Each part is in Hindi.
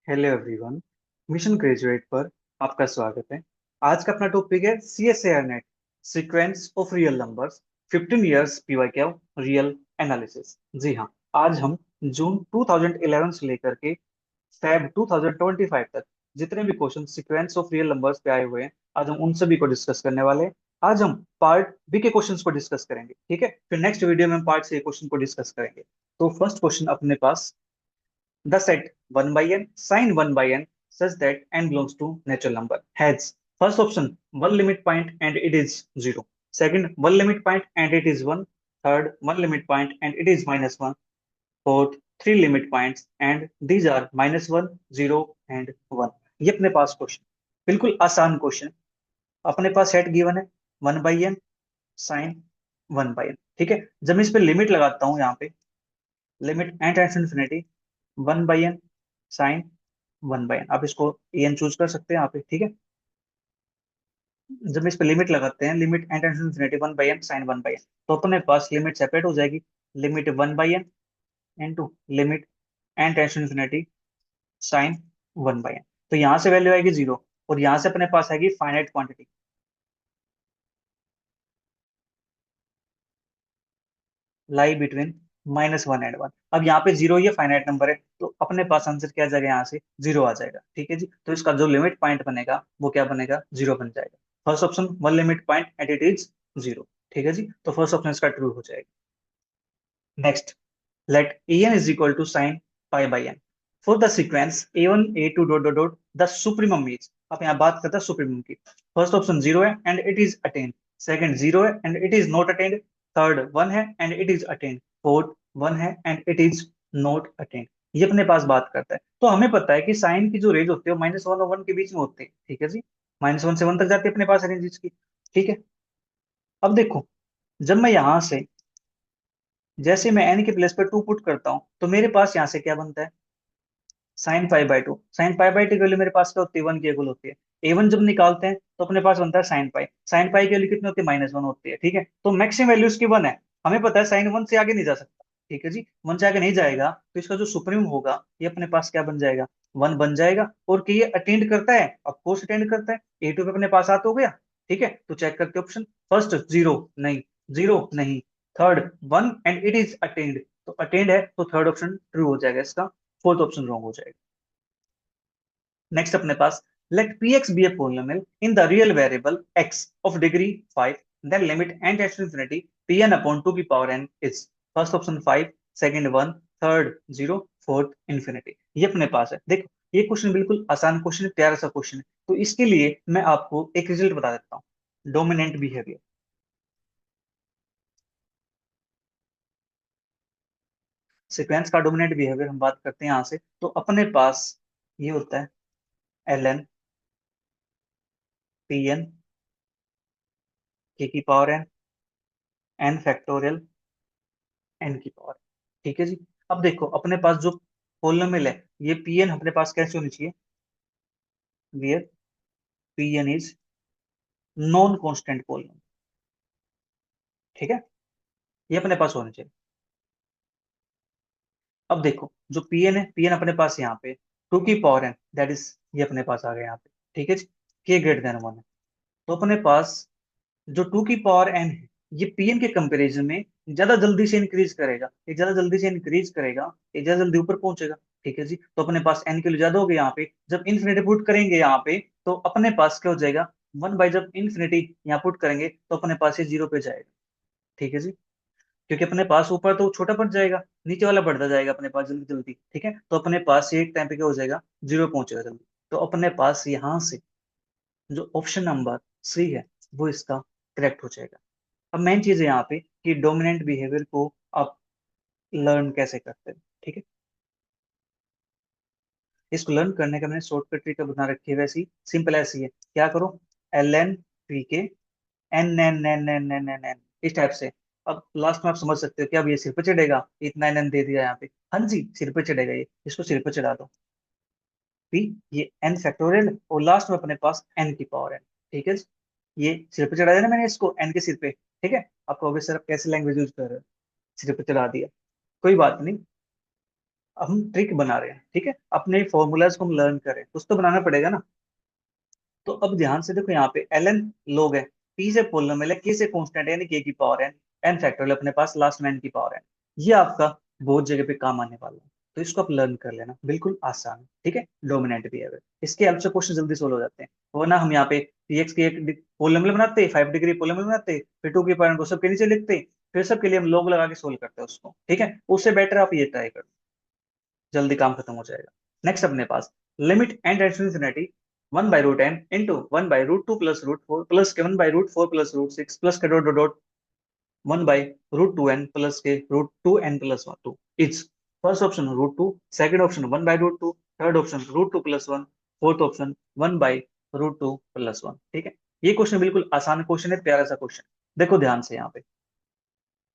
Hello everyone. मिशन ग्रेजुएट पर आपका स्वागत है। आज का अपना टॉपिक है CSAR net, sequence of real numbers, 15 years PYQ real analysis. जी हाँ, आज हम जून 2011 से लेकर के फैब 2025 तक जितने भी question sequence of real numbers पे आए हुए हैं, आज हम उन सभी को डिस्कस करने वाले हैं। आज हम पार्ट बी के क्वेश्चंस को डिस्कस करेंगे, ठीक है। फिर नेक्स्ट वीडियो में हम पार्ट सी क्वेश्चन को डिस्कस करेंगे। तो फर्स्ट क्वेश्चन अपने पास, the set 1 by n sin 1 by n such that n belongs to natural number has first option one limit point and it is 0, second one limit point and it is 1, third one limit point and it is minus 1, fourth three limit points and these are minus 1, 0 and 1। ये अपने पास क्वेश्चन, बिल्कुल आसान क्वेश्चन। अपने पास सेट गिवन है 1 by n sine 1 by n, ठीक है। जब मैं इस पे लिमिट लगाता हूँ, यहाँ पे limit n tends to infinity 1 by n sine 1 by n, आप इसको एन चूज कर सकते हैं यहाँ पे, ठीक है। जब इस पे लिमिट लगाते हैं, limit n tends to infinity 1 by n sine 1 by n, तो अपने पास लिमिट सेपरेट हो जाएगी। Limit 1 by n into limit n tends to infinity sine 1 by n. तो यहाँ से वैल्यू आएगी 0 और यहाँ से अपने पास आएगी finite quantity lie between -1 and 1। अब यहाँ पे 0 ये फाइनाइट नंबर है, तो अपने पास आंसर क्या आ जाएगा, यहाँ से 0 आ जाएगा, ठीक है जी। तो इसका जो लिमिट पॉइंट बनेगा वो क्या बनेगा, 0 बन जाएगा। First option one limit point at it is 0, ठीक है जी। तो फर्स्ट ऑप्शन इसका ट्रू हो जाएगा। Next, let an is equal to sin pi by n for the sequence a1 a2 dot dot dot the supremum is। अब यहाँ बात करते हैं सुप्रीमम की। फर्स्ट ऑप्शन 0 है and it is attend, second 0 है and it is not attend, third 1 है and it is attend, fourth 1 है and it is not attend. ये अपने पास बात करता है। तो हमें पता है कि साइन की जो रेंज होती है वो -1 और 1 के बीच में होती है, ठीक है जी। -1 से 1 तक जाती है अपने पास रेंज की, ठीक है। अब देखो, जब मैं यहाँ से, जैसे मैं n के प्लेस पर 2 पुट करता हूं, तो मेरे पास यहाँ से क्या बनता है, sine pi by two. Sine pi by two की वैल्यू मेरे पास क्या होती है, 1 की इक्वल होती है। A1 जब निकालते हैं तो अपने पास बनता है साइन पाई। साइन पाई की वैल्यू कितनी होती है, -1 होती है, ठीक है। तो मैक्सिमम वैल्यू इसकी 1 है। हमें पता है साइन 1 से आगे नहीं जा सकता, ठीक है जी। 1 से आगे नहीं जाएगा, तो इसका जो सुप्रीम होगा ये अपने पास क्या बन जाएगा, 1 बन जाएगा। और कि ये अटेंड करता है, ऑफकोर्स अटेंड करता है। A2 पे अपने पास आ तो गया, ठीक है। तो चेक करते ऑप्शन, फर्स्ट 0 नहीं, 0 नहीं, third 1 and it is attend, तो अटेंड है तो थर्ड ऑप्शन ट्रू हो जाएगा इसका, फोर्थ ऑप्शन रॉन्ग हो जाएगा। नेक्स्ट अपने पास, let px be a polynomial in the real variable x of degree 5, then limit n tends to infinity pn upon 2 की power n is first option 5, second 1, third 0, fourth infinity। ये अपने पास है। देखो, ये क्वेश्चन बिल्कुल आसान क्वेश्चन है, प्यारा सा क्वेश्चन है। तो इसके लिए मैं आपको एक रिजल्ट बता देता हूँ, डोमिनेंट बिहेवियर। सीक्वेंस का डोमिनेंट बिहेवियर हम बात करते हैं यहाँ से, तो अपने पास ये होता है ln pn k की power n n factorial n की पावर, ठीक है जी। अब देखो, अपने पास जो पोलिनोमियल है, ये Pn अपने पास कैसे होनी चाहिए, where Pn is non constant polynomial, ठीक है। ये अपने पास होना चाहिए। अब देखो, जो Pn है, Pn अपने पास यहाँ पे 2 की पावर n, दैट इज ये अपने पास आ गया यहाँ पे, ठीक है जी। k ग्रेटर देन 1 है, तो अपने पास जो 2 की पावर n है, ये Pn के कंपैरिजन में ज्यादा जल्दी से इंक्रीज करेगा। ये ज्यादा जल्दी से इंक्रीज करेगा, ये ज्यादा जल्दी ऊपर पहुंचेगा, ठीक है जी। तो अपने पास n के लिए ज्यादा हो गया यहाँ पे। जब इन्फिनिटी पुट करेंगे यहाँ पे, तो अपने पास क्या हो जाएगा, 1 बाई, जब इन्फिनिटी यहाँ पुट करेंगे तो अपने पास ये 0 पे जाएगा, ठीक है जी। क्योंकि अपने पास ऊपर तो छोटा पड़ जाएगा, नीचे वाला बढ़ता जाएगा अपने पास जल्दी जल्दी, ठीक है। तो अपने पास ये एक टाइम पे क्या हो जाएगा, 0 पहुंचेगा जल्दी। तो अपने पास यहाँ से जो ऑप्शन नंबर सी है वो इसका करेक्ट हो जाएगा। अब मेन चीज है यहाँ पे कि डोमिनेंट बिहेवियर को आप लर्न कैसे करते हैं, ठीक है। इसको लर्न करने का मैंने शॉर्टकट ट्रिक बना रखी है, वैसी सिंपल ऐसी है। क्या करो, ln पी के n n n n n n n, इस टाइप से। अब लास्ट में आप समझ सकते हो कि अब ये सिर पे चढ़ेगा, इतना एन एन दे दिया यहाँ पे, हाँ जी सिर पे चढ़ेगा ये, इसको सिर पे चढ़ा दो। पी, ये एन फैक्टोरियल और लास्ट में अपने पास एन की पावर एन, ठीक है। ये सिर पे चढ़ा दिया ना मैंने इसको एन के सिर पे, ठीक है। आपको अभी सर कैसे लैंग्वेज यूज कर रहे हो, सिर पे चढ़ा दिया, कोई बात नहीं। अब हम ट्रिक बना रहे हैं, ठीक है, अपने फॉर्मूलाज को हम लर्न करें, कुछ तो बनाना पड़ेगा ना। तो अब ध्यान से देखो, यहाँ पे ln log है, p से पोलिनोमियल है, k से कांस्टेंट है, यानी k की पावर n फैक्टोरियल अपने पास लास्ट में n की पावर n। ये आपका बहुत जगह पे काम आने वाला है, तो इसको आप लर्न कर लेना, बिल्कुल आसान है, ठीक है, डोमिनेंट भी है। इसके हेल्प से क्वेश्चन जल्दी सोल्व हो जाते हैं। वरना हम यहाँ पे px की एक पोलिनोमियल बनाते, 5 डिग्री पोलिनोमियल बनाते, फिर 2 की पावर को सबके नीचे लिखते, फिर सबके लिए हम log लगा के सोल्व करते हैं उसको, ठीक है, उससे बेटर आप ये ट्राई करो, जल्दी काम खत्म हो जाएगा। नेक्स्ट अपने पास limit n tends to infinity 1/√n into 1/√2 plus √4 plus के 1/√4 प्लस √6 प्लस के dot dot dot 1/√2n plus के √2n plus 2 is first option √2, second option 1/√2, third option √2 plus 1, fourth option 1/√2 plus 1। ठीक है, ये क्वेश्चन बिल्कुल आसान क्वेश्चन है, प्यारा सा क्वेश्चन। देखो ध्यान से, यहाँ पे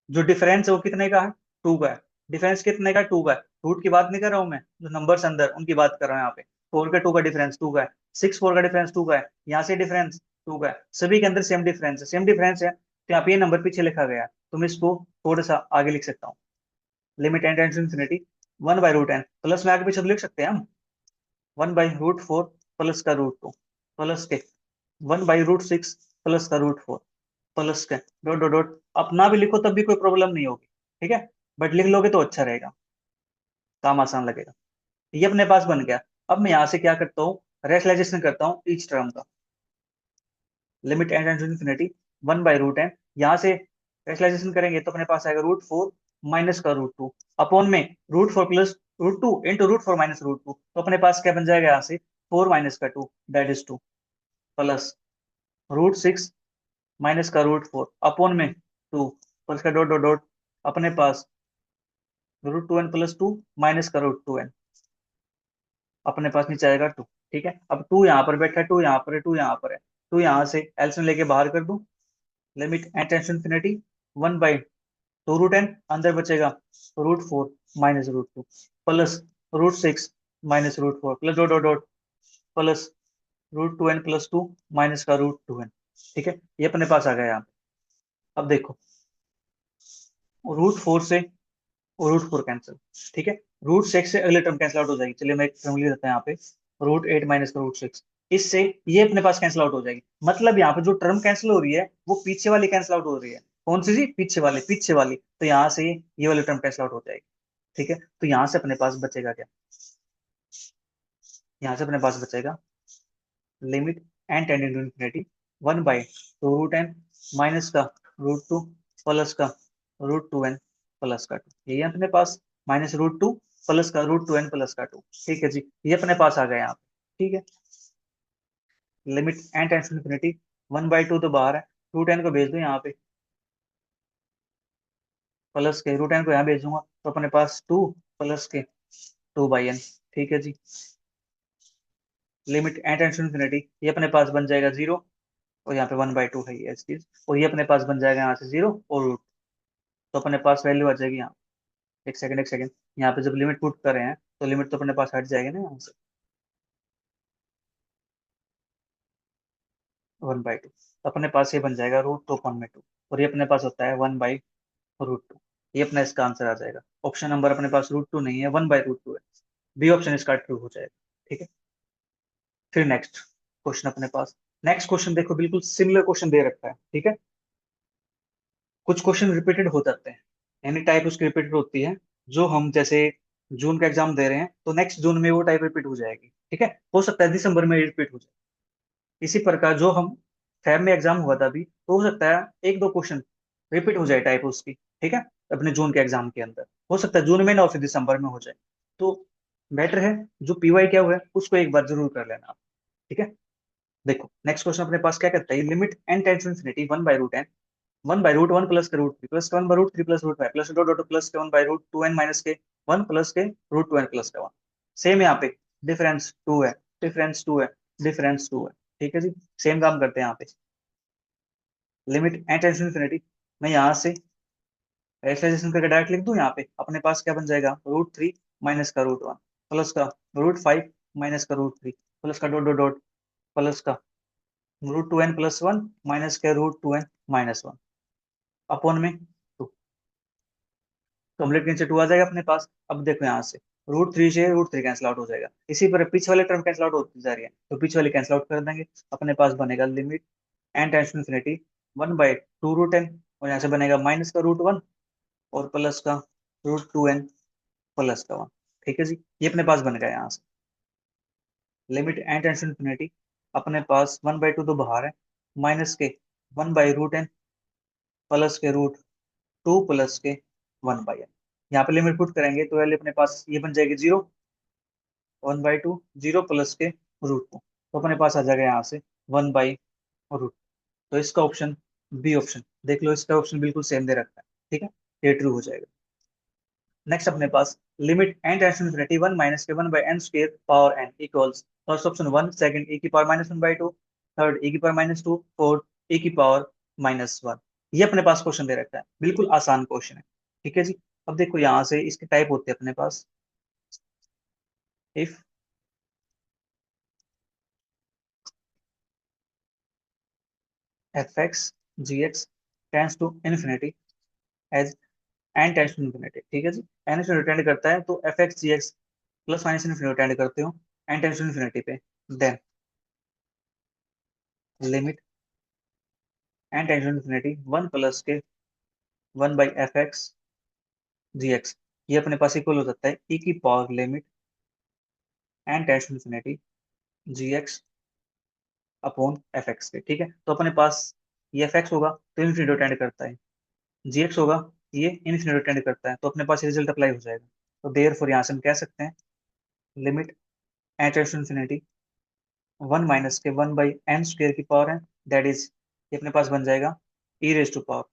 जो डिफरेंस है वो कितने का है, 2 का है। डिफरेंस कितने का है, 2 का है। रूट की बात नहीं कर रहा हूं मैं, जो नंबर्स अंदर उनकी बात कर रहा हूँ यहाँ पे। 4 का 2 का डिफरेंस 2 का है, 6 4 का डिफरेंस 2 का है, यहाँ से डिफरेंस 2 का है, सभी के अंदर सेम डिफरेंस है, सेम डिफरेंस है, तो यहाँ पे ये नंबर पीछे लिखा गया है, तो मैं इसको थोड़ा सा आगे लिख सकता हूँ। Limit n tends to infinity 1/√n plus में आगे पीछे तो लिख सकते हैं हम, 1/√4 प्लस का √2 प्लस के 1/√6 प्लस का √4 प्लस के डॉट डॉट डॉट। अपना भी लिखो तब भी कोई प्रॉब्लम नहीं होगी, ठीक है, बट लिख लोगे तो अच्छा रहेगा, काम आसान लगेगा। ये अपने पास बन गया। अब मैं यहाँ से क्या करता हूँ, रेशनलाइजेशन करता हूँ ईच टर्म का। Limit n to infinity 1/√n, यहाँ से रेशनलाइजेशन करेंगे तो अपने पास आएगा √4 माइनस का √2 अपॉन में √4 प्लस √2 इंटू √4 माइनस √2, तो अपने पास क्या बन जाएगा यहाँ से 4 माइनस का 2 दैट इज 2 प्लस √6 माइनस का √4 अपॉन में 2 प्लस का डॉट डॉट डॉट अपने पास √2n प्लस 2 माइनस का √2n अपने पास नीचे आएगा 2। ठीक है, अब 2 यहाँ पर बैठा है, 2 यहाँ पर है, 2 यहाँ पर है, 2 यहाँ से एल्सियम लेके बाहर कर दूं। Limit n tends to infinity 1/2√n, अंदर बचेगा √4 minus √2 plus √6 minus √4 plus dot dot dot plus √2n plus 2 minus का √2n। ठीक है, ये अपने पास आ गया यहाँ पे। अब देखो, √4 से √4 कैंसिल, ठीक है, √6 से अगले टर्म कैंसिल आउट हो जाएगी। चलिए मैं एक टर्म लिख देता है यहाँ पे, √8 माइनस का √6, इससे ये अपने पास कैंसिल आउट हो जाएगी। मतलब यहाँ पे जो टर्म कैंसिल हो रही है वो पीछे वाली कैंसिल आउट हो रही है। कौन सी जी, पीछे वाली, पीछे वाली, तो यहाँ से ये वाली टर्म कैंसिल आउट हो जाएगी। ठीक है, तो यहाँ से अपने पास बचेगा क्या, यहाँ से अपने पास बचेगा limit n tending to infinity 1/√n minus का √2 प्लस का √2n प्लस का 2, यही है अपने पास, माइनस √2 प्लस का √2n प्लस का 2। ठीक है जी, ये अपने पास आ गया यहाँ पे। ठीक है, limit n tends to infinity 1/2 तो बाहर है, √10 को भेज दो यहाँ पे, प्लस के √10 को यहाँ भेज दूंगा, तो अपने पास 2 प्लस के 2/n। ठीक है जी, limit n tends to infinity, ये अपने पास बन जाएगा 0, और यहाँ पे 1/2 है ये चीज, और ये अपने पास बन जाएगा यहाँ से 0 और रूट, तो अपने पास वैल्यू आ जाएगी यहाँ। एक सेकंड, एक सेकंड, यहाँ पे जब लिमिट पुट कर रहे हैं तो लिमिट तो अपने पास हट जाएगी ना यहाँ से, 1/2, तो अपने पास ये बन जाएगा √2/2, और ये अपने पास होता है 1/√2। ये अपना इसका आंसर आ जाएगा। ऑप्शन नंबर अपने पास √2 नहीं है, 1/√2 है, बी ऑप्शन इसका ट्रू हो जाएगा। ठीक है, फिर नेक्स्ट क्वेश्चन अपने पास, नेक्स्ट क्वेश्चन देखो, बिल्कुल सिमिलर क्वेश्चन दे रखा है। ठीक है, कुछ क्वेश्चन रिपीटेड हो जाते हैं, यानी टाइप उसकी रिपीटेड होती है। जो हम जैसे जून का एग्जाम दे रहे हैं तो नेक्स्ट जून में वो टाइप रिपीट हो जाएगी, ठीक है, हो सकता है दिसंबर में रिपीट हो जाए। इसी प्रकार जो हम फैब में एग्जाम हुआ था अभी, तो हो सकता है एक दो क्वेश्चन रिपीट हो जाए टाइप उसकी, ठीक है, अपने जून के एग्जाम के अंदर हो सकता है जून में ना हो, फिर दिसंबर में हो जाए। तो बेटर है जो पीवाई क्या हुआ है उसको एक बार जरूर कर लेना आप। ठीक है, देखो नेक्स्ट क्वेश्चन अपने पास क्या कहता है, limit n tends to infinity 1/√n 1/√1 plus के √3 प्लस के 1/√3 plus √5 plus dot dot plus के 1/√2n माइनस के 1 प्लस के √2n प्लस के 1। सेम यहाँ पे डिफरेंस 2 है, डिफरेंस 2 है, डिफरेंस 2 है। ठीक है जी, सेम काम करते हैं यहाँ पे। Limit n tends to infinity, मैं यहाँ से रेशनलाइजेशन करके डायरेक्ट लिख दूं, यहाँ पे अपने पास क्या बन जाएगा, √3 माइनस का √1 प्लस का √5 माइनस का √3 प्लस का डॉट डॉट डॉट प्लस का √2n प्लस 1 माइनस का √2n माइनस 1 अपॉन में 2, तो हम लेट के नीचे 2 आ जाएगा अपने पास। अब देखो यहाँ से √3 से √3 कैंसिल आउट हो जाएगा। इसी पर पीछे वाले टर्म कैंसिल आउट होती जा रही है, तो पीछे वाले कैंसिल आउट कर देंगे। अपने पास बनेगा limit n tends to infinity 1/2 √n, और यहाँ से बनेगा माइनस का √1 और प्लस का √2n प्लस का 1। ठीक है जी, ये अपने पास बन गया यहाँ से। Limit n tends to infinity, अपने पास 1/2 तो बाहर है, माइनस के 1/√n प्लस के √2 प्लस के 1/n। यहाँ पे लिमिट पुट करेंगे तो वैल्यू अपने पास ये बन जाएगी 0, 1/2, 0 प्लस के √2, तो अपने पास आ जाएगा यहाँ से 1/√। तो इसका ऑप्शन बी ऑप्शन देख लो, इसका ऑप्शन बिल्कुल सेम दे रखा है। ठीक है, ये ट्रू हो जाएगा। नेक्स्ट अपने पास limit n tends to infinity 1 minus के 1/n² power n equals first option 1, second e की पावर -1/2, थर्ड e की पावर -2, फोर्थ e की पावर -1। ये अपने पास क्वेश्चन दे रखा है, बिल्कुल आसान क्वेश्चन है। ठीक है जी, अब देखो यहाँ से इसके टाइप होते हैं अपने पास। If f x g x tends to infinity as n tends to infinity, ठीक है जी, एन टेंड करता है तो f x g x plus minus infinity tend करते हो एन टेंड्स टू इन्फिनिटी पे, then limit n tends to infinity 1 plus के 1/f(x) gx, ये अपने पास इक्वल हो जाता है e की power limit n tends to infinity gx upon fx के। ठीक है, तो अपने पास ये fx होगा तो इन्फिनिटी टेंड करता है, gx होगा ये इन्फिनिटी टेंड करता है, तो अपने पास रिजल्ट अप्लाई हो जाएगा। तो देयर फोर यहाँ से हम कह सकते हैं limit n tends to infinity 1 minus के 1/n² की पावर है, दैट इज ये अपने पास बन जाएगा e raise to power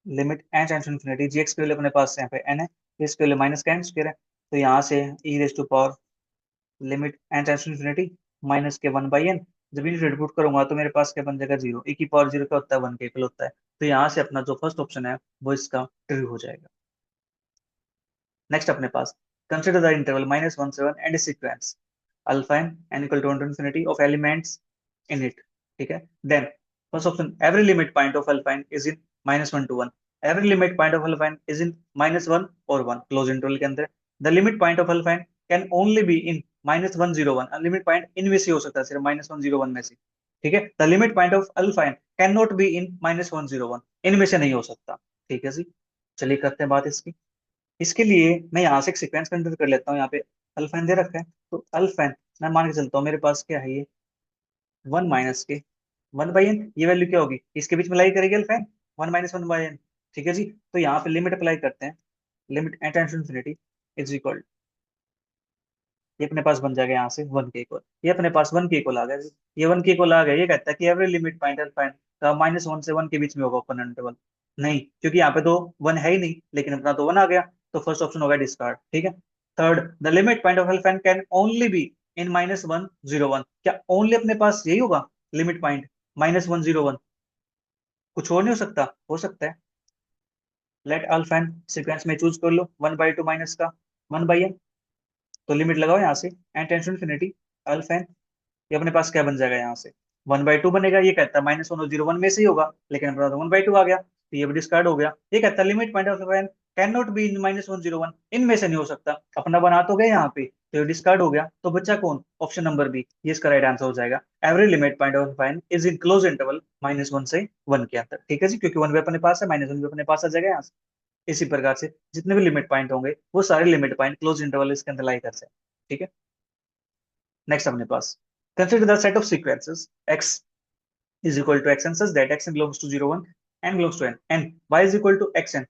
limit n tends to infinity g x के लिए अपने पास यहाँ पे एन है, इसके लिए माइनस का एन स्क्वायर है, तो यहाँ से e raise to power limit n tends to infinity minus के 1/n। जब इन्फिनिटी पुट करूंगा तो मेरे पास क्या बन जाएगा 0, e की पावर 0 क्या होता है 1 के इक्वल होता है, तो यहाँ से अपना जो फर्स्ट ऑप्शन है वो इसका ट्रू हो जाएगा। नेक्स्ट अपने पास consider the interval -1 7 and sequence alpha n equal to infinity of elements in it. ठीक है, then first option every limit point of alpha n is in -1 to 1, every limit point of alpha n is in -1 और 1 क्लोज इंटरवल के अंदर। The limit point of alpha n can only be in -1 0 1, limit point इनमें से हो सकता है, सिर्फ -1 0 1 में से। ठीक है, the limit point of alpha n can not be in -1 0 1, इनमें से नहीं हो सकता। ठीक है जी, चलिए करते हैं बात इसकी। इसके लिए मैं यहाँ से एक सीक्वेंस कंसिडर कर लेता हूँ। यहाँ पे अल्फा दे रखा है, तो अल्फा मैं मान के चलता हूँ मेरे पास क्या है ये 1 माइनस के 1/n, ये वैल्यू क्या होगी इसके बीच में लाई करेगी अल्फा 1 - 1/n। ठीक है जी, तो यहाँ पे लिमिट अप्लाई करते हैं, limit n tends to infinity is equal, ये अपने पास बन जाएगा यहाँ से 1 के इक्वल, ये अपने पास 1 के इक्वल आ गया जी। ये 1 के इक्वल आ गया, ये कहता है कि एवरी लिमिट पॉइंट अल्फा का -1 से 1 के बीच में होगा ओपन इंटरवल। नहीं, क्योंकि यहाँ पे तो 1 है ही नहीं, लेकिन अपना तो 1 आ गया, तो फर्स्ट ऑप्शन होगा डिस्कार्ड। ठीक है, third the limit point of alpha can only be in -1 0 1, क्या ओनली अपने पास यही होगा लिमिट पॉइंट -1 0 1, कुछ और नहीं हो सकता? हो सकता है, लेट अल्फा सीक्वेंस में चूज कर लो 1/2 माइनस का 1/n, तो लिमिट लगाओ यहाँ से n tends to infinity alpha, ये अपने पास क्या बन जाएगा यहाँ से 1/2 बनेगा। ये कहता है -1 और 0 1 में से ही होगा, लेकिन अपना तो 1/2 आ गया, तो ये भी डिस्कार्ड हो गया। ये कहता है limit point of can not be in -1 0 1, इनमें से नहीं हो सकता, अपना बना तो गए यहाँ पे, तो ये डिस्कार्ड हो गया, तो बच्चा कौन? ऑप्शन नंबर बी, ये इसका राइट आंसर हो जाएगा। Every limit point of is in close interval -1 से 1 के अंदर। ठीक है जी, क्योंकि 1 भी अपने पास है, -1 भी अपने पास आ जाएगा यहाँ से। इसी प्रकार से जितने भी लिमिट पॉइंट होंगे वो सारे लिमिट पॉइंट क्लोज इंटरवल इसके अंदर लाई कर सकते हैं। ठीक है, नेक्स्ट अपने पास consider the set of sequences x is equal to xn such that xn belongs to 0 1 and belongs to n and y is equal to xn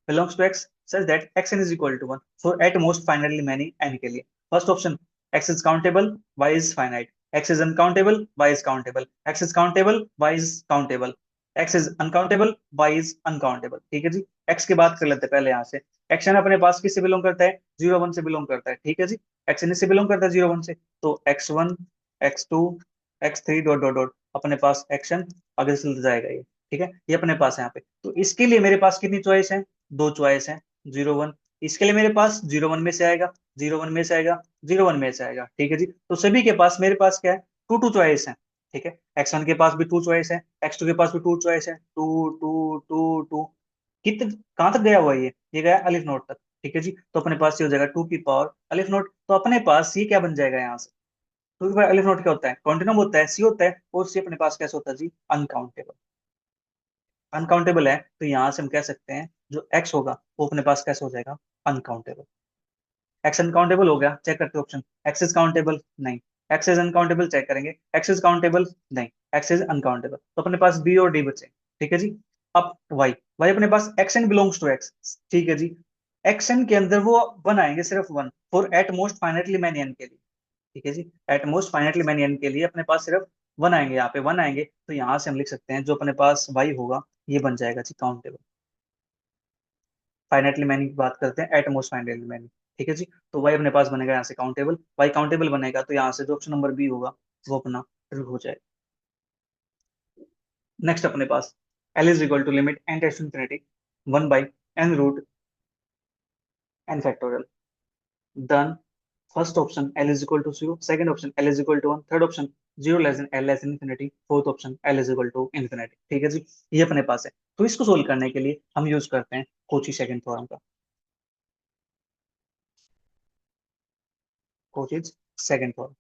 belongs to x such that xn is equal to 1 for at most finitely many n के लिए। First option x is countable, y is finite, x is uncountable, y is countable, x is countable, y is countable, x is uncountable, y is uncountable। ठीक है जी, x की बात कर लेते हैं पहले यहाँ से। एक्शन अपने पास किससे बिलोंग करता है? 0 1 से बिलोंग करता है। ठीक है जी, एक्शन से बिलोंग करता है 0 1 से, तो x1 x2 x3 dot dot dot अपने पास एक्शन आगे चलता जाएगा ये। ठीक है, ये अपने पास है यहाँ पे, तो इसके लिए मेरे पास कितनी चॉइस है? दो चॉइस है, 0 1, इसके लिए मेरे पास 0 1 में से आएगा, 0 1 में से आएगा, 0 1 में से आएगा। ठीक है जी, तो सभी के पास मेरे पास क्या है? टू टू चॉइस है। ठीक है, x1 के पास भी टू चॉइस है, x2 के पास भी टू चॉइस है, टू टू टू टू, कित कहाँ तक गया हुआ है ये गया अलिफ नोट तक। ठीक है जी, तो अपने पास ये हो जाएगा टू की पावर अलिफ नोट। तो अपने पास ये क्या बन जाएगा यहाँ से, टू की पावर अलिफ नोट क्या होता है, कॉन्टिनम होता है, सी होता है, और सी अपने पास कैसे होता है जी, अनकाउंटेबल। अनकाउंटेबल है तो यहाँ से हम कह सकते हैं जो एक्स होगा वो अपने पास कैसे हो जाएगा, अनकाउंटेबल। एक्स अनकाउंटेबल हो गया, चेक करते ऑप्शन, एक्स इज काउंटेबल नहीं, एक्स इज अनकाउंटेबल चेक करेंगे, एक्स इज काउंटेबल नहीं, एक्स इज अनकाउंटेबल, तो अपने पास बी और डी बचे। ठीक है जी। अब वाई, वाई अपने पास x n belongs to x. ठीक है जी, एक्स एन के अंदर वो वन आएंगे, सिर्फ one, for at most finitely many n के लिए। ठीक है जी, at most finitely many n के लिए अपने पास सिर्फ वन आएंगे, यहाँ पे वन आएंगे, तो यहाँ से हम लिख सकते हैं जो अपने पास वाई होगा ये बन जाएगा जी काउंटेबल। फाइनेटली मैनी की बात करते हैं, एटमोस्ट फाइनेटली मैनी। ठीक है जी, तो वाई अपने पास बनेगा यहाँ से काउंटेबल, वाई काउंटेबल बनेगा तो यहाँ से जो ऑप्शन नंबर बी होगा वो अपना ट्रू हो जाएगा। नेक्स्ट अपने पास l is equal to limit n tends to infinity one by n root n factorial. Done. First option l is equal to zero, second option l is equal to one, third option zero less than l less than infinity, fourth option l is equal to infinity. ठीक है जी, ये अपने पास है। तो इसको सोल्व करने के लिए हम यूज करते हैं कोची सेकंड थ्योरम का। Cauchy's second theorem,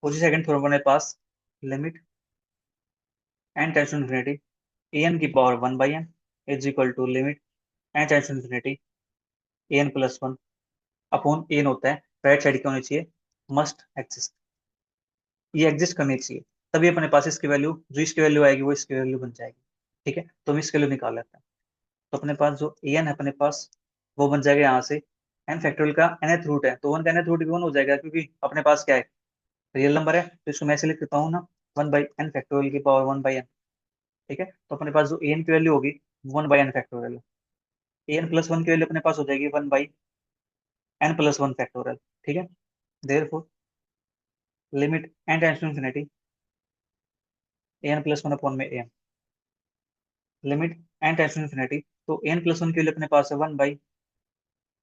Cauchy second theorem अपने पास limit n tends to infinity a n की power one by n is equal to limit n tends to infinity a n plus one upon n होता है, राइट साइड क्या होनी चाहिए, मस्ट एग्जिस्ट, ये एग्जिस्ट करनी चाहिए, तभी अपने पास इसकी वैल्यू, जो इसकी वैल्यू आएगी वो इसकी वैल्यू बन जाएगी। ठीक है, तो हम इसकी वैल्यू निकाल लेते हैं। तो अपने पास जो ए एन है अपने पास वो बन जाएगा यहाँ से, एन फैक्टोरियल का nth रूट है तो वन का nth रूट भी वन हो जाएगा, क्योंकि अपने पास क्या है, रियल नंबर है, तो इसको मैं ऐसे लिख देता हूँ ना, वन बाई एन फैक्टोरियल की पावर वन बाई एन। ठीक है, तो अपने पास जो ए एन की वैल्यू होगी one by n factorial, a n plus one की वैल्यू अपने पास हो जाएगी one by n plus one factorial. ठीक है, therefore limit n tends to infinity a n plus one upon में a n, limit n tends to infinity, तो एन प्लस वन की वैल्यू अपने पास है one by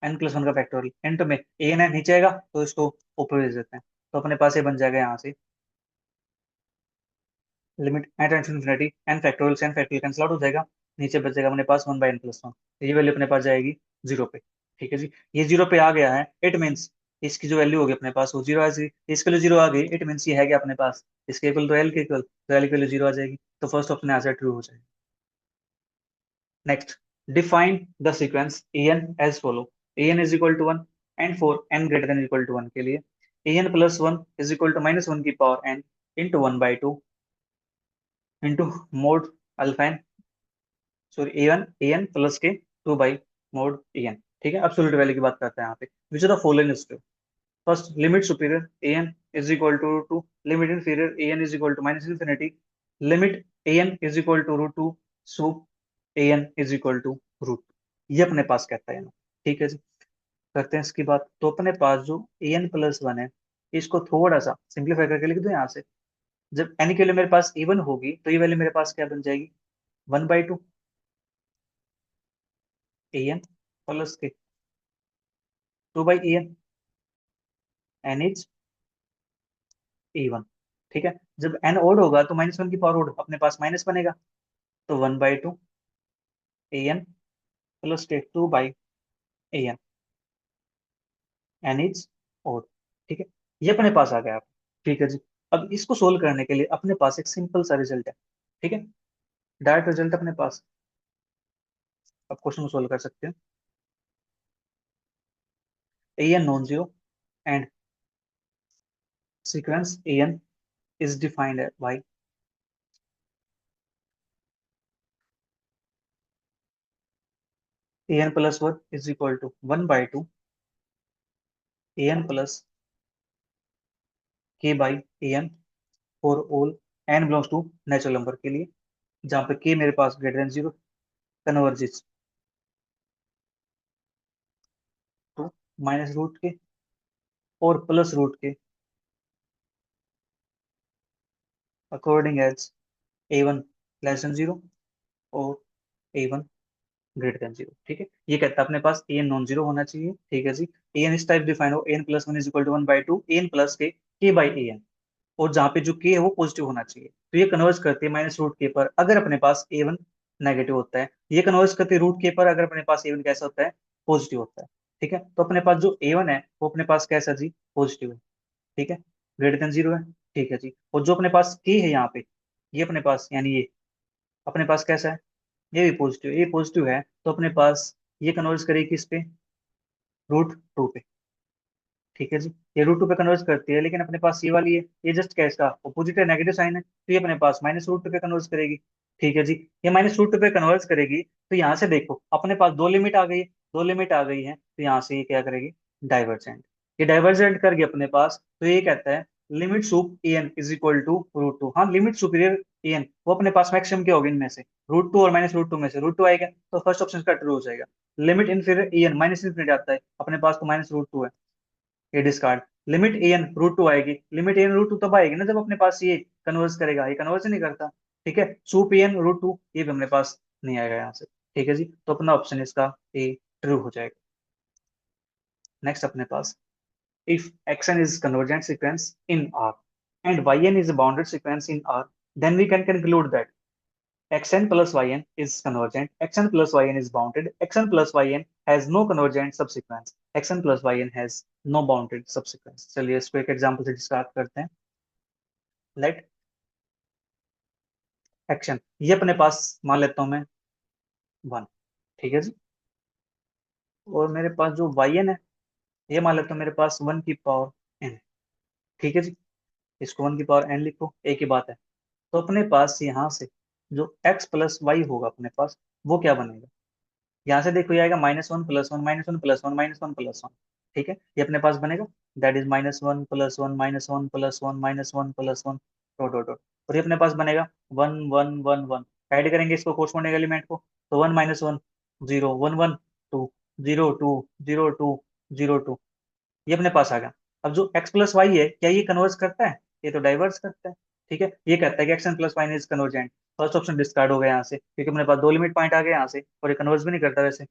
n plus one का फैक्टोरियल, एन तो में ए एन है नीचे आएगा तो इसको ऊपर भेज देते हैं, तो अपने पास ये बन जाएगा यहाँ से limit n tends to infinity n factorial से एन फैक्टोरियल कैंसिल आउट हो जाएगा, नीचे बच जाएगा अपने पास one by n plus one, ये वैल्यू अपने पास जाएगी जीरो पे। ठीक है जी, ये जीरो पे आ गया है, इट मीन्स इसकी जो वैल्यू होगी अपने पास वो जीरो आ जाएगी, इसके लिए जीरो आ गई, इट मीन्स ये है क्या अपने पास, इसके इक्वल तो एल के इक्वल, तो एल के लिए जीरो आ जाएगी, तो फर्स्ट ऑप्शन यहाँ से ट्रू हो जाएगा। Next, define the sequence a n as follow, a n is equal to one and for n greater than equal to one के लिए a n plus one is equal to minus one की power n into one by two into mod alpha n, sorry a n plus के two by mod a n. ठीक है, एब्सोल्यूट वैल्यू की बात करते हैं यहाँ पे, which are the following is true. First, limit superior a n is equal to root two, limit inferior a n is equal to minus infinity, limit a n is equal to root two, so a n is equal to root, ये अपने पास कहता है ना। ठीक है जी, करते हैं इसकी बात। तो अपने पास जो ए एन प्लस वन है इसको थोड़ा सा सिंप्लीफाई करके लिख दो यहाँ से, जब एन के लिए मेरे पास ए वन होगी तो ये वैल्यू मेरे पास क्या बन जाएगी, one by two a n plus के two by a n, n is even. ठीक है, जब एन ओड होगा तो माइनस वन की पावर ओड अपने पास माइनस बनेगा, तो one by two a n plus के two by a n, n is odd. ठीक है, ये अपने पास आ गया आप। ठीक है जी, अब इसको सोल्व करने के लिए अपने पास एक सिंपल सा रिजल्ट है। ठीक है, डायरेक्ट रिजल्ट अपने पास, आप क्वेश्चन को सोल्व कर सकते हैं। A n non zero and sequence a n is defined by a n plus one is equal to one by two a n plus k by a n for all n belongs to natural number के लिए, जहाँ पे के मेरे पास greater than zero converges to minus root k और plus root k according as a one less than zero और a one greater than zero. ठीक है, ये कहता है अपने पास ए एन नॉन जीरो होना चाहिए। ठीक है जी, ए एन इस टाइप डिफाइन हो, a n plus one is equal to one by two a n plus k by a n, और जहाँ पे जो के है वो पॉजिटिव होना चाहिए, तो ये कन्वर्ज करते हैं माइनस रूट के पर, अगर अपने पास ए वन नेगेटिव होता है। ये कन्वर्ज करते रूट के पर अगर अपने पास ए वन कैसा होता है, पॉजिटिव होता है। ठीक है, तो अपने पास जो ए वन है वो अपने पास कैसा जी, पॉजिटिव है। ठीक है, ग्रेटर देन जीरो है। ठीक है जी, और जो अपने पास के है यहाँ पे, ये अपने पास यानी ये अपने पास कैसा है, ये भी पॉजिटिव, ये पॉजिटिव है, तो अपने पास ये कन्वर्ज करेगी किस पे, रूट 2 पे। ठीक है जी, ये रूट 2 पे कन्वर्ज करती है, लेकिन अपने पास ये वाली है, ये जस्ट क्या है, इसका अपोजिट है, नेगेटिव साइन है, तो ये अपने पास -√2 पे कन्वर्ज करेगी। ठीक है जी, ये -√2 पे कन्वर्ज करेगी, तो यहाँ से देखो अपने पास दो लिमिट आ गई है, दो लिमिट आ गई है, तो यहाँ से ये क्या करेगी, डाइवर्जेंट। ये डाइवर्जेंट कर गई अपने पास, तो ये कहता है limit sup a n is equal to √2। हाँ, लिमिट सुपीरियर ए एन वो अपने पास मैक्सिमम क्या होगी इनमें से, √2 और -√2 में से √2 आएगा, तो फर्स्ट ऑप्शन का ट्रू हो जाएगा। Limit inferior a N minus infinity आता है, अपने पास तो -√2 है, ये डिस्कार्ड। लिमिट ए एन √2 आएगी, लिमिट ए एन √2 तब आएगी ना जब अपने पास ये कन्वर्स करेगा, ये कन्वर्स नहीं करता। ठीक है, सूप ए एन √2 ये भी अपने पास नहीं आएगा यहाँ से। ठीक है जी, तो अपना ऑप्शन इसका ए ट्रू हो जाएगा। नेक्स्ट अपने पास, if xn is convergent sequence in R and yn is a bounded sequence in R, then we can conclude that xn plus yn is convergent, xn plus yn is bounded, xn plus yn has no convergent subsequence, xn plus yn has no bounded subsequence। चलिए इसको एक एग्जांपल से डिस्क्राइब करते हैं। लेट एक्शन, ये अपने पास मान लेता हूं मैं 1। ठीक है जी, और मेरे पास जो yn है, ये मान लेता हूँ मेरे पास 1 की पावर n। ठीक है जी, इसको 1 की पावर n लिखो, एक ही बात है। तो अपने पास यहाँ से जो x प्लस वाई होगा अपने पास, वो क्या बनेगा, यहाँ से देखो ये आएगा -1 + 1 -1 + 1 -1 + 1। ठीक है, ये अपने पास बनेगा, दैट इज -1 + 1 -1 + 1 -1 + 1 और ये अपने पास बनेगा 1 1 1 1। ऐड करेंगे इसको कोर्सपोंडिंग एलिमेंट को, तो 1 - 1 0 1 1 2 0 2 0 2 0 2, ये अपने पास आ गया। अब जो x प्लस वाई है, क्या ये कन्वर्स करता है, ये तो डाइवर्स करता है। ठीक है, ये कहता है कि x n plus y is convergent. First option discard हो गया यहाँ से, क्योंकि अपने पास दो लिमिट पॉइंट आ गए यहाँ से, और ये कन्वर्स भी नहीं करता वैसे।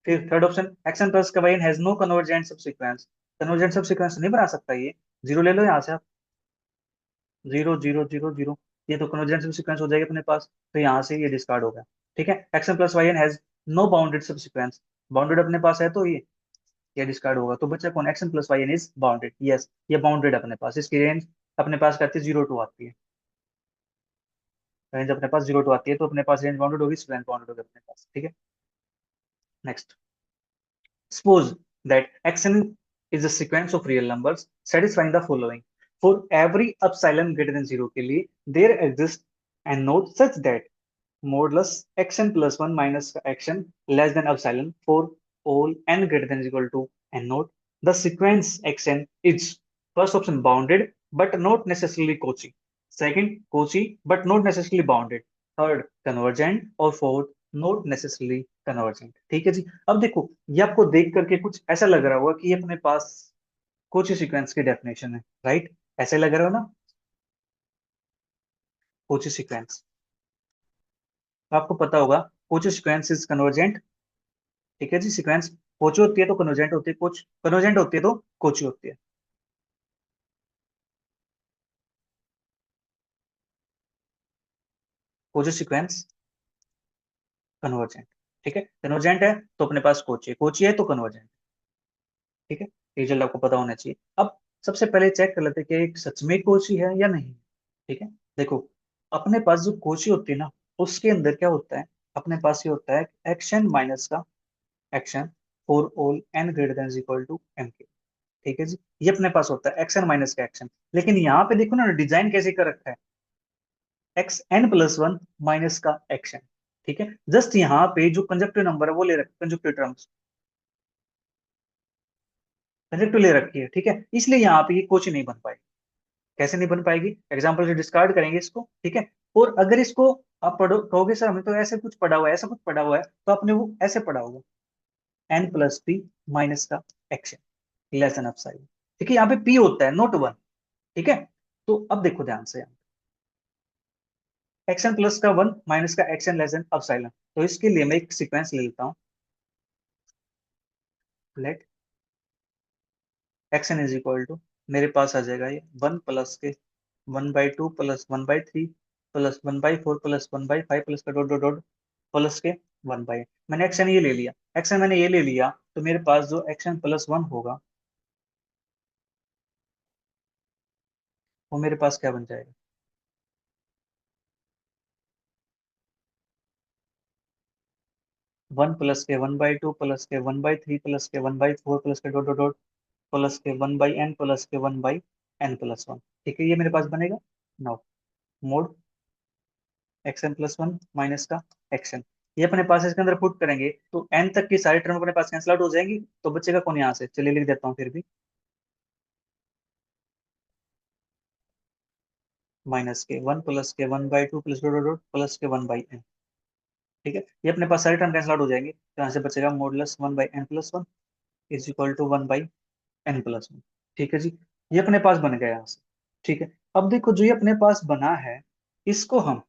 फिर third option, x n plus y has no convergent subsequence, convergent subsequence नहीं बना सकता ये। जीरो ले लो यहाँ से आप, 0 0 0 0, ये तो कन्वर्जेंट सब सीक्वेंस हो जाएगा अपने पास, तो यहाँ से ये डिस्कार्ड हो गया। ठीक है, x n plus y has no bounded subsequence, bounded अपने पास है, तो ये डिस्कार्ड होगा, तो बच्चा कौन, x n plus y n is bounded. Yes, ये बाउंडेड अपने पास, इसकी रेंज अपने पास कहते हैं 0 टू आती है, रेंज अपने पास 0 टू आती है, तो अपने पास रेंज बाउंडेड होगी, रेंज बाउंडेड होगी अपने पास। ठीक है, next, suppose that xn is a sequence of real numbers satisfying the following: for every epsilon greater than 0 के लिए there exists a node such that modulus xn plus 1 minus xn less than epsilon for all n greater than or equal to n node. The sequence xn is first option bounded but not necessarily Cauchy, second Cauchy but not necessarily bounded, third convergent, और fourth नॉट नेसेसरली कन्वर्जेंट। ठीक है जी, अब देखो ये आपको देख करके कुछ ऐसा लग रहा होगा कि ये अपने पास कोची सीक्वेंस की डेफिनेशन है, राइट, ऐसे लग रहा हो ना, कोची सीक्वेंस, आपको पता होगा कोची सीक्वेंस इज कन्वर्जेंट। ठीक है जी, सीक्वेंस कोची होती है तो कन्वर्जेंट होती है, कोच कन्वर्जेंट होती है तो कोची होती है। कोची सीक्वेंस कन्वर्जेंट, ठीक है, कन्वर्जेंट है तो अपने पास कोची है, कोची है तो कन्वर्जेंट। ठीक है, रिजल्ट आपको पता होना चाहिए। अब सबसे पहले चेक कर लेते हैं कि एक सच में कोची है या नहीं। ठीक है, देखो अपने पास जो कोची होती है ना, उसके अंदर क्या होता है, अपने पास ये होता है एक्शन माइनस का x n for all n greater than equal to m के। ठीक है जी, ये अपने पास होता है एक्शन माइनस का एक्शन, लेकिन यहाँ पे देखो ना डिजाइन कैसे कर रखा है, x n plus one minus का एक्शन। ठीक है, जस्ट यहाँ पे जो कंजक्टिव नंबर है वो ले रखे, कंजक्टिव टर्म्स कंजक्टिव ले रखी है। ठीक है, इसलिए यहाँ पे ये कोची नहीं बन पाएगी। कैसे नहीं बन पाएगी, एग्जाम्पल से डिस्कार्ड करेंगे इसको। ठीक है, और अगर इसको आप पढ़ो कहोगे सर हमें तो ऐसे कुछ पढ़ा हुआ है, ऐसा कुछ पढ़ा हुआ है, तो आपने वो ऐसे पढ़ा होगा, एन प्लस पी माइनस का एक्शन लेस देन एप्सिलॉन। ठीक है, यहाँ पे पी होता है नॉट वन। ठीक है, तो अब देखो ध्यान से, एक्शन प्लस का वन माइनस का एक्शन लेस देन एप्सिलॉन, तो इसके लिए मैं एक सीक्वेंस ले लेता हूँ। Let x n is equal to, मेरे पास आ जाएगा ये 1 + के 1/2 + 1/3 + 1/4 + 1/5 + का डॉट डॉट डॉट प्लस के 1/n। मैंने एक्शन ये ले लिया, एक्शन मैंने ये ले लिया, तो मेरे पास जो एक्शन +1 होगा वो मेरे पास क्या बन जाएगा? 1 + के 1/2 +के 1/3 +के 1/4 +के डॉट डॉट डॉट +के 1/n +के 1/n+1। ठीक है, ये मेरे पास बनेगा। नाउ मोड xn+1 माइनस का एक्शन, ये अपने पास इसके अंदर पुट करेंगे तो n तक की सारी टर्म अपने पास कैंसिल आउट हो जाएंगी, तो बचेगा कौन यहाँ से? चलिए लिख देता हूँ फिर भी, -के 1 + के 1/2 प्लस डॉट डॉट डॉट +के 1/n। ठीक है, ये अपने पास सारी टर्म कैंसिल आउट हो जाएंगे, तो यहाँ से बचेगा modulus 1/n+1 is equal to 1/n+1। ठीक है जी, ये अपने पास बन गया यहाँ से। ठीक है, अब देखो जो ये अपने पास बना है, इसको हम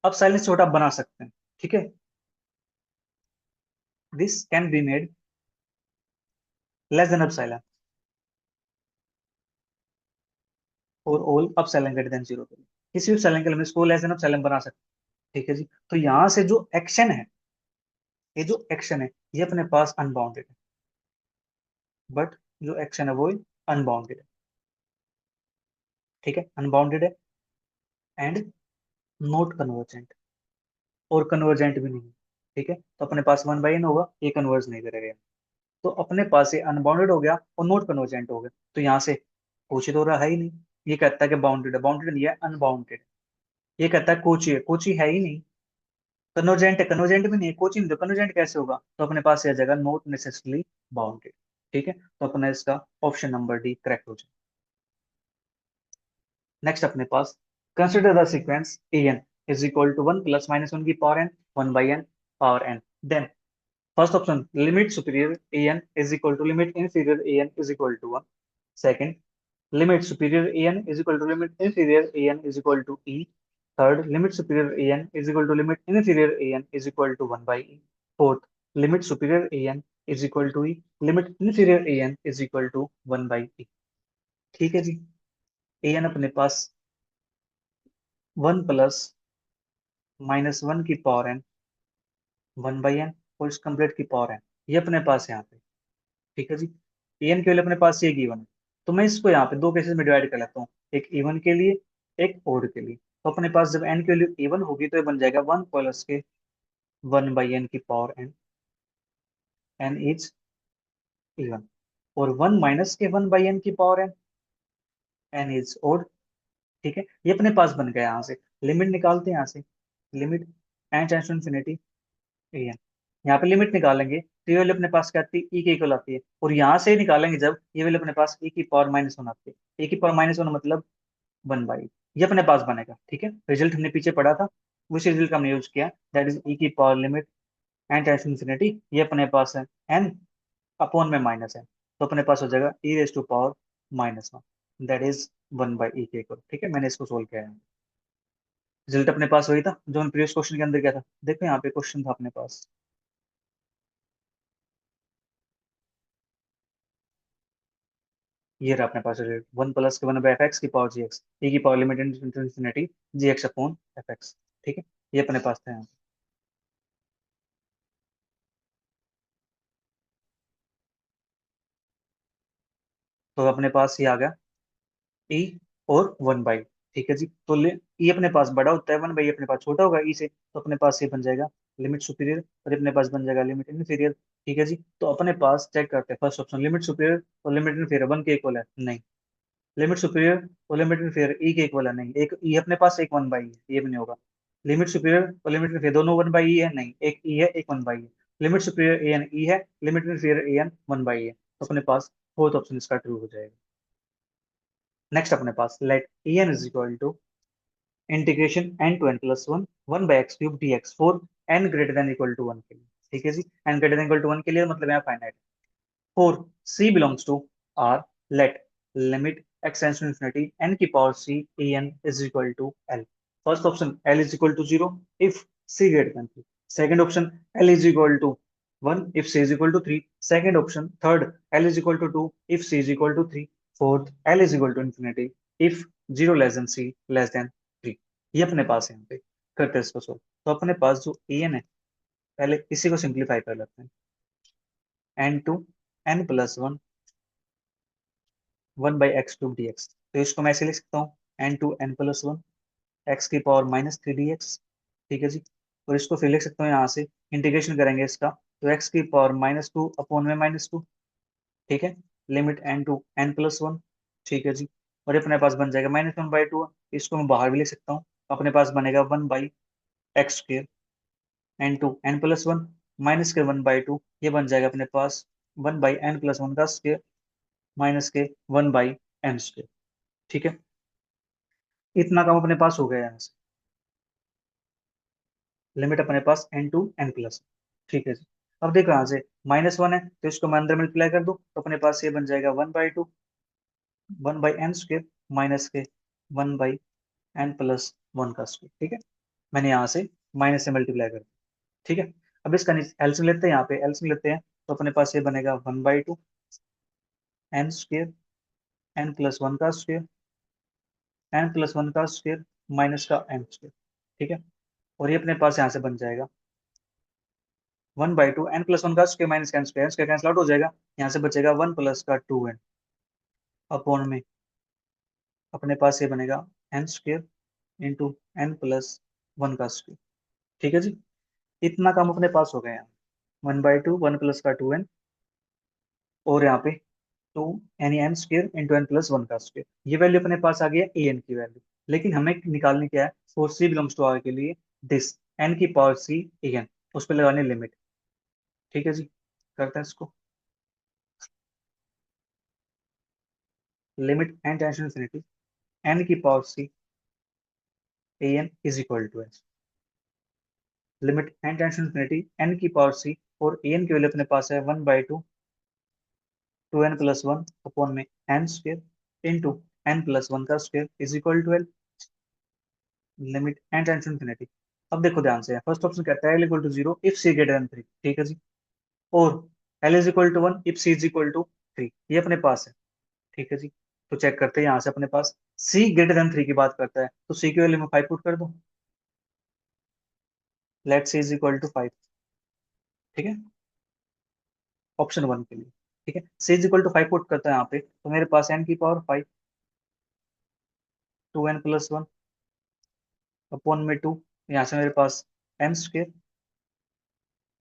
अब साइलेंस छोटा बना सकते हैं। ठीक है, this can be made less than epsilon और ऑल एप्सिलॉन ग्रेटर देन 0 के लिए, किसी भी एप्सिलॉन के लिए हम इसको लेस देन एप्सिलॉन बना सकते हैं। ठीक है जी, तो यहाँ से जो एक्शन है, ये जो एक्शन है ये अपने पास अनबाउंडेड है, बट जो एक्शन है वो अनबाउंडेड है। ठीक है, अनबाउंडेड है एंड नॉट कन्वर्जेंट, और कन्वर्जेंट भी नहीं है। ठीक है, तो अपने पास 1/n होगा, ये कन्वर्ज नहीं करेगा। तो अपने पास ये अनबाउंडेड हो गया और नॉट कन्वर्जेंट हो गया, तो यहाँ से कोची तो रहा ही नहीं। ये कहता है कि बाउंडेड है, बाउंडेड नहीं है, अनबाउंडेड। ये कहता है कोची है, कोची है ही नहीं। कन्वर्जेंट है, कन्वर्जेंट भी नहीं है, कोची नहीं, तो कन्वर्जेंट कैसे होगा? तो अपने पास ये आ जाएगा नॉट नेसेसरली बाउंडेड। ठीक है, तो अपना इसका ऑप्शन नंबर डी करेक्ट हो जाए। नेक्स्ट अपने पास consider the sequence an is equal to 1 + -1 की power n 1/n power n। Then first option limit superior an is equal to limit inferior an is equal to 1। Second, limit superior an is equal to limit inferior an is equal to e। third, limit superior an is equal to limit inferior an is equal to 1 by e। fourth, limit superior an is equal to e, limit inferior an is equal to 1 by e। ठीक है जी, an अपने पास 1 + -1 की पावर n 1 by n और इस कंप्लीट की पावर n, ये अपने पास है यहाँ पे। ठीक है जी, an के लिए अपने पास ये गिवन है, तो मैं इसको यहाँ पे दो केसेस में डिवाइड कर लेता हूँ, एक इवन के लिए, एक ओड के लिए। तो अपने पास जब n की वैल्यू इवन होगी तो ये बन जाएगा 1 + के 1/n की power n, n is even. और 1 - के 1/n की power n, n is odd. ठीक है, ये अपने पास बन गया। यहाँ से लिमिट निकालते हैं, यहाँ से limit n tends to infinity an, यहाँ पे लिमिट निकालेंगे तो ये वाली अपने पास क्या आती है? e के इक्वल आती है, और यहाँ से निकालेंगे जब, ये वाली अपने पास e की पावर -1 आती है। e की पावर -1 मतलब 1/, ये अपने पास बनेगा। ठीक है, रिजल्ट हमने पीछे पढ़ा था, उसी रिजल्ट का हमने यूज किया, दैट इज e की power limit n tends to infinity, ये अपने पास है n अपॉन में माइनस है, तो अपने पास हो जाएगा e⁻⁻ -1, दैट इज 1/e के इक्वल। ठीक है, मैंने इसको सोल्व किया है। रिजल्ट अपने पास वही था जो हम प्रीवियस क्वेश्चन के अंदर किया था। देखो यहाँ पे क्वेश्चन था अपने पास, ये रहा अपने पास रिजल्ट, 1 + के 1/f(x) की पावर gx, e की power limit infinity gx upon fx। ठीक है, ये अपने पास था यहाँ। तो अपने पास ये आ गया ई और 1/। ठीक है जी, तो ई अपने पास बड़ा होता है, 1/, अपने पास छोटा होगा ई से, तो अपने पास ये बन जाएगा लिमिट सुपीरियर, और ये अपने पास बन जाएगा लिमिट इनफीरियर। ठीक है जी, तो अपने पास चेक करते हैं फर्स्ट ऑप्शन, लिमिट सुपीरियर और लिमिट इनफीरियर 1 के इक्वल है नहीं, लिमिट सुपीरियर और लिमिट इनफीरियर ई के इक्वल है नहीं, एक ई अपने पास, एक 1/e है, ये भी नहीं होगा। लिमिट सुपीरियर और लिमिट इनफीरियर दोनों 1/e है नहीं, एक ई है, एक 1/e है। Limit superior a n e है, limit inferior a n 1/e है, तो अपने पास फोर्थ ऑप्शन इसका ट्रू हो जाएगा। नेक्स्ट अपने पास let a n is equal to integration n to n plus 1 1/x³ dx for n greater than equal to 1 के लिए। ठीक है जी, n greater than equal to 1 के लिए मतलब यहाँ finite. For c belongs to r, late limit x tends to infinity n की power c a n is equal to l। First option l is equal to 0 if c greater than 3। Second option l is equal to 1 if c is equal to 3। Second option third l is equal to 2 if c is equal to 3। Fourth l is equal to infinity if 0 less than c less than 3। ये अपने पास है, यहाँ पे करते हैं इसको सोल्व। तो अपने पास जो ए एन है पहले इसी को सिंप्लीफाई कर लेते हैं। N two n plus one, 1/x³ तो इसको मैं ऐसे लिख सकता हूँ, n two n plus one, x⁻³ dx। ठीक है जी। और इसको फिर लिख सकता हूँ यहाँ से, इंटीग्रेशन करेंगे इसका, तो x⁻², अपॉन में -2। ठीक है। Limit n two n plus one. ठीक है जी। और ये अपने पास बन जाएगा -1/2। इसको मैं बाहर भी लिख सकता हूँ, अपने पास बनेगा 1/x², n two n plus one, minus के 1/2, ये बन जाएगा अपने पास 1/n+1 का स्क्वायर, माइनस के 1/n²। ठीक है। इतना काम अपने पास हो गया यहाँ से। लिमिट अपने पास एन टू एन प्लस। ठीक है जी। अब देखो यहाँ से -1 है, तो इसको मैं अंदर मल्टीप्लाई कर दूं, तो अपने पास ये बन जाएगा 1/2, 1/n², माइनस के 1/n+1 का स्क्वायर। ठीक है। मैंने यहाँ से माइनस से मल्टीप्लाई कर दिया। ठीक है। अब इसका एल्सियम लेते हैं, यहाँ पे एल्सियम लेते हैं, तो अपने पास ये बनेगा 1/2 n², n+1 का स्क्वायर, n+1 का स्क्वायर, माइनस का n²। ठीक है। और ये अपने पास यहाँ से बन जाएगा 1/2 n+1 का स्क्वायर, माइनस का n², n² कैंसिल आउट हो जाएगा, यहाँ से बचेगा 1 प्लस का 2n, अपॉन में अपने पास ये बनेगा n² इंटू n+1 का स्क्वायर। ठीक है जी। इतना काम अपने पास हो गया यहाँ, 1/2, 1 प्लस का 2n, और यहाँ पे 2 यानी n² इंटू n+1 का स्क्वायर। ये वैल्यू अपने पास आ गई है ए एन की वैल्यू। लेकिन हमें निकालनी क्या है, for c belongs to R के लिए, दिस n की पावर c ए एन, उस पर लगानी लिमिट। ठीक है जी। करते हैं इसको। Limit n tension infinity n की power c a n is equal to H. Limit n tension infinity n की पावर c, और ए एन की वैल्यू अपने पास है 1/2 2n+1 अपॉन में n² इंटू n+1 का square is equal to L. Limit n tension infinity. अब देखो ध्यान से, फर्स्ट ऑप्शन कहता है L equal to 0 if c greater than 3। ठीक है जी। और L is equal to 1 if c is equal to 3, ये अपने पास है। ठीक है जी। तो चेक करते हैं यहाँ से, अपने पास सी ग्रेटर देन 3 की बात करता है, तो सी की वैल्यू में 5 पुट कर दो, let c is equal to 5। ठीक है। ऑप्शन 1 के लिए। ठीक है। C is equal to 5 put करता है यहाँ पे, तो मेरे पास एन की पावर 5, 2n+1 अपॉन में 2, यहाँ से मेरे पास n²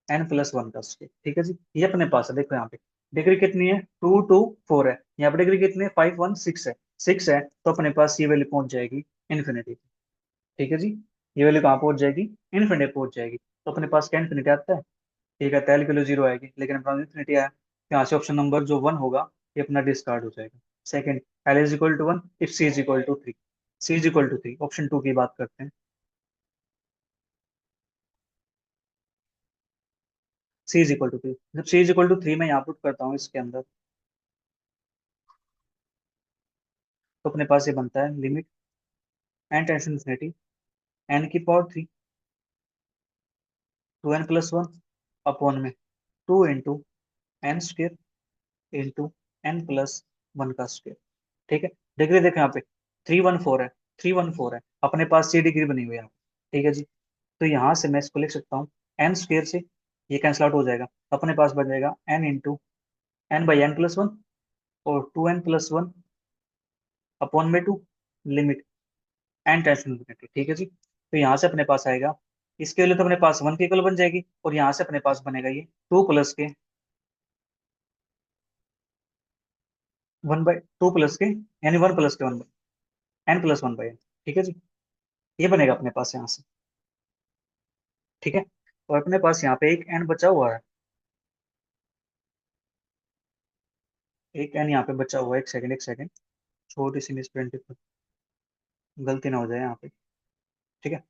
n+1 का स्क्वायर। ठीक है जी। ये अपने पास है, देखो यहाँ पे डिग्री कितनी है, 2 2 4 है, यहाँ पे डिग्री कितनी है, 5 1 6 है। 6 है, तो अपने पास ये वैल्यू पहुंच जाएगी इन्फिनिटी। ठीक है जी। ये वैल्यू कहाँ पहुंच जाएगी, इन्फिनिटी पहुंच जाएगी। तो अपने पास क्या इन्फिनिटी आता है, ठीक है, पहले की वैल्यू 0 आएगी, लेकिन अपना इन्फिनिटी आया, तो यहाँ से ऑप्शन नंबर जो 1 होगा, ये अपना डिस्कार्ड हो जाएगा। Second, L is equal to 1 if c is equal to 3। C is equal to 3, option 2 की बात करते हैं। सी इज इक्वल टू 3, जब सी इज इक्वल टू 3 मैं यहाँ पुट करता हूँ इसके अंदर, तो अपने पास ये बनता है limit n tension infinity n की पावर 3, 2n+1 अपॉन में 2 इंटू n² इंटू n+1 का स्क्वायर। ठीक है। डिग्री देखो यहाँ पे 314 है, 314 है, अपने पास सी डिग्री बनी हुई है यहाँ पे। ठीक है जी। तो यहाँ से मैं इसको लिख सकता हूँ n² से, ये कैंसिल आउट हो जाएगा, अपने पास बन जाएगा n इंटू n/n+1 और 2n+1 अपॉन में 2, लिमिट एन टेंशन इन्फिनिटी। ठीक है जी। तो यहाँ से अपने पास आएगा, इसके लिए तो अपने पास 1 की इक्वल बन जाएगी, और यहाँ से अपने पास बनेगा ये 2 प्लस के 1/n+1/n ठीक है जी। ये बनेगा अपने पास यहाँ से। ठीक है। और अपने पास यहाँ पे एक n बचा हुआ है, एक n यहाँ पे बचा हुआ है, एक सेकंड एक सेकंड, छोटी सी मिसप्रिंट, गलती ना हो जाए यहाँ पे। ठीक है।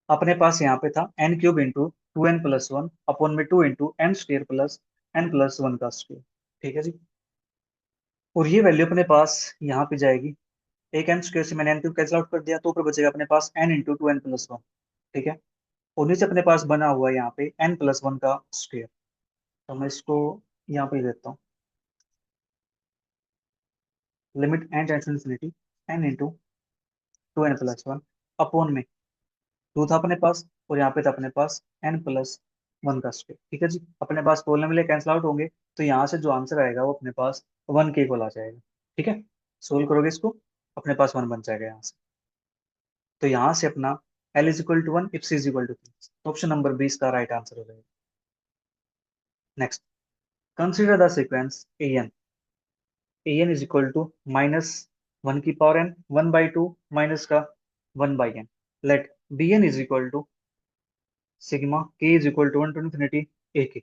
अपने पास यहाँ पे था n³ इंटू 2n+1 अपॉन में 2 इंटू n² प्लस n+1 का स्क्वायर। ठीक है जी। और ये वैल्यू अपने पास यहाँ पे जाएगी, एक n² से मैंने n³ कैंसिल आउट कर दिया, तो ऊपर बचेगा अपने पास n इंटू 2n+1। ठीक है। और नीचे अपने पास बना हुआ है यहाँ पे n+1 का स्क्वायर, तो मैं इसको यहाँ पे देता हूँ, limit n tension infinity n into 2n+1 upon में 2 था अपने पास, और यहाँ पे था अपने पास n+1 वन का स्क्वायर। ठीक है जी, अपने पास कॉलम वाले कैंसिल आउट होंगे, तो यहाँ से जो आंसर आएगा वो अपने पास वन के इक्वल आ जाएगा। ठीक है, सोल्व करोगे इसको, अपने पास वन बन जाएगा यहाँ से। तो यहाँ से अपना l is equal to one, if c is equal to three, option number 20 का राइट आंसर हो जाएगा। Next, consider the sequence a n is equal to minus one की power n, one by two minus का one by n. Let b n is equal to sigma k is equal to one to infinity a k.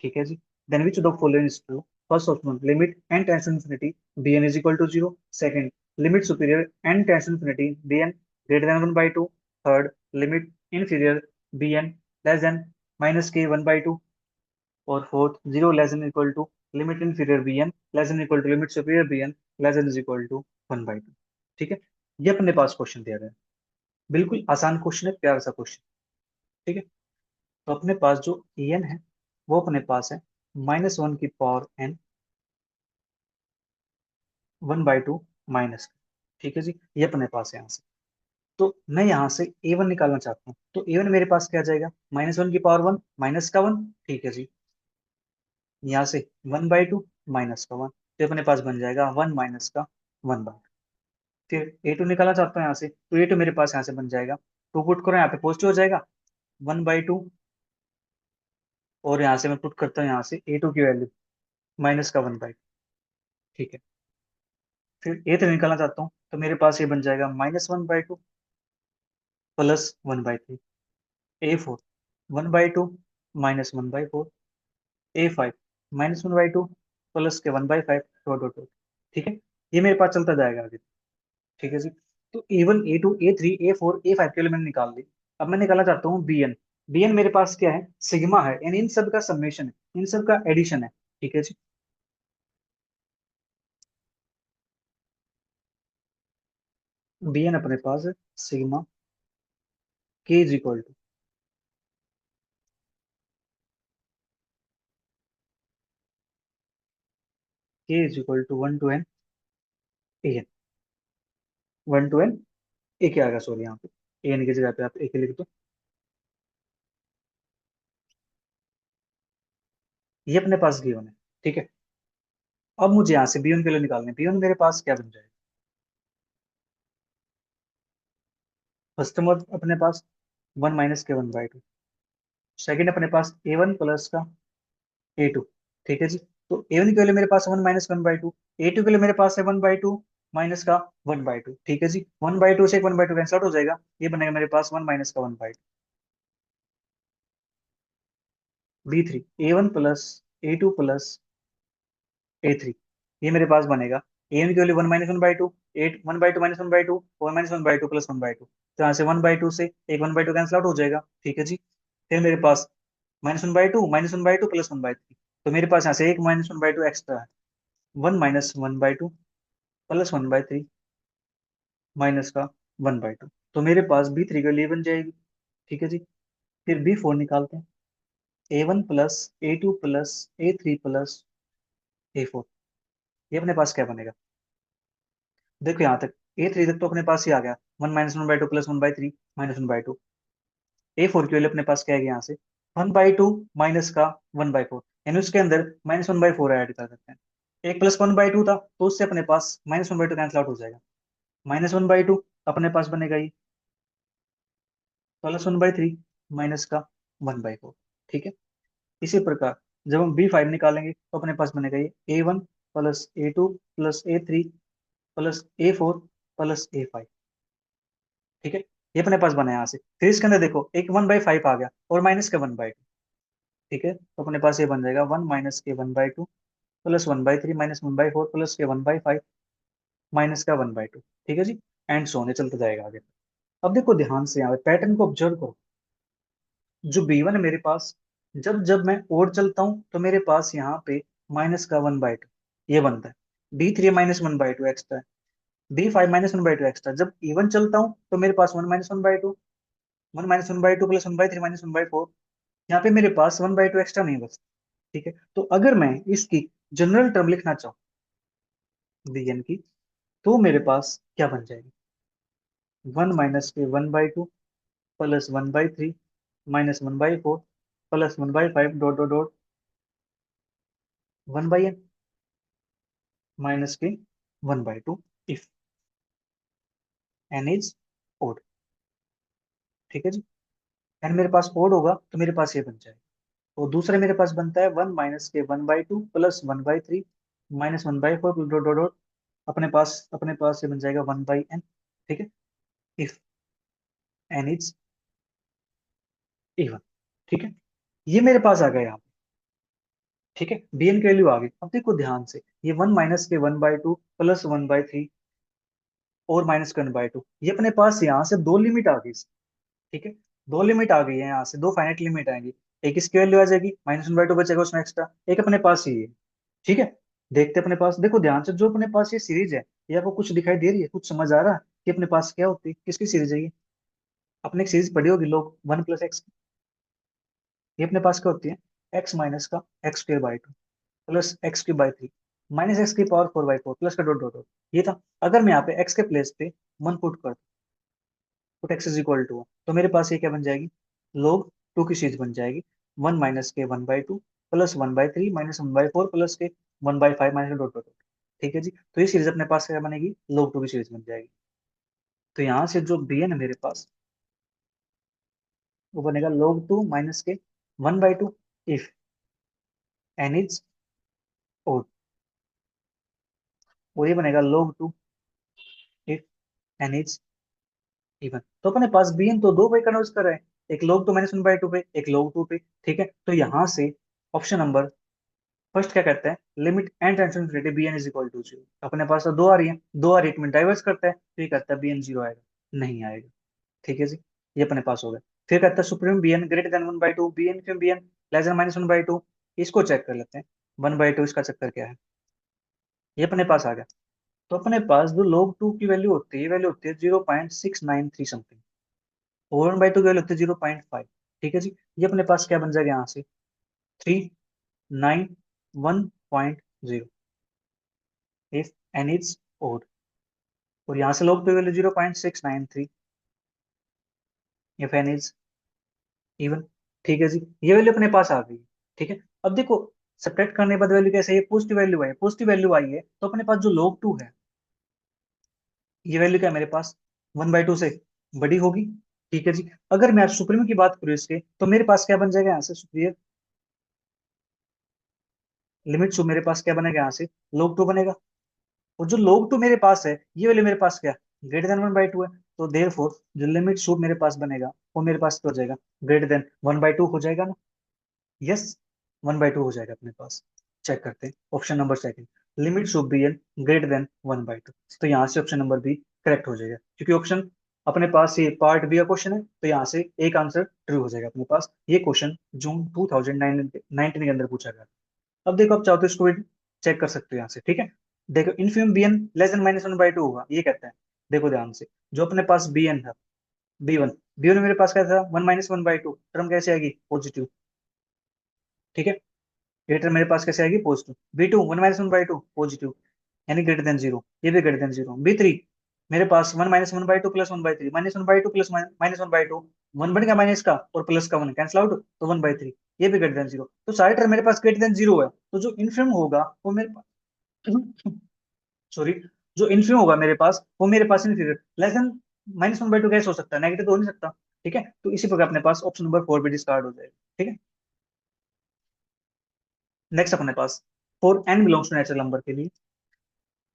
ठीक है जी, then which of the following is true? First option, limit n tends to infinity b n is equal to zero. Second, limit superior n tends to infinity b n greater than one by two. Third, limit inferior b n less than minus के वन बाई टू। और fourth, zero less than equal to limit inferior b n less than equal to limit superior b n less than is equal to one by two. ठीक है, ये अपने पास क्वेश्चन दिया गया है, बिल्कुल आसान क्वेश्चन है, प्यारा सा क्वेश्चन। ठीक है, तो अपने पास जो एन है वो अपने पास है माइनस वन की power n one by two minus. ठीक है जी, ये अपने पास है यहाँ से। तो मैं यहाँ से ए वन निकालना चाहता हूँ, तो ए वन मेरे पास क्या आ जाएगा? माइनस वन की पावर वन माइनस का वन। ठीक है जी, यहाँ से वन बाई टू माइनस का वन, तो अपने पास बन जाएगा वन माइनस का वन बाई। फिर ए टू निकालना चाहता हूँ यहाँ से, तो ए टू मेरे पास यहाँ से बन जाएगा, टू पुट करो यहाँ पे पॉजिटिव हो जाएगा वन बाई टू, और यहाँ से मैं पुट करता हूँ यहाँ से ए टू की वैल्यू माइनस का वन बाई। ठीक है, फिर ए थ्री निकालना चाहता हूँ, तो मेरे पास ये बन जाएगा minus one by two plus one by three. A four, one by two minus one by four. A five, minus one by two plus के one by five dot dot dot. ठीक है, ये मेरे पास चलता जाएगा आगे। ठीक है जी, तो a one a two a three a four a five के लिए मैंने निकाल ली। अब मैं निकालना चाहता हूँ बी एन। बी एन मेरे पास क्या है? सिग्मा है, यानी इन सब का समेशन है, इन सब का एडिशन है। ठीक है जी, बी एन अपने पास है sigma k is equal to, k is equal to one to n a n. One to n a क्या आएगा, सॉरी यहाँ पे ए एन की जगह पे आप ए के लिख दो। ये अपने पास गिवन है। ठीक है, अब मुझे यहाँ से बी वन के लिए निकालने, बी वन मेरे पास क्या बन जाएगा? फर्स्ट टर्म अपने पास वन माइनस के वन बाई टू। सेकेंड अपने पास ए वन प्लस का ए टू। ठीक है जी, तो ए वन के लिए मेरे पास one minus one by two, a two के लिए मेरे पास है वन बाई टू माइनस का वन बाई टू। ठीक है जी, वन बाई टू से एक one by two cancel out हो जाएगा, ये बनेगा मेरे पास वन माइनस का one by two. B three, a one plus a two plus a three, ये मेरे पास बनेगा ए वन के लिए one minus one by two, at one by two minus one by two, one minus one by two plus one by two. तो यहाँ से वन बाई टू से एक one by two cancel out हो जाएगा। ठीक है जी, फिर मेरे पास minus one by two minus one by two plus one by three, तो मेरे पास यहाँ से एक minus one by two extra है, one minus one by two plus one by three minus का वन बाई टू, तो मेरे पास बी थ्री के लिए बन जाएगी। ठीक है जी, फिर बी फोर निकालते हैं, ए one plus a two plus a three plus A four, ये अपने पास क्या बनेगा? देखो यहाँ तक ए थ्री तक तो अपने पास ही आ गया, one minus one by two plus one by three minus one by two. A four के लिए अपने पास क्या है यहाँ से वन बाई टू माइनस का वन बाई फोर, यानी उसके अंदर minus one by four add कर सकते हैं। एक प्लस वन बाई टू था, तो उससे अपने पास minus one by two cancel out हो जाएगा, माइनस वन बाई टू अपने पास बनेगा ये plus one by three minus का वन बाई फोर। ठीक है, इसी प्रकार जब हम बी फाइव निकालेंगे तो अपने पास बनेगा ये ए one plus a two plus a three plus A four plus A five. ठीक है, ये अपने पास बना है यहाँ से। फिर इसके अंदर देखो एक वन बाई फाइव आ गया और माइनस का वन बाई टू। ठीक है, तो अपने पास ये बन जाएगा वन माइनस के one by two plus one by three minus one by four plus के वन बाई फाइव माइनस का वन बाई टू। ठीक है जी, एंड सो on, ये चलता जाएगा आगे। अब देखो ध्यान से यहाँ पे पैटर्न को ऑब्जर्व करो। जो बी वन है मेरे पास, जब जब मैं और चलता हूँ तो मेरे पास यहाँ पे माइनस का वन बाई टू ये बनता है, b three minus one by two extra है, b five minus one by two extra. जब इवन चलता हूँ तो मेरे पास one minus one by two, one minus one by two plus one by three minus one by four, यहाँ पे मेरे पास वन बाई टू एक्स्ट्रा नहीं बचता। ठीक है, तो अगर मैं इसकी जनरल टर्म लिखना चाहूँ बी एन की, तो मेरे पास क्या बन जाएगी? वन माइनस के one by two plus one by three minus one by four plus 1/5 dot dot dot 1/n minus के 1/2 इफ n इज ओड। ठीक है जी। एन मेरे पास ओड होगा तो मेरे पास ये बन जाएगा। और दूसरे मेरे पास बनता है 1 - के 1/2 प्लस 1/3 -1/4 डॉट डॉट डॉट अपने पास ये बन जाएगा 1/n। ठीक है। If n is even. ठीक है। ये मेरे पास आ गया यहाँ पे। ठीक है, bn की वैल्यू आ गई। अब देखो ध्यान से, ये 1 - के 1/2 प्लस 1/3 और -1/2, ये अपने पास यहाँ से दो लिमिट आ गई। ठीक है, दो लिमिट आ गई है यहाँ से, दो फाइनाइट लिमिट आएंगी। एक इसकी वैल्यू आ जाएगी, -1/2 बचेगा उसमें एक्स्ट्रा, एक अपने पास ही है। ठीक है। देखते हैं अपने पास, देखो ध्यान से, जो अपने पास ये सीरीज है, ये आपको कुछ दिखाई दे रही है, कुछ समझ आ रहा है कि अपने पास क्या होती है, किसकी सीरीज है ये? अपने एक सीरीज पढ़ी होगी लोग, 1 + x। ये अपने पास क्या होती है? x माइनस का x² / 2 plus x³ / 3 minus x⁴ plus का डॉट डॉट डॉट। ये था। अगर मैं यहाँ पे x के प्लेस पे 1 पुट कर, put x is equal to, तो मेरे पास ये क्या बन जाएगी? log 2 की सीरीज बन जाएगी। 1 - के 1/2 प्लस 1/3 -1/4 प्लस के 1/5 माइनस डॉट डॉट डॉट। ठीक है जी। तो ये सीरीज अपने पास क्या बनेगी? log 2 की सीरीज बन जाएगी। तो यहाँ से जो bn है मेरे पास, वो बनेगा log 2 -के 1/2 इफ n इज ओड। और ये बनेगा log 2 if n is even. तो अपने पास bn तो दो पे कन्वर्ट कर रहे हैं, एक log 2 -1/2 पे, एक log 2 पे। ठीक है। तो यहाँ से ऑप्शन नंबर फर्स्ट क्या करता है, limit n tends to infinity bn is equal to 0। अपने पास तो दो आ रही है, दो आ रही है, एक में डाइवर्स करता है, तो ये कहता है bn 0 आएगा, नहीं आएगा। ठीक है जी। ये अपने पास हो गया। फिर कहता है supreme bn greater than 1/2, bn क्यों, bn लेस देन -1/2। इसको चेक कर लेते हैं। 1/2 इसका चक्कर क्या है, ये अपने पास आ गया। तो अपने पास जो log 2 की वैल्यू होती है, ये वैल्यू होती है 0.693 समथिंग, और 1/2 की वैल्यू होती है 0.5। ठीक है जी। ये अपने पास क्या बन जाएगा यहाँ से? 391.0 इफ n इज ओड। और यहाँ से log 2 की value 0.693 if n is even. ठीक है जी। ये वैल्यू अपने पास आ गई। ठीक है। अब देखो, सब्ट्रैक्ट करने के बाद वैल्यू कैसे है? पॉजिटिव वैल्यू है, पॉजिटिव वैल्यू आई है, तो अपने पास जो log 2 है, ये वैल्यू क्या है मेरे पास? 1/2 से बड़ी होगी। ठीक है जी। अगर मैं सुप्रीम की बात करूँ इसके, तो मेरे पास क्या बन जाएगा यहाँ से? सुप्रियर लिमिट सु मेरे पास क्या बनेगा यहाँ से? log 2 बनेगा। और जो log 2 मेरे पास है, ये वाले मेरे पास क्या? ग्रेटर देन 1/2 है। तो देयरफॉर जो लिमिट सूट मेरे पास बनेगा, वो मेरे पास क्या हो जाएगा? ग्रेटर देन 1/2 हो जाएगा ना? यस, 1/2 हो जाएगा अपने पास। चेक करते हैं option number second, limit should be n greater than 1/2। तो यहाँ से ऑप्शन नंबर बी करेक्ट हो जाएगा, क्योंकि ऑप्शन अपने पास ये पार्ट बी का क्वेश्चन है, तो यहाँ से एक आंसर ट्रू हो जाएगा अपने पास। ये क्वेश्चन जून 2019 के अंदर पूछा गया। अब देखो, आप चाहो तो इसको भी चेक कर सकते हो यहाँ से। ठीक है। देखो, इनफिनिम bn लेस देन -1/2 होगा, ये कहता है। देखो ध्यान से, जो अपने पास bn था, b1 मेरे पास क्या था? 1 - 1/2, टर्म कैसे आएगी? पॉजिटिव। ठीक है। ये टर्म मेरे पास कैसे आएगी? पॉजिटिव। b2 1 - 1/2 पॉजिटिव, यानी ग्रेटर देन जीरो, ये भी ग्रेटर देन जीरो। b3 मेरे पास 1 - 1/2 प्लस 1/3, -1/2 प्लस -1/2, वन बन गया माइनस का, और प्लस का वन कैंसिल आउट, तो 1/3, ये भी ग्रेटर देन जीरो। तो सारे टर्म मेरे पास ग्रेटर देन जीरो है। तो जो इनफिनिम होगा वो मेरे पास, सॉरी, जो इन्फिनिम होगा मेरे पास, वो मेरे पास इन्फीरियर लेस देन -1/2 कैसे हो सकता है? नेगेटिव तो हो नहीं सकता। ठीक है। तो इसी प्रकार अपने पास ऑप्शन नंबर 4 भी डिस्कार्ड हो जाएगा। ठीक है। नेक्स्ट अपने पास, for n belongs to natural number के लिए,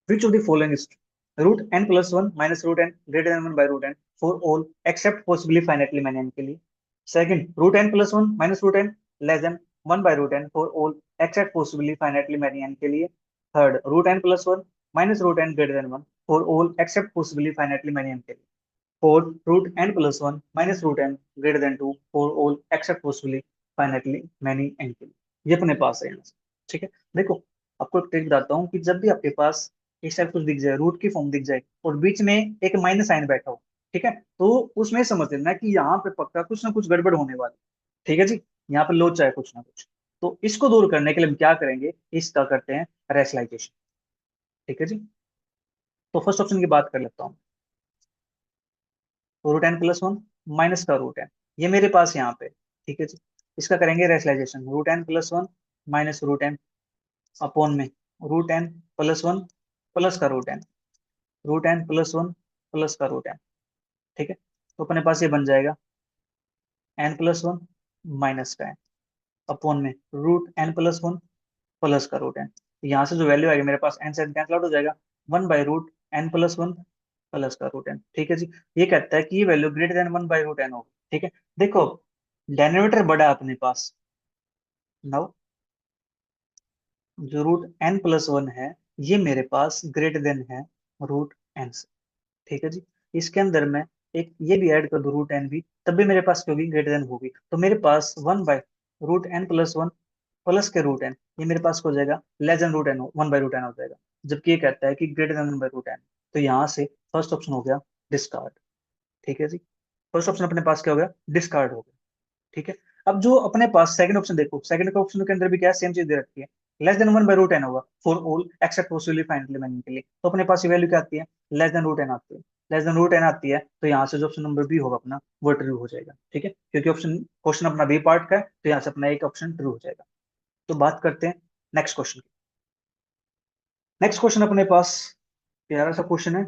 which of the following is true? Root n plus one minus root n greater than one by root n for all except possibly finitely many n के लिए। Second, root n plus one minus root n less than one by root n for all except possibly finitely many n के लिए। Third, root n plus one minus root n greater than one for all except possibly finitely many n के लिए। फोर्थ, root n plus one minus root n greater than two for all except possibly finitely many n के लिए। ये अपने पास है यहाँ से। ठीक है। देखो, आपको एक ट्रिक बताता हूँ कि जब भी आपके पास इस टाइप कुछ दिख जाए, रूट की फॉर्म दिख जाए, और बीच में एक माइनस साइन बैठा हो, ठीक है, तो उसमें समझ लेना कि यहाँ पे पक्का कुछ ना कुछ गड़बड़ होने वाली। ठीक है जी। यहाँ पे लोचा है कुछ ना कुछ। तो इसको दूर करने के लिए हम क्या करेंगे? इसका करते हैं रेशनलाइजेशन। ठीक है जी। तो फर्स्ट ऑप्शन की बात कर लेता हूँ। Root n plus one minus का रूट n, ये मेरे पास यहाँ पे। ठीक है जी। इसका करेंगे rationalisation, root n plus one minus root n upon में root n plus one plus का root n, root n plus one plus का रूट एन। ठीक है, तो अपने पास ये बन जाएगा एन प्लस वन माइनस का एन अपॉन में root n plus one plus का रूट एन। यहाँ से जो वैल्यू आएगी मेरे पास, एन से कैंसिल आउट हो जाएगा, one by root n plus one plus का रूट एन। ठीक है जी, ये कहता है कि ये value greater than one by root n होगी। ठीक है, देखो डेनोमिनेटर बड़ा है अपने पास, नाउ जो रूट एन प्लस वन है ये मेरे पास ग्रेटर देन है रूट एन से। ठीक है जी, इसके अंदर मैं एक ये भी ऐड कर दूं रूट एन भी, तब भी मेरे पास क्या होगी, ग्रेटर देन होगी। तो मेरे पास one by root n plus one plus के रूट एन, ये मेरे पास हो जाएगा less than root n, one by root n हो जाएगा, जबकि ये कहता है कि greater than one by root n. तो यहाँ से फर्स्ट ऑप्शन हो गया डिस्कार्ड। ठीक है जी, फर्स्ट ऑप्शन अपने पास क्या हो गया, डिस्कार्ड हो गया। ठीक है, अब जो अपने पास सेकंड ऑप्शन देखो, सेकंड ऑप्शन के अंदर भी क्या है, सेम चीज दे रखी है, less than one by root n होगा for all except possibly finally many के लिए। तो अपने पास ये वैल्यू क्या आती है, लेस देन रूट एन आती है। लेस देन रूट एन आती है तो यहाँ से जो ऑप्शन नंबर बी होगा अपना वो ट्रू हो जाएगा। ठीक है, क्योंकि ऑप्शन क्वेश्चन अपना बी पार्ट का है, तो यहाँ से अपना एक ऑप्शन ट्रू हो जाएगा। तो बात करते हैं नेक्स्ट क्वेश्चन की। नेक्स्ट क्वेश्चन अपने पास प्यारा सा क्वेश्चन है,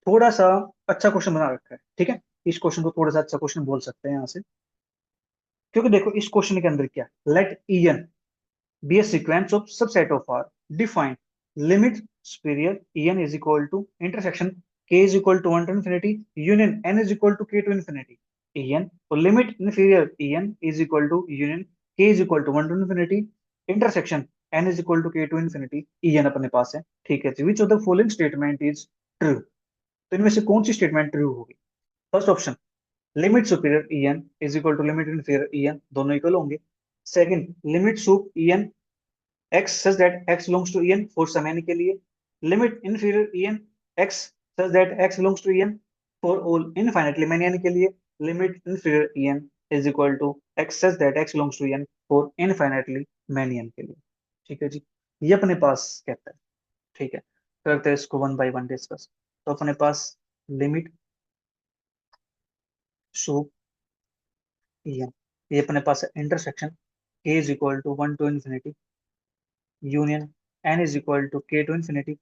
थोड़ा सा अच्छा क्वेश्चन बना रखा है। ठीक है, इस क्वेश्चन को थोड़ा सा अच्छा क्वेश्चन बोल सकते हैं यहाँ से, क्योंकि देखो इस क्वेश्चन के अंदर क्या, late en be a sequence of subset of R. Define limit superior En is equal to intersection k is equal to 1 to infinity union n is equal to k to infinity. En तो limit inferior En is equal to union k is equal to 1 to infinity intersection n is equal to k to infinity En अपने पास है। ठीक है, which of the following statement is true? तो इनमें से कौन सी स्टेटमेंट ट्रू होगी? First option, limit superior En is equal to limit inferior En, दोनों इक्वल होंगे। Second, limit sup En x such that x belongs to En for some n के लिए, limit inferior En x such that x belongs to En for all infinitely many n के लिए, limit inferior En is equal to x such that x belongs to En for infinitely many n के लिए। ठीक है जी, ये अपने पास कहता है। ठीक है, करते हैं इसको वन बाय वन डिस्कस। तो अपने पास लिमिट सो En, ये अपने पास intersection k is equal to 1 to infinity union n is equal to k to infinity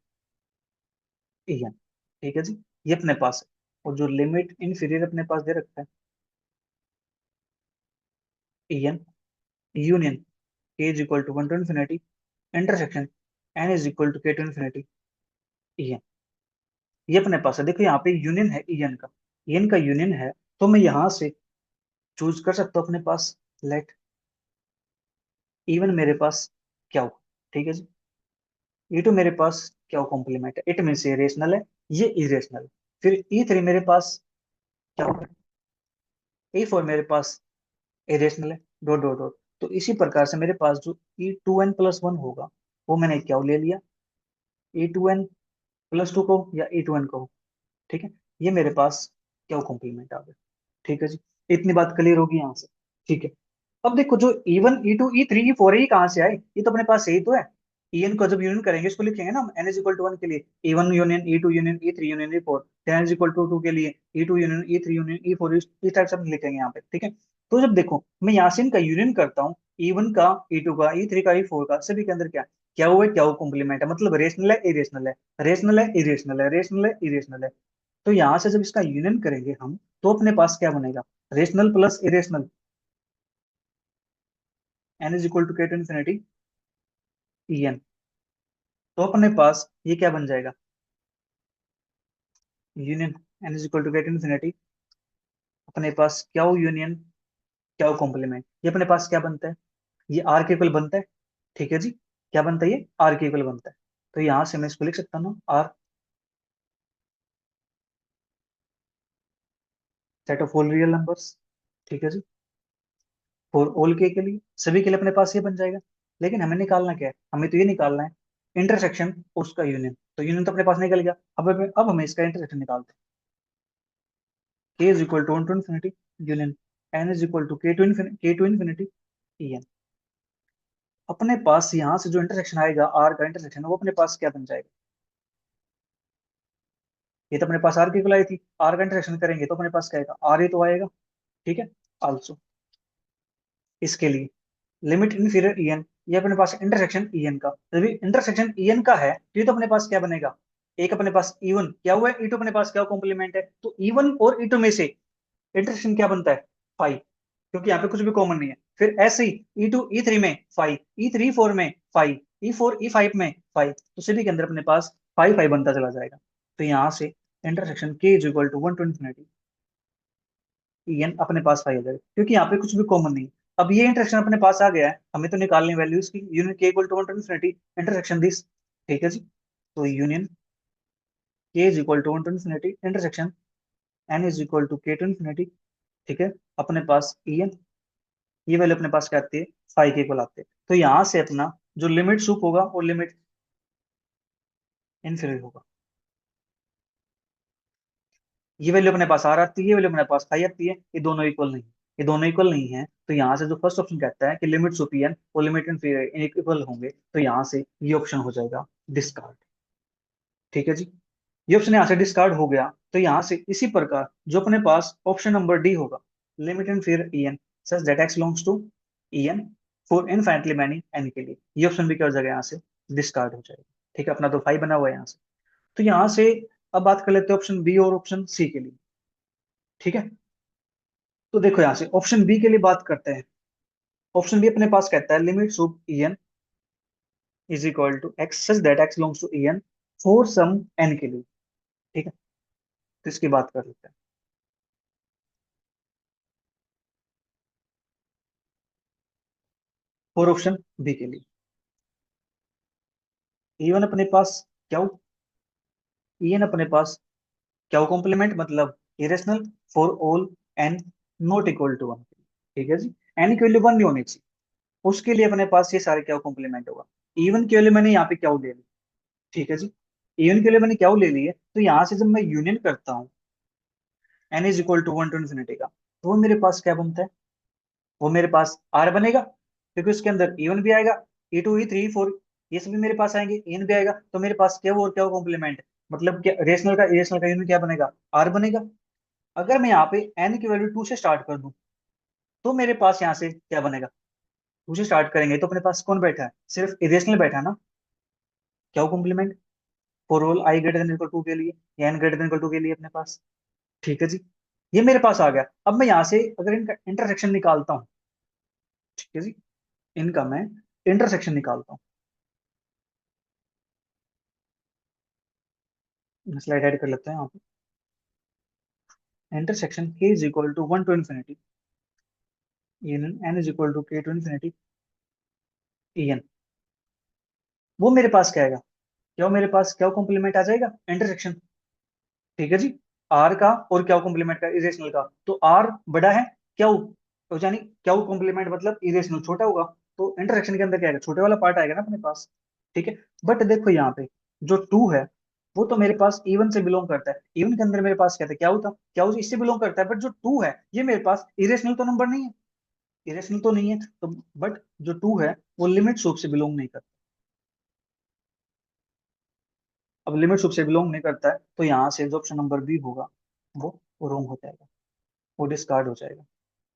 En। ठीक है जी, ये अपने पास है। और जो लिमिट इनफीरियर अपने पास दे रखा है En union k is equal to 1 to infinity intersection n is equal to k to infinity En, ये अपने पास है। देखो यहाँ पे यूनियन है En का, En का यूनियन है, तो मैं यहाँ से चूज कर सकता हूँ अपने पास लेट इवन मेरे पास क्या हो। ठीक है जी, ये तो मेरे पास क्या हो, कॉम्प्लीमेंट है, इट मीन ये रेशनल है, ये इरेशनल है। फिर E3 मेरे पास क्या होगा, E4 मेरे पास इरेशनल है, डॉट डॉट डॉट। तो इसी प्रकार से मेरे पास जो E2n+1 होगा वो मैंने क्या ले लिया, E2n+2 को या E2n को। ठीक है, ये मेरे पास क्या कॉम्प्लीमेंट आ गया। ठीक है जी, इतनी बात क्लियर होगी यहाँ से। ठीक है, अब देखो जो E1 E2 E3 E4 ये कहाँ से आए, ये तो अपने पास यही तो है। En को जब यूनियन करेंगे इसको लिखेंगे ना हम n is equal to one के लिए, E1 union E2 union E3 union E4, n is equal to two के लिए E2 union E3 union E4, इस टाइप से हम लिखेंगे यहाँ पे। ठीक है, तो जब देखो मैं यहाँ से इनका यूनियन करता हूँ, E1 का E2 का E3 का E4 का, सभी के अंदर क्या क्या हुआ है, क्या वो कॉम्प्लीमेंट है, मतलब रेशनल है इरेशनल है, रेशनल है इरेशनल है, रेशनल है इरेशनल है। तो यहाँ से जब इसका यूनियन करेंगे हम, तो अपने पास क्या बनेगा, rational plus irrational, n is equal to k to infinity En। तो अपने पास ये क्या बन जाएगा, union n is equal to k to infinity, अपने पास क्या हो यूनियन, क्या हो कॉम्प्लीमेंट, ये अपने पास क्या बनता है, ये आर के इक्वल बनता है। ठीक है जी, क्या बनता है, ये आर के इक्वल बनता है। तो यहाँ से मैं इसको लिख सकता हूँ R set of all real numbers. ठीक है जी, फॉर ऑल के लिए, सभी के लिए अपने पास ये बन जाएगा। लेकिन हमें निकालना क्या है, हमें तो ये निकालना है इंटरसेक्शन उसका यूनियन। तो यूनियन तो अपने पास निकल गया, अब हमें इसका इंटरसेक्शन निकालते हैं। k is equal to infinity union n is equal to k to infinity En। अपने पास यहाँ से जो इंटरसेक्शन आएगा आर का इंटरसेक्शन, वो अपने पास क्या बन जाएगा, ये तो अपने पास आर की इक्वल आई थी, आर का इंटरसेक्शन करेंगे तो अपने पास क्या आएगा, आर ही तो आएगा। ठीक है, आल्सो इसके लिए लिमिट इन्फीरियर ईएन, ये अपने पास इंटरसेक्शन ईएन का, जब इंटरसेक्शन ईएन का है तो ये तो अपने पास क्या बनेगा, एक अपने पास ई1 क्या हुआ है, ई2 अपने पास क्या कॉम्प्लीमेंट है, तो ई1 और ई2 में से इंटरसेक्शन क्या बनता है, 5, क्योंकि यहाँ पे कुछ भी कॉमन नहीं है। फिर ऐसे ही ई2 ई3 में 5, ई3 ई4 में 5, ई4 ई5 में 5, तो सभी के अंदर अपने पास 5 5 बनता चला जाएगा। तो यहाँ से intersection k is equal to 1 to en अपने पास 5 आ जाएगा, क्योंकि यहाँ पे कुछ भी कॉमन नहीं है। अब ये इंटरसेक्शन अपने पास आ गया है, हमें तो निकालनी वैल्यू इसकी, union k equal to 1 to intersection this, ठीक है जी। तो union k is equal to 1 to intersection n is equal to k to, ठीक है। अपने पास en, ये वैल्यू अपने पास क्या आती है, 5 के इक्वल आते हैं। तो यहाँ से अपना जो लिमिट सुप होगा वो लिमिट इनफिनिटी होगा। ये वैल्यू अपने पास आर आती है, ये वैल्यू अपने पास 5 आती है, ये दोनों इक्वल नहीं है, ये दोनों इक्वल नहीं है। तो यहाँ से जो फर्स्ट ऑप्शन कहता है कि लिमिट सुपियन और लिमिट इक्वल होंगे, तो यहाँ से ये ऑप्शन हो जाएगा डिस्कार्ड, ठीक है जी। ये ऑप्शन यहाँ से डिस्कार्ड हो गया। तो यहाँ से इसी प्रकार जो अपने पास ऑप्शन नंबर डी होगा, लिमिट एंड फिर en such that x belongs to en for infinitely many n के लिए, ये ऑप्शन भी क्या हो जाएगा, यहाँ से डिस्कार्ड हो जाएगा, ठीक है। अपना तो 5 बना हुआ है यहाँ से। तो यहाँ से अब बात कर लेते हैं ऑप्शन बी और ऑप्शन सी के लिए, ठीक है। तो देखो यहाँ से ऑप्शन बी के लिए बात करते हैं। ऑप्शन बी अपने पास कहता है limit of en is equal to x such that x belongs to en for some n के लिए, ठीक है। तो इसकी बात कर लेते हैं। फॉर ऑप्शन बी के लिए E1 अपने पास क्या, En अपने पास क्या कॉम्प्लीमेंट, मतलब irrational for all n not equal to 1, ठीक है जी। n की वैल्यू 1 नहीं होनी चाहिए, उसके लिए अपने पास ये सारे क्या कॉम्प्लीमेंट होगा। E1 की वैल्यू मैंने यहाँ पे क्या ले ली, ठीक है जी। E1 के लिए मैंने क्या ले ली है, तो यहाँ से जब मैं यूनियन करता हूँ n is equal to 1 to तो वो मेरे पास क्या बनता है, वो मेरे पास R बनेगा, क्योंकि उसके अंदर E1 भी आएगा, E2 E3 E4 ये सभी मेरे पास आएंगे, En भी आएगा, तो मेरे पास क्या वो और क्या कॉम्प्लीमेंट, मतलब क्या रेशनल का इरेशनल का यूनियन क्या बनेगा, R बनेगा। अगर मैं यहाँ पे n की वैल्यू 2 से स्टार्ट कर दूं, तो मेरे पास यहाँ से क्या बनेगा, 2 से स्टार्ट करेंगे तो अपने पास कौन बैठा है, सिर्फ इरेशनल बैठा है ना, क्या complement for all i greater than equal to के लिए या n greater than equal to के लिए अपने पास, ठीक है जी। ये मेरे पास आ गया। अब मैं यहाँ से अगर इनका इंटरसेक्शन निकालता हूँ, ठीक है जी, इनका मैं इंटरसेक्शन निकालता हूँ, स्लाइड ऐड कर लेते हैं यहाँ पे। Intersection k is equal to 1 to n is equal to k to en, वो मेरे पास क्या आएगा, क्या वो मेरे पास क्या कॉम्प्लीमेंट आ जाएगा, इंटरसेक्शन, ठीक है जी। आर का और क्या कॉम्प्लीमेंट का, इरेशनल का, तो आर बड़ा है क्या, तो यानी क्या कॉम्प्लीमेंट मतलब इरेशनल छोटा होगा, तो इंटरसेक्शन के अंदर क्या आएगा, छोटे वाला पार्ट आएगा ना अपने पास, ठीक है। बट देखो यहाँ पे जो 2 है वो तो मेरे पास E1 से बिलोंग करता है, E1 के अंदर मेरे पास क्या था, क्या होता, क्या वो इससे बिलोंग करता है, बट जो 2 है ये मेरे पास इरेशनल तो नंबर नहीं है, इरेशनल तो नहीं है, तो बट जो 2 है वो लिमिट सूप से बिलोंग नहीं करता। अब लिमिट सूप से बिलोंग नहीं करता है, तो यहाँ से जो ऑप्शन नंबर बी होगा वो रॉन्ग हो जाएगा, वो डिस्कार्ड हो जाएगा,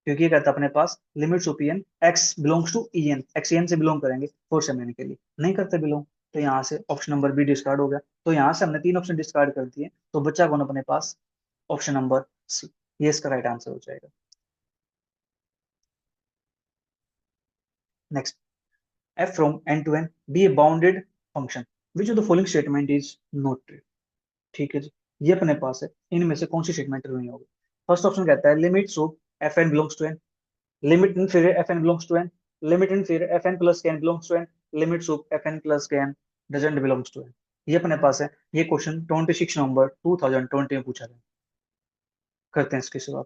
क्योंकि ये कहता है अपने पास लिमिट सुपियन x belongs to en, x en से बिलोंग करेंगे फोर सेवन के लिए, नहीं करते बिलोंग। तो यहाँ से ऑप्शन नंबर बी डिस्कार्ड हो गया। तो यहाँ से हमने 3 ऑप्शन डिस्कार्ड कर दिए, तो बच्चा कौन अपने पास, ऑप्शन नंबर सी, ये इसका राइट आंसर हो जाएगा। Next, f from n to n be a bounded function which of the following statement is not true, ठीक है जी। ये अपने पास है, इनमें से कौन सी स्टेटमेंट ट्रू नहीं होगी। फर्स्ट ऑप्शन कहता है limit of f n belongs to n, limit inferior fn belongs to n, limit inferior fn plus kn belongs to n, limit sub fn plus kn doesn't belongs to n, ये अपने पास है। ये क्वेश्चन 26 नवंबर 2020 में पूछा गया। करते हैं इसकी शुरुआत।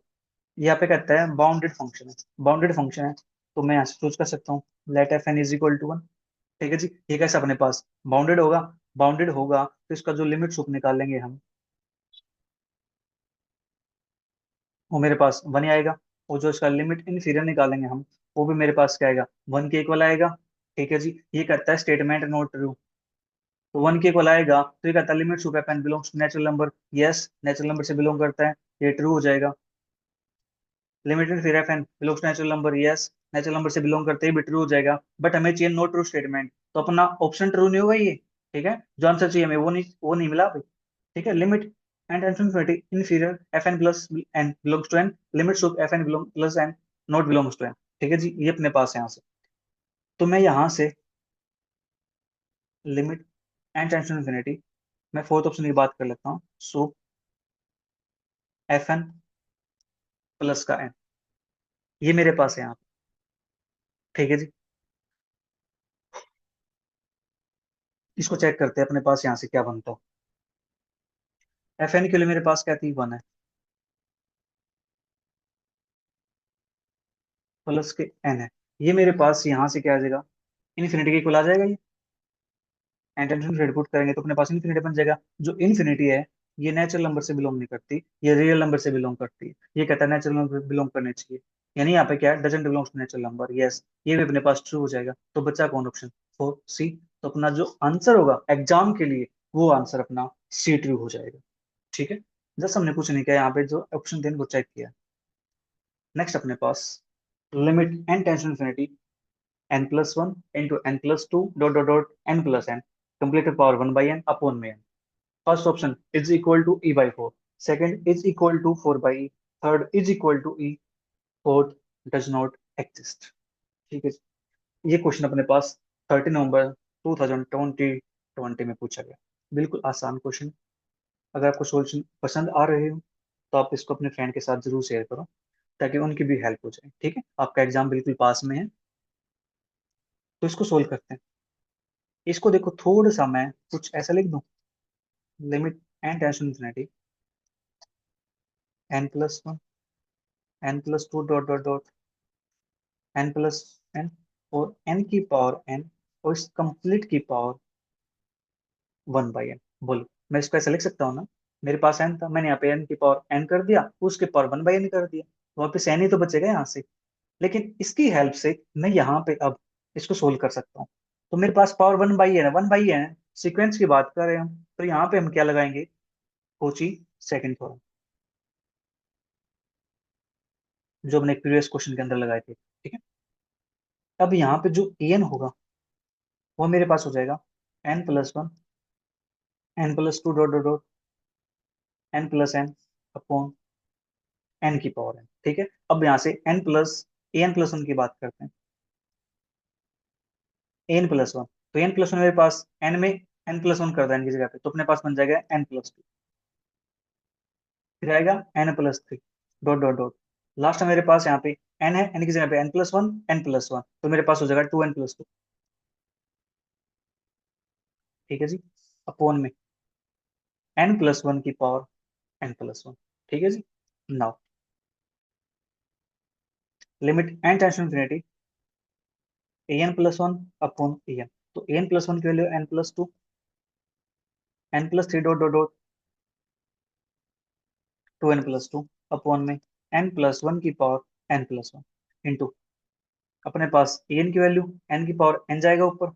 यहाँ पे कहता है बाउंडेड फंक्शन है, बाउंडेड फंक्शन है, तो मैं यहाँ से चूज कर सकता हूँ let f n is equal to 1, ठीक है जी। ये कैसे अपने पास बाउंडेड होगा, बाउंडेड होगा तो इसका जो लिमिट सुप निकाल लेंगे हम, वो मेरे पास 1 ही आएगा, और जो इसका लिमिट इनफीरियर निकालेंगे हम, वो भी मेरे पास क्या आएगा, 1 के इक्वल आएगा, ठीक है जी। ये कहता है स्टेटमेंट नॉट ट्रू, तो 1 के इक्वल आएगा, तो ये कहता है limit sup f n belongs to natural number, yes natural number से बिलोंग करता है, ये ट्रू हो जाएगा। लिमिट इन फिर f n belongs to natural number, yes natural number से बिलोंग करते ही भी ट्रू हो जाएगा, बट हमें चाहिए नो ट्रू स्टेटमेंट, तो अपना ऑप्शन ट्रू नहीं होगा ये। ठीक है, जो आंसर चाहिए हमें वो नहीं मिला भाई। ठीक है, limit n infinity inferior f n plus n belongs to n, limits of f n belong plus n not belongs to n. ठीक है जी, ये अपने पास है यहाँ से। तो मैं यहाँ से limit n tends to infinity, मैं फोर्थ ऑप्शन की बात कर लेता हूँ। सो एफ एन प्लस का एन, ये मेरे पास है यहाँ पे। ठीक है जी, इसको चेक करते हैं अपने पास यहाँ से क्या बनता है। एफ एन के लिए मेरे पास क्या थी, वन है, प्लस के एन है, ये मेरे पास यहाँ से क्या आ जाएगा, इन्फिनिटी के इक्वल आ जाएगा ये। एंड इन्फिनिटी पुट करेंगे तो अपने पास इन्फिनिटी बन जाएगा। जो इन्फिनिटी है ये नेचुरल नंबर से बिलोंग नहीं करती, ये रियल नंबर से बिलोंग करती है। ये कहता है नेचुरल नंबर बिलोंग करने चाहिए, यानी यहाँ पे क्या है, doesn't belong to natural number. Yes, ये भी अपने पास ट्रू हो जाएगा। तो बच्चा कौन, ऑप्शन फोर सी। तो अपना जो आंसर होगा एग्जाम के लिए, वो आंसर अपना सी ट्रू हो जाएगा। ठीक है, जस्ट हमने कुछ नहीं किया यहाँ पे, जो ऑप्शन थे वो चेक किया। नेक्स्ट अपने पास limit n tends to infinity n plus 1 into n plus 2 dot dot dot n plus n completed power 1 by n upon में n। First option is equal to e by 4, second is equal to 4 by e, third is equal to e, fourth does not exist। ठीक है, ये क्वेश्चन अपने पास 30 नवंबर 2020 में पूछा गया। बिल्कुल आसान क्वेश्चन। अगर आपको सॉल्यूशन पसंद आ रहे हो तो आप इसको अपने फ्रेंड के साथ जरूर शेयर करो, ताकि उनकी भी हेल्प हो जाए। ठीक है, आपका एग्जाम बिल्कुल पास में है। तो इसको सोल्व करते हैं। इसको देखो, थोड़ा सा मैं कुछ ऐसा लिख दूं, limit n tends to infinity n plus one n plus two dot dot dot n plus n, और एन की पावर एन, और इस कंप्लीट की पावर वन बाई एन। बोलो, मैं इसको ऐसा लिख सकता हूँ ना, मेरे पास एन था, मैंने यहाँ पे एन की पावर एन कर दिया, उसके पावर वन बाई एन कर दिया, वापस एन ही तो बचेगा यहाँ से। लेकिन इसकी हेल्प से मैं यहाँ पे अब इसको सोल्व कर सकता हूँ। तो मेरे पास पावर वन बाई एन है, वन बाई एन, सीक्वेंस की बात कर रहे हैं हम, तो यहाँ पे हम क्या लगाएंगे, कोची सेकंड थ्योरम, जो हमने प्रीवियस क्वेश्चन के अंदर लगाए थे। ठीक है, अब यहाँ पे जो एन होगा वो मेरे पास हो जाएगा n plus one n plus two dot dot dot n plus n upon n की पावर एन। ठीक है, अब यहाँ से एन प्लस वन की बात करते हैं। एन प्लस वन, तो एन प्लस वन मेरे पास एन में एन प्लस वन कर दो एन की जगह पे, तो अपने पास बन जाएगा एन प्लस टू, फिर आएगा n plus three dot dot dot, last में मेरे पास यहाँ पे एन है, एन की जगह पे n plus one n plus one, तो मेरे पास हो जाएगा टू एन प्लस टू। ठीक है जी, अपॉन में एन प्लस वन की पावर एन प्लस वन। ठीक है जी, now limit n tends to infinity a n plus one upon a n, तो ए एन प्लस वन की value n plus two, n plus three dot dot dot two n plus two upon में एन प्लस वन की power n plus one into अपने पास ए एन की वैल्यू, एन की पावर एन जाएगा ऊपर,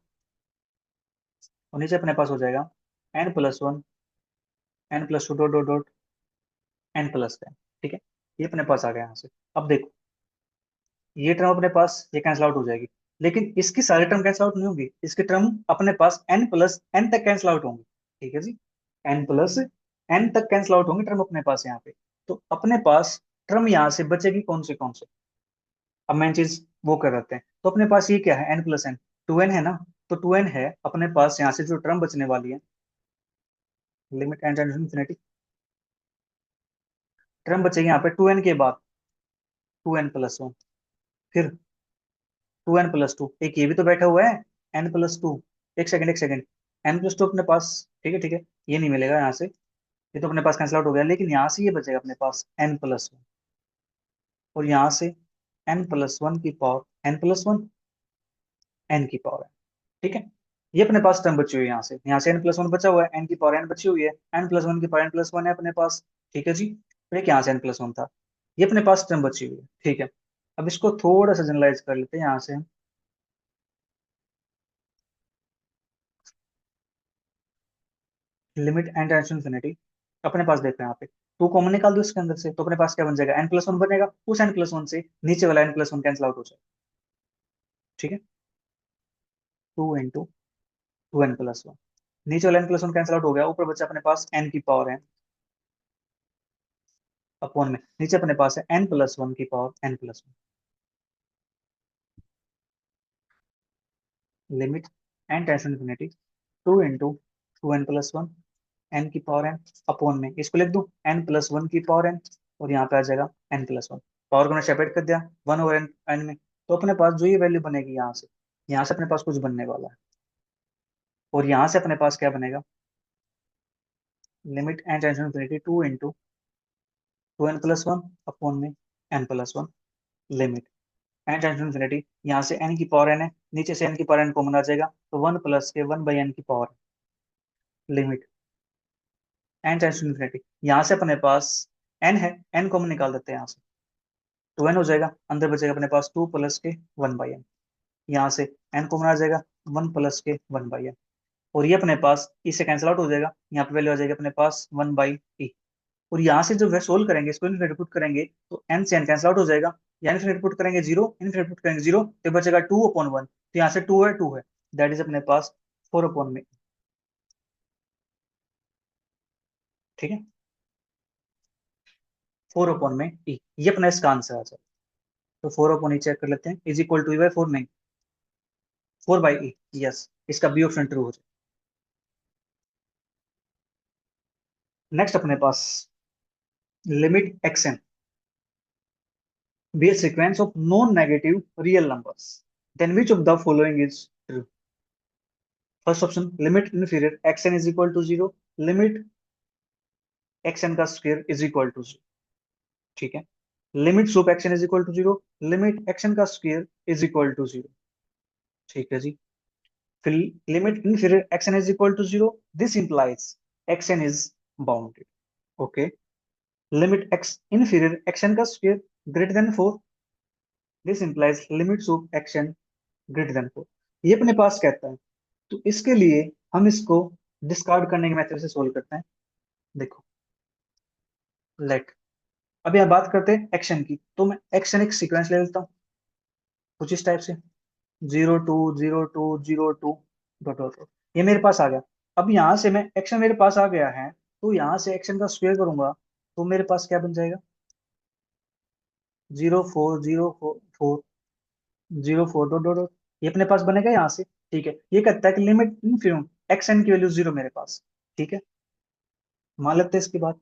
और नीचे अपने पास हो जाएगा n plus one n plus two dot dot dot n plus ten. ठीक है, ये अपने पास आ गया यहाँ से। अब देखो, ये टर्म अपने पास ये कैंसिल आउट हो जाएगी, लेकिन इसकी सारी टर्म कैंसिल आउट नहीं होगी, इसकी टर्म अपने पास एन प्लस एन तक कैंसिल आउट होंगी। ठीक है जी, एन प्लस एन तक कैंसिल आउट होंगी टर्म अपने पास यहाँ पे। तो अपने पास टर्म यहाँ से बचेगी कौन से। अब मेन चीज वो कर रहे हैं, तो अपने पास ये क्या है, n plus n, two n है ना, तो टू एन है अपने पास, यहाँ से जो टर्म बचने वाली है, limit n tending to infinity, term बचेगी यहाँ पे टू एन के बाद टू एन प्लस वन, फिर टू एन प्लस टू, एक ये भी तो बैठा हुआ है एन प्लस टू, एक सेकंड एन प्लस टू अपने पास। ठीक है ठीक है, ये नहीं मिलेगा यहाँ से, ये तो अपने पास कैंसिल आउट हो गया, लेकिन यहाँ से ये बचेगा अपने पास एन प्लस वन, और यहाँ से एन प्लस वन की power n plus one n की पावर है। ठीक है, ये अपने पास टर्म बची हुई है, यहाँ से एन प्लस वन बचा हुआ है, एन की पावर एन बची हुई है, एन प्लस वन की पावर एन प्लस वन है अपने पास। ठीक है जी, तो एक यहाँ से एन प्लस वन था, ये अपने पास टर्म बची हुई है। ठीक है, अब इसको थोड़ा सा जनरलाइज कर लेते हैं यहाँ से। Limit n tends to infinity, अपने पास देखो यहाँ पे टू कॉमन निकाल दो इसके अंदर से, तो अपने पास क्या बन जाएगा, एन प्लस वन बनेगा, उस एन प्लस वन से नीचे वाला n plus one cancel out हो जाएगा। ठीक है, 2 × 2n+1। नीचे वाला n+1 कैंसिल आउट हो गया, ऊपर बचा अपने पास n की पावर n अपॉन में, नीचे अपने पास है n+1 की power n+1। Limit n tends infinity 2 × 2n+1 n की पावर n अपॉन में, इसको लिख दूं n+1 की पावर n, और यहाँ पे आ जाएगा n+1। पावर को मैंने सेपरेट कर दिया 1/n में, तो अपने पास जो ये वैल्यू बनेगी यहाँ से अपने पास कुछ बनने वाला है, और यहाँ से अपने पास क्या बनेगा, limit n tends infinity 2 × 2n+1 upon में n+1। Limit n tends infinity, यहाँ से n की पावर n है, नीचे से n की पावर n कॉमन आ जाएगा, तो 1 + 1/n की power. Limit n tends infinity, यहाँ से अपने पास n है, n कॉमन निकाल देते हैं यहाँ से, तो n हो जाएगा, अंदर बचेगा अपने पास 2 + 1/n, यहाँ से n कॉमन आ जाएगा, 1 + 1/n, और ये अपने पास इससे कैंसिल आउट हो जाएगा, यहाँ पे वैल्यू आ जाएगी अपने पास 1/e। और यहाँ से जो वे सोल्व करेंगे, इसको इनफिनिटी पुट करेंगे, तो n से n कैंसिल आउट हो जाएगा, या इनफिनिटी पुट करेंगे 0, इनफिनिटी पुट करेंगे 0, तो बचेगा 2/1, तो यहाँ से 2 है, दैट इज अपने पास 4/में। ठीक है, 4/में e, ये अपना इसका आंसर आ जाएगा। तो 4/e चेक कर लेते हैं, इज इक्वल टू e/4 नहीं, 4/e, यस, इसका बी ऑप्शन ट्रू हो जाए। नेक्स्ट अपने पास limit xn be a sequence of non-negative real numbers, then which of the following is true? First option, limit inferior xn is equal to 0, limit xn का स्क्वायर इज इक्वल टू 0। ठीक है, limit sup xn is equal to 0, limit xn का स्क्वायर इज इक्वल टू 0। ठीक है जी, फिर limit inferior xn is equal to 0, this implies xn is bounded. Okay, limit x inferior xn का square greater than 4, this implies limit sup xn greater than 4। ये अपने पास कहता है, तो इसके लिए हम इसको डिस्कार्ड करने के मेथड से सोल्व करते हैं। देखो, लेट, अब यहाँ बात करते हैं एक्शन की, तो मैं एक्शन एक सीक्वेंस ले लेता हूँ कुछ इस टाइप से, 0 2 0 2 0 2 डॉट डॉट डॉट, ये मेरे पास आ गया। अब यहाँ से मैं एक्शन मेरे पास आ गया है, तो यहाँ से एक्शन का स्क्वायर करूंगा, तो मेरे पास क्या बन जाएगा, 0 4 0 4 0 4 डॉट डॉट डॉट, ये अपने पास बनेगा यहाँ से। ठीक है, ये कहता है कि लिमिट इनफिनिट एक्शन की वैल्यू 0 मेरे पास। ठीक है, मान लेते हैं इसकी बात,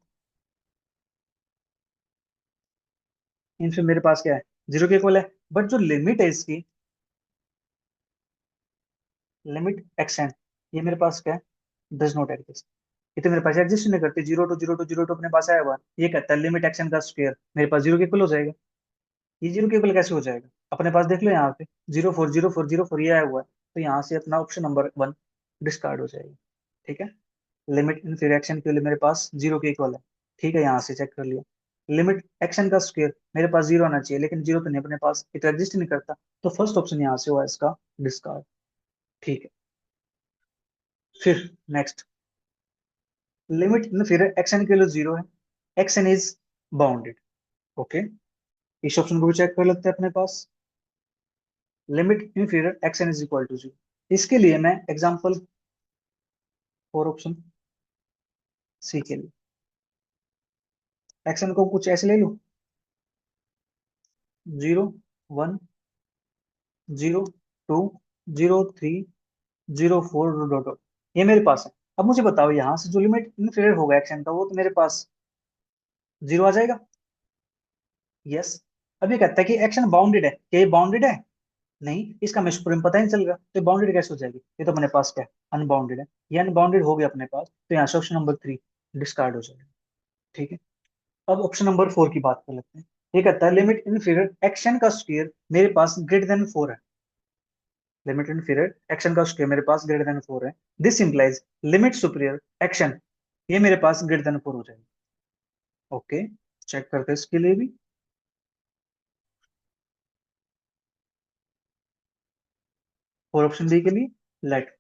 इनफिनिट मेरे पास क्या है, 0 के इक्वल है, बट जो लिमिट है इसकी, लिमिट एक्शन, ये मेरे पास क्या है, डज नॉट एग्जिस्ट, ये तो मेरे पास एग्जिस्ट नहीं करती, 0 2 0 2 0 2 अपने पास आया हुआ है। ये कहता है लिमिट एक्शन का स्क्वायर मेरे पास 0 के इक्वल हो जाएगा, ये 0 के इक्वल कैसे हो जाएगा, अपने पास देख लो यहाँ पे 0 4 0 4 0 4 ये आया हुआ है, तो यहाँ से अपना ऑप्शन नंबर 1 डिस्कार्ड हो जाएगा। ठीक है, लिमिट इन फिर एक्शन के लिए मेरे पास 0 के इक्वल है। ठीक है, यहाँ से चेक कर लिया, लिमिट एक्शन का स्क्वायर मेरे पास 0 आना चाहिए, लेकिन 0 तो नहीं अपने पास, ये तो एग्जिस्ट नहीं करता, तो फर्स्ट ऑप्शन यहाँ से हुआ इसका डिस्कार्ड। ठीक है, फिर नेक्स्ट, लिमिट इन फिर एक्शन के लिए 0 है, एक्शन इज बाउंडेड। ओके, इस ऑप्शन को भी चेक कर लेते हैं अपने पास, limit inferior x n is equal to 0। इसके लिए मैं एग्जांपल फॉर ऑप्शन सी के लिए एक्शन को कुछ ऐसे ले लूं, 0 1 0 2 0 3 0 4 डॉट डॉट, ये मेरे पास है। अब मुझे बताओ यहाँ से जो लिमिट इनफीरियर होगा एक्शन का, वो तो मेरे पास 0 आ जाएगा। यस, अब ये कहता है कि एक्शन बाउंडेड है, क्या ये बाउंडेड है, नहीं, इसका मैं स्टूडेंट पता ही नहीं चल रहा, तो बाउंडेड कैसे हो जाएगी, ये तो अपने पास क्या है, अनबाउंडेड है, ये अनबाउंडेड हो गया अपने पास, तो यहाँ से ऑप्शन नंबर 3 डिस्कार्ड हो जाएगा। ठीक है, अब ऑप्शन नंबर 4 की बात कर लेते हैं। ये कहता है लिमिट इनफीरियर एक्शन का स्क्वायर मेरे पास ग्रेटर देन 4 है, लिमिट इनफीरियर एक्शन का स्क्वायर मेरे पास ग्रेटर देन 4 है, this implies limit superior action, ये मेरे पास ग्रेटर देन 4 हो जाएगा। ओके, चेक करते हैं इसके लिए भी, और ऑप्शन बी के लिए, लेट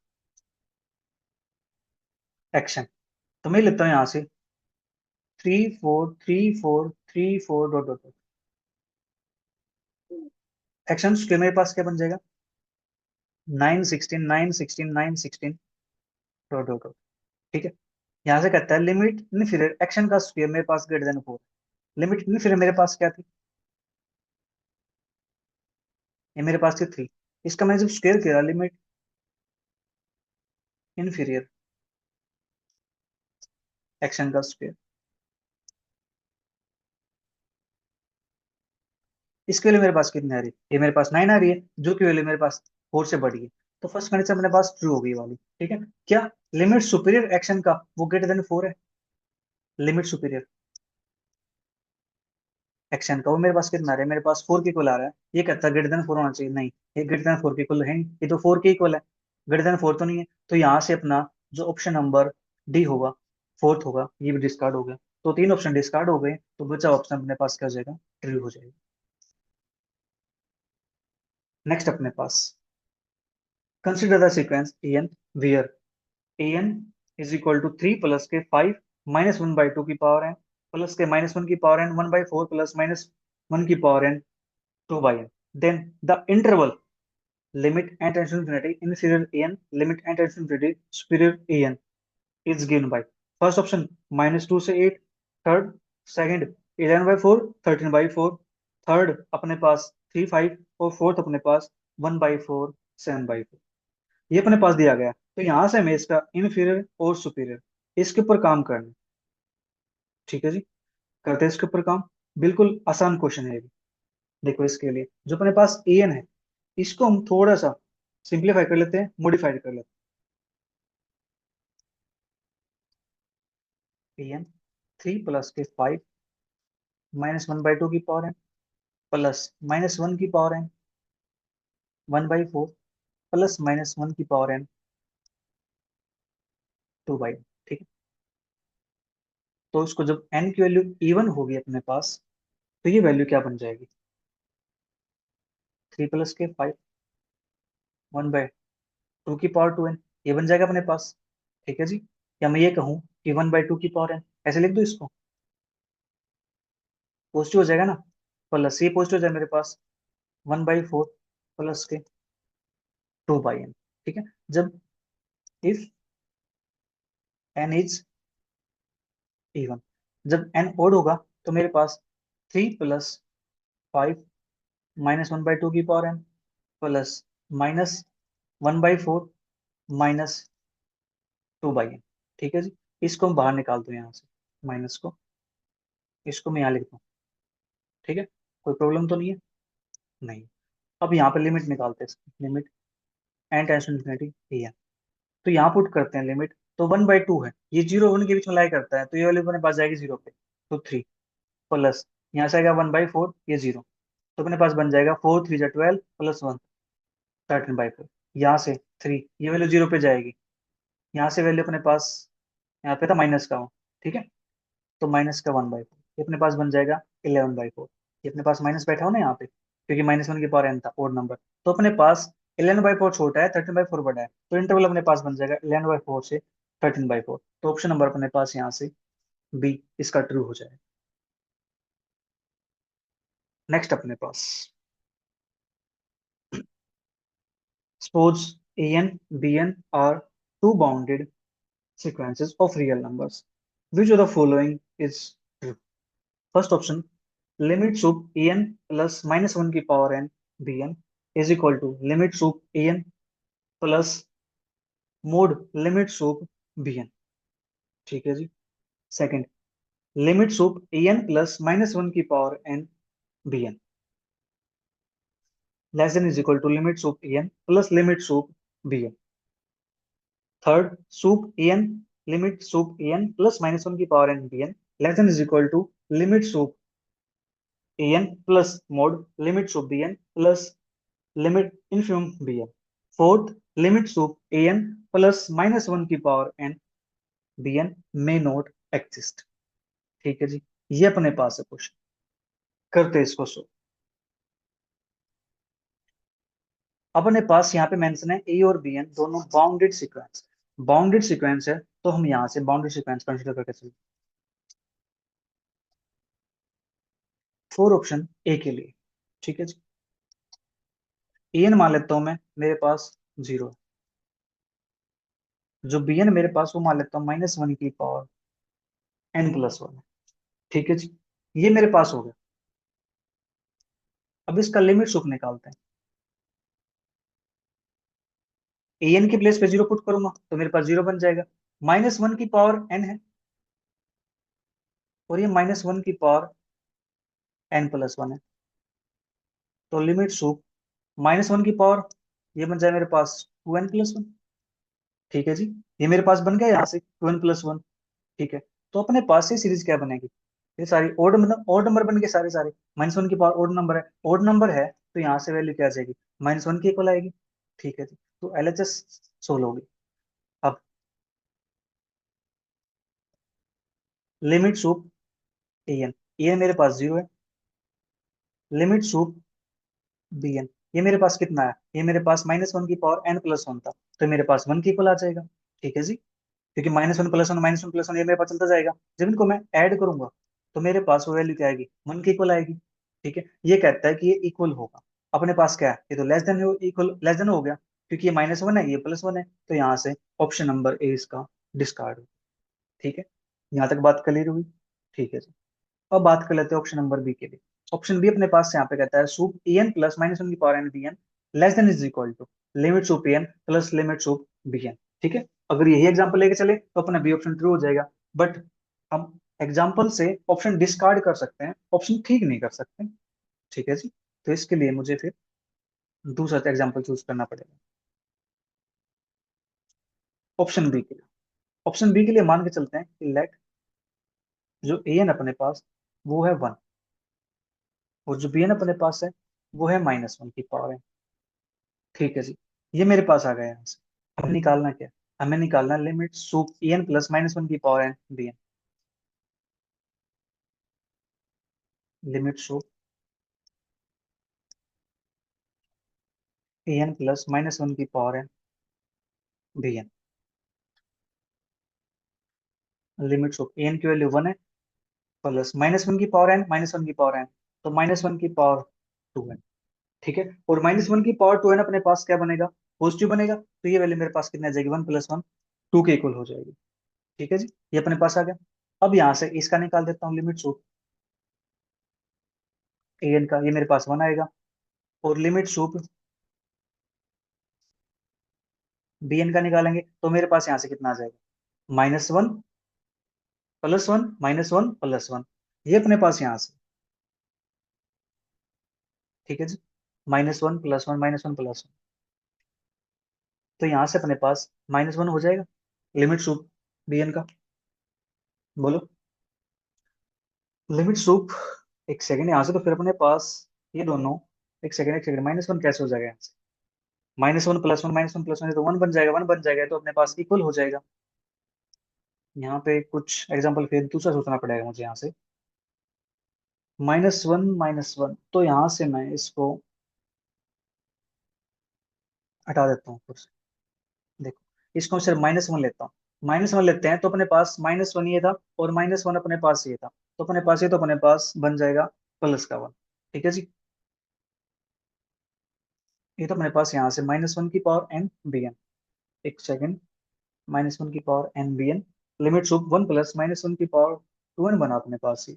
एक्शन, तो मैं लेता हूँ यहाँ से 3 4 3 4 3 4 डॉट डॉट, एक्शन स्क्वायर मेरे पास क्या बन जाएगा, 9 16 9 16 9 16 डॉट डॉट डॉट। ठीक है। यहाँ से कहता है लिमिट इनफीरियर एक्शन का स्क्वायर मेरे पास ग्रेटर देन 4। लिमिट इनफीरियर मेरे पास क्या थी? ये मेरे पास थी 3। इसका मैंने जब स्क्वायर किया लिमिट इनफीरियर एक्शन का स्क्वायर, इसके लिए मेरे पास कितनी आ रही है? ये मेरे पास 9 आ रही है, जो कि वैल्यू मेरे पास 4 से बड़ी है। तो फर्स्ट कंडीशन मेरे पास ट्रू होगी वाली। ठीक है। क्या लिमिट सुपीरियर एक्शन का वो ग्रेटर देन 4 है? लिमिट सुपीरियर एक्शन का वो मेरे पास कितना आ रहा है? मेरे पास 4 के इक्वल आ रहा है। ये कहता है ग्रेटर देन 4 होना चाहिए, नहीं ये ग्रेटर देन 4 के इक्वल है नहीं, ये तो 4 के इक्वल है, ग्रेटर देन 4 तो नहीं है। तो यहाँ से अपना जो ऑप्शन नंबर डी होगा, फोर्थ होगा, ये भी डिस्कार्ड हो गया। तो 3 ऑप्शन डिस्कार्ड हो गए, तो बचा ऑप्शन अपने पास क्या हो जाएगा? ट्रू हो जाएगा। नेक्स्ट अपने पास consider the sequence an where an is equal to 3 plus के 5 minus 1 by 2 की पावर n प्लस के minus 1 की power n 1 by 4 plus minus 1 की power n 2 by n। then the interval limit n tends to infinity inferior an limit n tends to infinity superior an is given by first option -2 से 8, third second 11 by 4 13 by 4, third अपने पास 3 5 और फोर्थ अपने पास 1 by 4 7 by 4। ये अपने पास दिया गया, तो यहां से हमें इसका इनफीरियर और सुपीरियर इसके ऊपर काम करना है। ठीक है जी, करते हैं इसके ऊपर काम। बिल्कुल आसान क्वेश्चन है ये भी। देखो इसके लिए जो अपने पास एन है, इसको हम थोड़ा सा सिंप्लीफाई कर लेते हैं, मॉडिफाइड कर लेते हैं। एन 3 प्लस के 5 -1/2 की पावर है प्लस -1 की पावर है 1/4 प्लस -1 की पावर है 2/। ठीक है। तो इसको जब n की वैल्यू इवन होगी अपने पास, तो ये वैल्यू क्या बन जाएगी? 3 प्लस के 5 1/2 की पावर 2n, ये बन जाएगा अपने पास। ठीक है जी। या मैं ये कहूँ कि 1/2 की पावर n, ऐसे लिख दो इसको, पॉजिटिव हो जाएगा ना, प्लस ये पॉजिटिव हो जाएगा मेरे पास 1/4 प्लस के 2/n। ठीक है। जब इफ n इज इवन, जब n ओड होगा, तो मेरे पास 3 + 5 -1/2 की पावर n प्लस -1/4 -2/n। ठीक है जी। इसको हम बाहर निकाल दो यहाँ से, माइनस को, इसको मैं यहाँ लिखता हूँ। ठीक है। कोई प्रॉब्लम तो नहीं है? नहीं। अब यहाँ पे लिमिट निकालते हैं, limit n tends to infinity a n. तो यहाँ पुट करते हैं लिमिट, तो 1/2 है, ये 0 1 के बीच में लाई करता है, तो ये वाली अपने पास जाएगी 0 पे, तो 3 प्लस यहाँ से आएगा 1/4, ये 0, तो अपने पास बन जाएगा 4 3 12 प्लस 1 13/4। यहाँ से 3, ये वैल्यू 0 पे जाएगी, यहाँ से वैल्यू अपने पास यहाँ पे था माइनस का हो। ठीक है। तो माइनस का 1/4, ये अपने पास बन जाएगा 11/4। ये अपने पास माइनस बैठा हो ना यहाँ पे, क्योंकि -1 की पावर n था ओड नंबर। तो अपने पास 11/4 छोटा है, 13/4 बड़ा है, तो इंटरवल अपने पास बन जाएगा 11/4 से 13/4। तो ऑप्शन नंबर अपने पास यहाँ से बी इसका ट्रू हो जाएगा। नेक्स्ट अपने पास suppose an bn are two bounded sequences of real numbers, which of the following is true? First option, limit sup an plus -1 की power n bn is equal to limit sup an plus mod limit sup bn। ठीक है जी। Second, limit sup an plus -1 की power n bn less than is equal to limit sup an plus limit sup bn। Third, sup an limit sup an plus -1 की power n bn less than is equal to limit sup an plus mod limit sup bn plus limit infimum bn। Fourth, limit sup an plus -1 की power n bn may not exist। ठीक है जी। ये अपने पास है क्वेश्चन, करते हैं इसको सो। अपने पास यहाँ पे मेंशन है ए और बी एन दोनों बाउंडेड सीक्वेंस, बाउंडेड सीक्वेंस है, तो हम यहाँ से बाउंडेड सीक्वेंस कंसीडर करके चलते। फोर ऑप्शन ए के लिए। ठीक है जी। एन मान लेता हूं मैं, मेरे पास जीरो। जो बी एन मेरे पास वो मान लेता हूँ -1 की पावर n+1 है। ठीक है जी, ये मेरे पास हो गया। अब इसका लिमिट सुप निकालते हैं। ए एन के प्लेस पे जीरो पुट करूंगा तो मेरे पास जीरो बन जाएगा। -1 की पावर n है, और ये -1 की पावर n+1 है। तो लिमिट सुप -1 की पावर, ये बन जाए मेरे पास 2n+1। ठीक है जी, ये मेरे पास बन गया यहाँ से 2n+1। ठीक है, तो अपने पास से सीरीज क्या बनेगी? ये सारी ओड, मतलब ओड नंबर बन गए सारे सारे। -1 की पावर ओड नंबर है, ओड नंबर है, तो यहाँ से वैल्यू क्या आ जाएगी? -1 के इक्वल आएगी। ठीक है जी, तो एलएचएस सोल्व होगी। अब लिमिट सूप एन, ये मेरे पास जीरो है। लिमिट सूप बी एन, ये मेरे पास कितना है? ये मेरे पास -1 की पावर n+1 था, तो मेरे पास 1 के इक्वल आ जाएगा। ठीक है जी, क्योंकि -1 + 1 -1 + 1 ये मेरे पास चलता जाएगा। जब इनको मैं ऐड करूंगा तो मेरे पास वो वैल्यू क्या आएगी? 1 के इक्वल आएगी। ठीक है, ये कहता है कि ये इक्वल होगा। अपने पास क्या है? ये तो less than, equal less than हो गया, क्योंकि ये -1 है, ये +1 है, तो यहाँ से ऑप्शन नंबर ए इसका डिस्कार्ड। ठीक है, यहाँ तक बात क्लियर हुई? ठीक है जी, अब बात कर लेते हैं ऑप्शन नंबर बी के लिए। ऑप्शन बी अपने पास यहाँ पे कहता है सूप ए एन प्लस -1 की power n bn less than is equal to limit sup a n plus limit sup b n. ठीक है, अगर यही एग्जांपल लेके चले तो अपना बी ऑप्शन ट्रू हो जाएगा। बट हम एग्जांपल से ऑप्शन डिस्कार्ड कर सकते हैं, ऑप्शन ठीक नहीं कर सकते। ठीक है जी, तो इसके लिए मुझे फिर दूसरा एग्जाम्पल चूज करना पड़ेगा। ऑप्शन बी के लिए, ऑप्शन बी के लिए मान के चलते हैं कि लेट जो ए एन अपने पास वो है 1, और जो बी एन अपने पास है वो है -1 की पावर n। ठीक है जी, ये मेरे पास आ गया यहाँ से। हमें निकालना क्या है? हमें निकालना limit sup a n plus -1 की power n b n. Limit sup a n plus -1 की power n b n. Limit sup a n की वैल्यू 1 है, प्लस -1 की पावर n, -1 की पावर n, तो -1 की पावर 2 है। ठीक है, और -1 की पावर 2 है ना, अपने पास क्या बनेगा? पॉजिटिव बनेगा, तो ये वैल्यू मेरे पास कितनी आ जाएगी? 1 + 1 2 के इक्वल हो जाएगी। ठीक है जी, ये अपने पास आ गया। अब यहाँ से इसका निकाल देता हूँ लिमिट सूप ए एन का, ये मेरे पास 1 आएगा, और लिमिट सूप बी एन का निकालेंगे तो मेरे पास यहाँ से कितना आ जाएगा? -1 + 1 -1 + 1, ये अपने पास यहाँ से। ठीक है जी, -1 + 1 -1 + 1, तो यहाँ से अपने पास -1 हो जाएगा लिमिट सूप बी एन का। बोलो लिमिट सूप, एक सेकंड, यहाँ से तो फिर अपने पास ये दोनों, एक सेकंड, -1 कैसे हो जाएगा यहाँ से? -1 + 1 -1 + 1, तो 1 बन जाएगा, 1 बन जाएगा, तो अपने पास इक्वल हो जाएगा। यहाँ पे कुछ एग्जांपल फिर दूसरा सोचना पड़ेगा मुझे यहाँ से। -1 तो यहाँ से मैं इसको हटा देता हूँ फिर से। देखो, इसको सिर्फ -1 लेता हूँ, -1 लेते हैं तो अपने पास -1 ये था, और -1 अपने पास ये था, तो अपने पास ये, तो अपने पास बन जाएगा +1। ठीक है जी, ये तो अपने पास यहाँ से -1 की पावर n बी एन। एक सेकंड, -1 की power n b n, limit sup 1 plus -1 की पावर 2n बना अपने पास ही।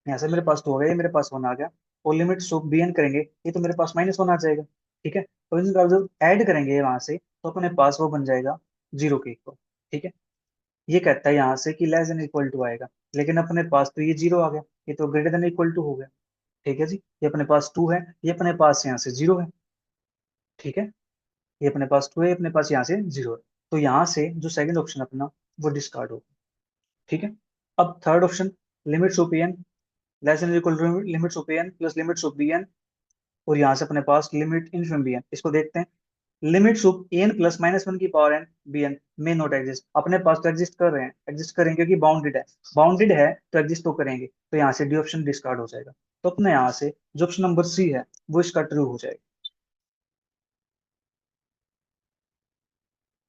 यहाँ से मेरे पास 2 हो गया, ये मेरे पास 1 आ गया, और लिमिट सूप बी एन करेंगे, ये तो मेरे पास -1 आ जाएगा। ठीक है, तो इनका जब ऐड करेंगे वहां से तो अपने पास वो बन जाएगा 0 के इक्वल। ठीक है, ये कहता है यहाँ से कि लेस देन इक्वल टू आएगा, लेकिन अपने पास तो ये 0 आ गया, ये तो ग्रेटर देन इक्वल टू हो गया। ठीक है जी, ये अपने पास 2 है, ये अपने पास यहाँ से 0 है। ठीक है, ये अपने पास 2 है, अपने पास यहाँ से 0 है, तो यहाँ से जो सेकंड ऑप्शन अपना वो डिस्कार्ड होगा। ठीक है, अब third option, limit of n less than equal to limit of n plus limit of b n, और यहाँ से अपने पास लिमिट इनफिनिटी बी एन, इसको देखते हैं। लिमिट्स ऑफ एन प्लस -1 की power n b n may not exist, अपने पास तो एग्जिस्ट कर रहे हैं, एग्जिस्ट करेंगे क्योंकि बाउंडेड है, बाउंडेड है तो एग्जिस्ट तो करेंगे, तो यहाँ से डी ऑप्शन डिस्कार्ड हो जाएगा। तो अपने यहाँ से जो ऑप्शन नंबर सी है वो इसका ट्रू हो जाएगा।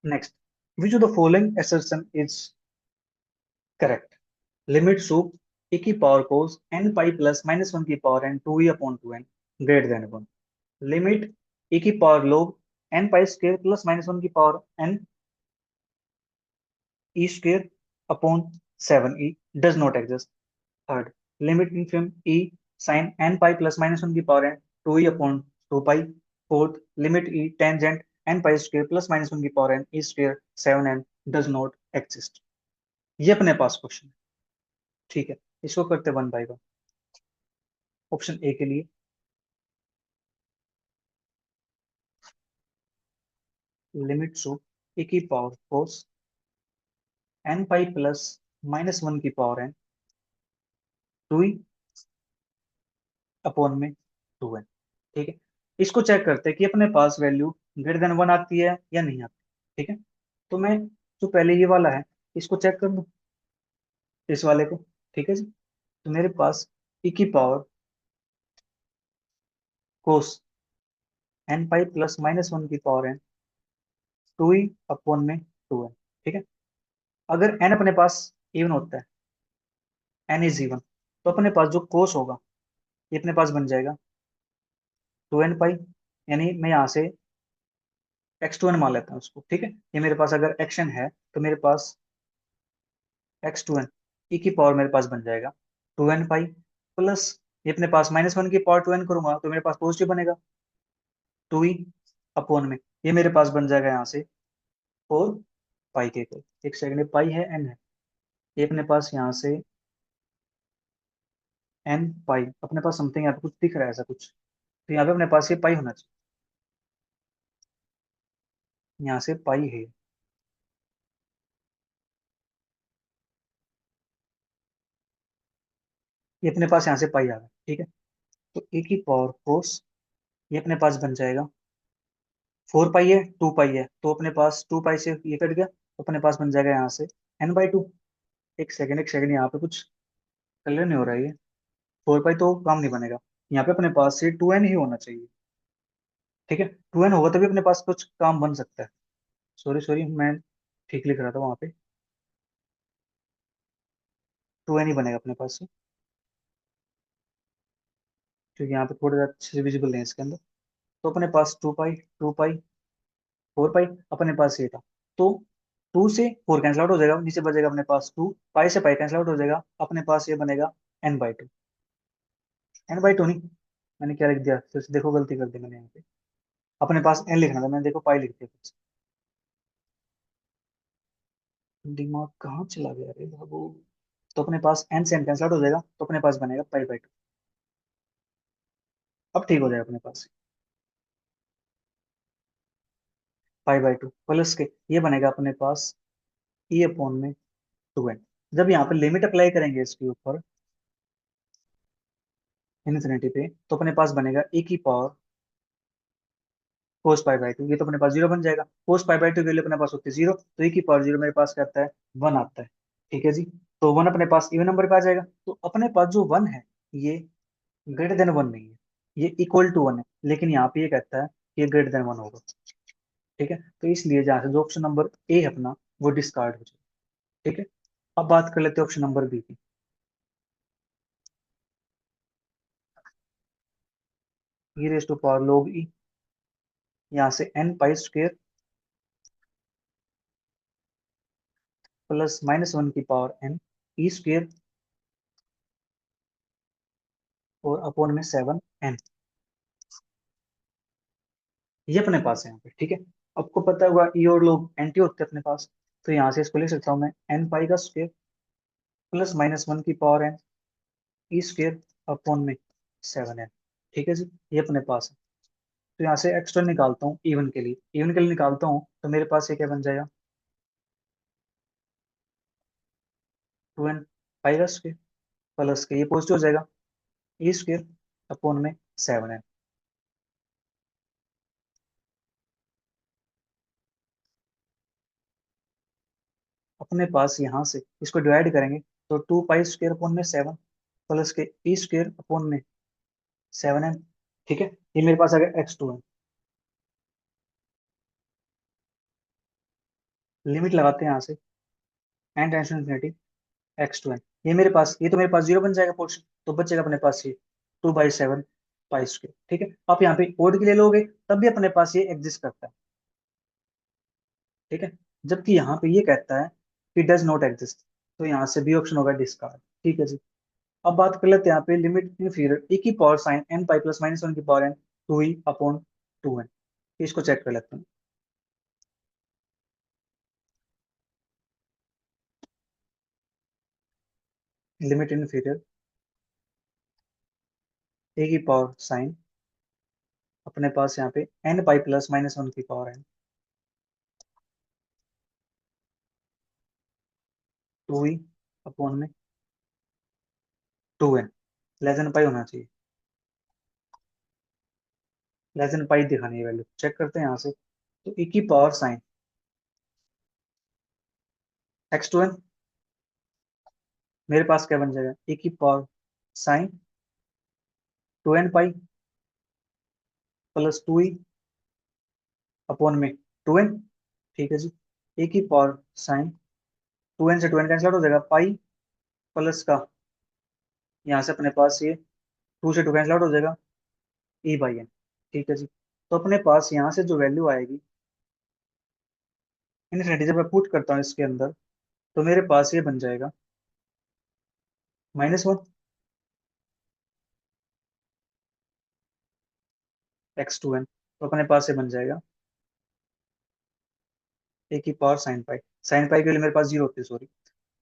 Next, which of the following assertion is correct? Limit sup a की power cos n pi plus minus one की power n two e upon two n greater than one. Limit a की power log n pi square plus minus one की power n e square upon seven e does not exist. Third, limit infimum e sine n pi plus minus one की power n two e upon two pi. Fourth, limit e tangent n pi square plus minus one की power n e square seven n does not exist. ये अपने पास क्वेश्चन है। ठीक है, इसको करते one by one. Option a के लिए लिमिट सो ए की power cos n pi plus minus one की power n two e upon में टू एन। ठीक है, इसको चेक करते हैं कि अपने पास वैल्यू ग्रेटर देन वन आती है या नहीं आती। ठीक है, तो मैं जो पहले ये वाला है इसको चेक कर लूँ, इस वाले को। ठीक है जी, तो मेरे पास e की power cos n pi plus minus one की power n two e upon में टू एन। ठीक है, अगर n अपने पास इवन होता है, n इज इवन, तो अपने पास जो कोस होगा ये अपने पास बन जाएगा टू एन पाई, यानी मैं यहाँ से एक्स टू एन मान लेता हूँ उसको। ठीक है, ये मेरे पास अगर एक्शन है तो मेरे पास एक्स टू एन ई की पावर मेरे पास बन जाएगा टू एन पाई प्लस, ये अपने पास माइनस वन की पावर टू एन करूंगा तो मेरे पास पॉजिटिव बनेगा टू ई अपॉन में, ये मेरे पास बन जाएगा यहाँ से फोर पाई के इक्वल। एक सेकंड, पाई है एन है, ये अपने पास यहाँ से एन पाई, अपने पास समथिंग यहाँ पे कुछ दिख रहा है ऐसा कुछ, तो यहाँ पे अपने पास ये पाई होना चाहिए, यहाँ से पाई है, ये अपने पास यहाँ से पाई आ गया। ठीक है, तो ए की पावर कोस, ये अपने पास बन जाएगा फोर पाई है टू पाई है, तो अपने पास टू पाई से ये कट गया, तो अपने पास बन जाएगा यहाँ से एन बाई टू। एक सेकंड यहाँ पे कुछ क्लियर नहीं हो रहा है ये, फोर पाई तो काम नहीं बनेगा, यहाँ पे अपने पास से टू एन ही होना चाहिए। ठीक है, टू एन होगा तभी अपने पास कुछ काम बन सकता है। सॉरी सॉरी, मैं ठीक लिख रहा था वहां पे, टू एन ही बनेगा अपने पास से, क्योंकि यहाँ पे थोड़ा सा अच्छे से विजिबल है इसके अंदर। तो अपने पास टू पाई फोर पाई अपने पास ये था, तो टू से फोर कैंसिल आउट हो जाएगा, नीचे बचेगा अपने पास टू, पाई से पाई कैंसिल आउट हो जाएगा, अपने पास ये बनेगा n by two. N by two नहीं, मैंने क्या लिख दिया फिर से देखो, गलती कर दी मैंने यहाँ पे, अपने पास एन लिखना था, मैंने देखो पाई लिख दिया फिर से। दिमाग कहाँ चला गया रे बाबू। तो अपने पास एन से एन कैंसिल आउट हो जाएगा, तो अपने पास बनेगा पाई बाई टू। अब ठीक हो जाएगा अपने पास, पाई बाई टू प्लस के ये बनेगा अपने पास ई अपॉन में टू एन। जब यहाँ पे लिमिट अप्लाई करेंगे इसके ऊपर इन्फिनिटी पे, तो अपने पास बनेगा ए की power cos pi by two, ये तो अपने पास जीरो बन जाएगा, कोस पाई बाई टू वैल्यू अपने पास होती है जीरो, तो ए की पावर जीरो मेरे पास क्या आता है, वन आता है। ठीक है जी, तो वन अपने पास इवन नंबर पे आ जाएगा, तो अपने पास जो वन है ये ग्रेटर देन वन नहीं है, ये इक्वल टू वन है, लेकिन यहाँ पे ये कहता है कि ये ग्रेटर देन वन होगा। ठीक है, तो इसलिए जहाँ से जो ऑप्शन नंबर ए है अपना वो डिस्कार्ड हो जाएगा। ठीक है, अब बात कर लेते हैं ऑप्शन नंबर बी की। ई रेस टू पावर लोग ई, यहाँ से n pi square plus minus one की पावर एन ई स्क्वेयर और अपॉन में सेवन एन, ये अपने पास है यहाँ पे। ठीक है, आपको पता होगा ई और लोग एंटी होते हैं अपने पास, तो यहाँ से इसको लिख सकता हूँ मैं एन पाई का स्क्वेयर प्लस माइनस वन की power n e square upon में सेवन एन। ठीक है जी, ये अपने पास है। तो यहाँ से एक्स्ट्रा निकालता हूँ इवन के लिए, इवन के लिए निकालता हूँ तो मेरे पास ये क्या बन जाएगा, टू एन पाई का स्क्वेयर प्लस के ये पॉजिटिव हो जाएगा ई स्क्वेयर अपॉन में सेवन एन। अपने पास यहाँ से इसको डिवाइड करेंगे तो टू पाई स्क्वेयर अपॉन में सेवन प्लस के ई स्क्वेयर अपॉन में सेवन एन। ठीक है, ये मेरे पास आ गया एक्स टू एन। लिमिट लगाते हैं यहाँ से n tension infinity x to n, ये तो मेरे पास 0 बन जाएगा पोर्शन, तो बचेगा अपने पास ये 2/7 पाई स्क्वायर। ठीक है, आप यहाँ पे ओड के लिए लोगे तब भी अपने पास ये एग्जिस्ट करता है। ठीक है, जबकि यहाँ पे ये कहता है कि डज नॉट एग्जिस्ट, तो यहाँ से बी ऑप्शन होगा डिस्कार्ड। ठीक है जी। अब बात कर लेते हैं यहाँ पे लिमिट इंफीरियर e की power sine n pi plus minus one की power n 2e upon 2n। इसको चेक कर लेते हैं। लिमिट इंफीरियर ए की पावर साइन अपने पास यहाँ पे n pi plus minus one की पावर n 2e अपॉन में 2n लेस देन पाई होना चाहिए। लेस देन पाई दिखानी है वैल्यू, चेक करते हैं यहाँ से। तो e की पावर साइन x2n, मेरे पास क्या बन जाएगा e की power sign 2n pi plus 2e upon में 2n। ठीक है जी। ए की पावर साइन 2n से 2n कैंसिल आउट हो जाएगा, पाई प्लस का यहाँ से अपने पास ये 2 से 2 कैंसिल आउट हो जाएगा, e/n। ठीक है जी। तो अपने पास यहाँ से जो वैल्यू आएगी इन्फिनिटी, जब मैं पुट करता हूँ इसके अंदर, तो मेरे पास ये बन जाएगा -1 x2n। तो अपने पास ये बन जाएगा ए की power sine pi. Sine pi के लिए मेरे पास 0 होती है, सॉरी।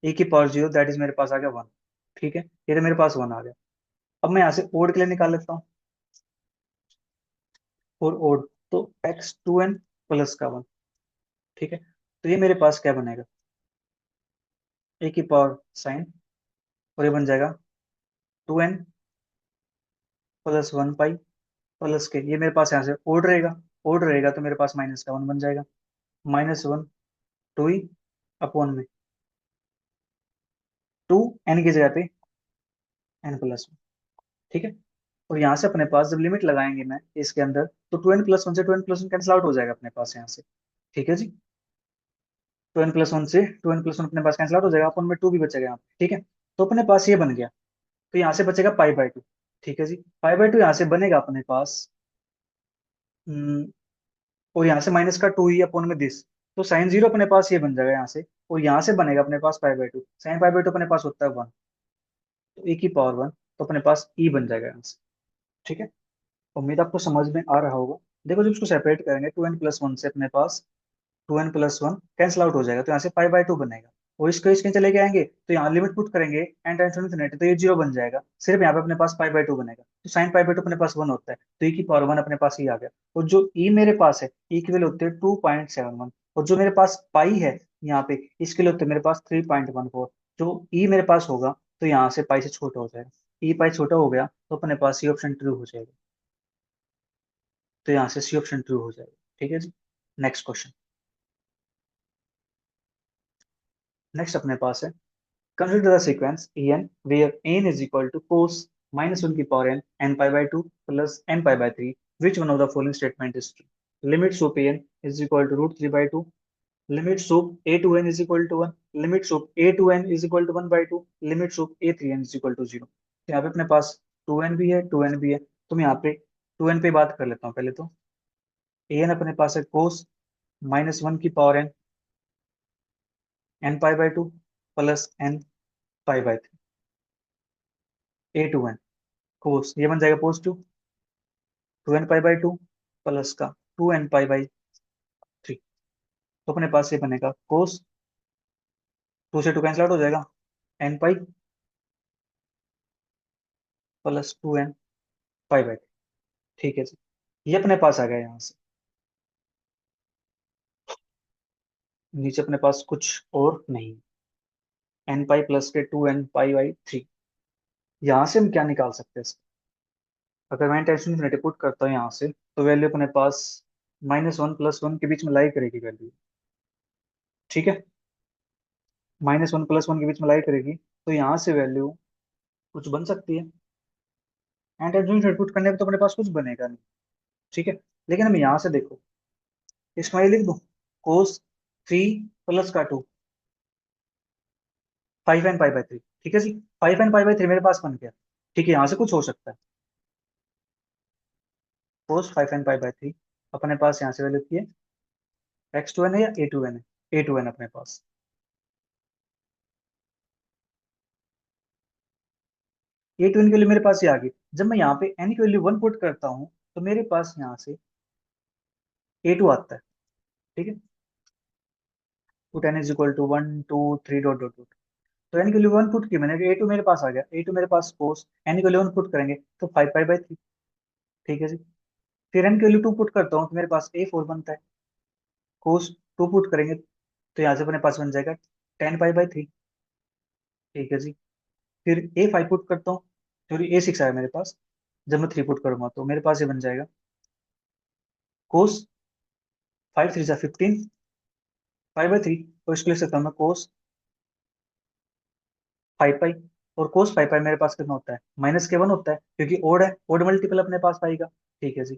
ए की पावर 0 दैट इज मेरे पास आ गया 1। ठीक है, ये तो मेरे पास 1 आ गया। अब मैं यहाँ से ओड के लिए निकाल लेता हूँ, और ओड तो x2n प्लस का 1। ठीक है, तो ये मेरे पास क्या बनेगा ए की पावर साइन, और ये बन जाएगा 2n प्लस 1 पाई प्लस के, ये मेरे पास यहाँ से ओड रहेगा। ओड रहेगा तो मेरे पास माइनस का 1 बन जाएगा, -1 2e अपॉन में 2n की जगह पे n+1। ठीक है, और यहाँ से अपने पास जब लिमिट लगाएंगे मैं इसके अंदर, तो 2n+1 से 2n+1 कैंसिल आउट हो जाएगा अपने पास यहाँ से। ठीक है जी। 2n+1 से 2n+1 अपने पास कैंसिल आउट हो जाएगा, अपन में 2 भी बचेगा यहाँ पे। ठीक है, तो अपने पास ये बन गया। तो यहाँ से बचेगा पाई/2। ठीक है जी, पाई/2 यहाँ से बनेगा अपने पास। हम्म, और यहाँ से माइनस का 2e अपॉन में दिस, तो साइन 0 अपने पास ये बन जाएगा यहाँ से। और यहाँ से बनेगा अपने पास पाई/2, साइन पाई/2 अपने पास होता है 1, तो e की पावर 1, तो अपने पास e बन जाएगा यहाँ से। ठीक है, उम्मीद आपको समझ में आ रहा होगा। देखो जब इसको सेपरेट करेंगे 2n+1 से अपने पास 2n+1 कैंसिल आउट हो जाएगा, तो यहाँ से पाई/2 बनेगा। और इसको इसके चले के आएंगे तो यहाँ लिमिट पुट करेंगे एन टेंस टू इनफिनिटी, तो ये 0 बन जाएगा, सिर्फ यहाँ पे अपने पास पाई/2 बनेगा। तो साइन पाई/2 अपने पास 1 होता है, तो e की पावर 1 अपने पास ही आ गया। और जो e मेरे पास है, e की वैल्यू होती है 2.71, और जो मेरे पास पाई है यहाँ पे, इसके लिए होते है मेरे पास 3.14। जो e मेरे पास होगा तो यहाँ से पाई से छोटा हो जाएगा, e पाई छोटा हो गया तो अपने पास सी ऑप्शन ट्रू हो जाएगा। तो यहाँ से सी ऑप्शन ट्रू हो जाएगा। ठीक है जी। Next question. नेक्स्ट अपने पास है consider the sequence en where n is equal to cos -1 की power n n pi by 2 plus n pi by 3, which one of the following statement is true? Limits of an is equal to root 3 by 2, limits of a to n is equal to 1, limits of a to n is equal to 1 by 2, limits of a 3n is equal to 0। तो यहाँ पे अपने पास 2n भी है 2n भी है, तो मैं यहाँ पे 2n पे बात कर लेता हूँ पहले तो। an अपने पास है cos -1 की power n n pi by 2 plus n pi by 3, a to n कोस ये बन जाएगा पॉजिटिव 2n pi/2 प्लस का 2n pi/3। तो अपने पास ये बनेगा कोस 2 से 2 कैंसिल आउट हो जाएगा, n pi plus 2n pi/3। ठीक है जी, ये अपने पास आ गया यहाँ से। नीचे अपने पास कुछ और नहीं, n पाई प्लस के 2n pi/3। यहाँ से हम क्या निकाल सकते हैं अगर मैं टेंशन इन्फिनिटी पुट करता हूँ यहाँ से, तो वैल्यू अपने पास -1 प्लस 1 के बीच में लाई करेगी वैल्यू। ठीक है, -1 प्लस 1 के बीच में लाई करेगी, तो यहाँ से वैल्यू कुछ बन सकती है। एंड एडजॉइंट पुट करने पे तो अपने पास कुछ बनेगा नहीं। ठीक है, लेकिन हम यहाँ से देखो, इसमें ये लिख दो कोस 3 प्लस का 2 5n pi/3। ठीक है जी। 5 n π/3 मेरे पास बन गया। ठीक है, यहाँ से कुछ हो सकता है। कोस 5 n π/3 अपने पास यहाँ से वैल्यू की है, x2n है या a2n है, a2n अपने पास। a2n की वैल्यू मेरे पास ये आ गई। जब मैं यहाँ पे n की वैल्यू 1 पुट करता हूँ तो मेरे पास यहाँ से a2 आता है। ठीक है, put n is equal to 1 2 3 dot dot dot. तो n की वैल्यू 1 पुट की मैंने, a2 मेरे पास आ गया, a2 मेरे पास कोस n की वैल्यू 1 पुट करेंगे तो 5 π/3। ठीक है जी। फिर n की वैल्यू 2 पुट करता हूँ तो मेरे पास a4 बनता है। कोस 2 पुट करेंगे तो यहाँ से अपने पास बन जाएगा 10 π/3। ठीक है जी। फिर a5 पुट करता हूँ, सॉरी a6 आया मेरे पास। जब मैं 3 पुट करूंगा तो मेरे पास ये बन जाएगा कोस 5 3 जा 15 π/3। और इसको लिख सकता हूँ मैं कोस 5 पाई। और कोस 5 पाई मेरे पास कितना होता है, -k1 होता है, क्योंकि ओड है, ओड मल्टीपल अपने पास पाई का। ठीक है जी।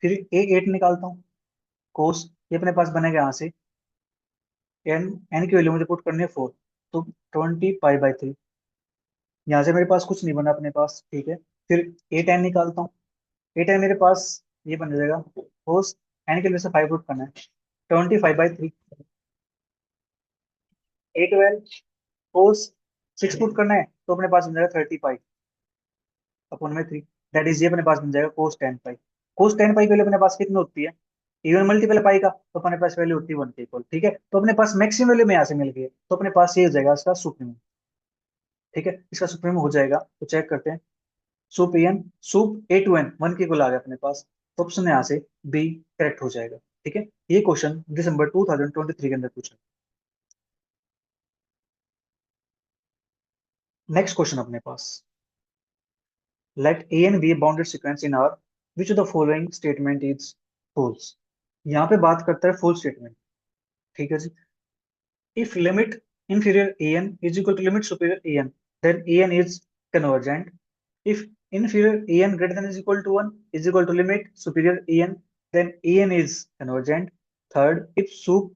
फिर a8 निकालता हूँ, कोस ये अपने पास बनेगा यहाँ से, एन एन की वैल्यू मुझे पुट करनी है 4, तो 20 π/3। यहाँ से मेरे पास कुछ नहीं बना अपने पास। ठीक है। फिर a10 निकालता हूँ, a10 मेरे पास ये बन जाएगा, कोस एन की वैल्यू से 5 पुट करना है, 25/3। a12 कोस 6 पुट करना है तो अपने पास बन जाएगा 30 पाई अपन में 3। दैट इज ये अपने पास बन जाएगा कोस 10 पाई। कोस 10 पाई की वैल्यू अपने पास कितनी होती है, इवन मल्टीपल पाई का, तो अपने पास वैल्यू होती है 1 के इक्वल। ठीक है, तो अपने पास मैक्सिमम वैल्यू में यहाँ से मिल गई है, तो अपने पास ये हो जाएगा इसका सुप्रीम। ठीक है, इसका सुप्रीम हो जाएगा, तो चेक करते हैं। सुप एन सुप a2n 1 के इक्वल आ गया अपने पास, तो ऑप्शन यहाँ से बी करेक्ट हो जाएगा। ठीक है, ये क्वेश्चन दिसंबर 2023 के अंदर पूछा। नेक्स्ट क्वेश्चन अपने पास, let a and b bounded sequence in R which of the following statement is false. यहाँ पे बात करता है फॉल्स स्टेटमेंट। ठीक है जी। If limit inferior an is equal to limit superior an, then an is convergent. If inferior an greater than is equal to 1 is equal to limit superior an, then an is convergent. Third, if sup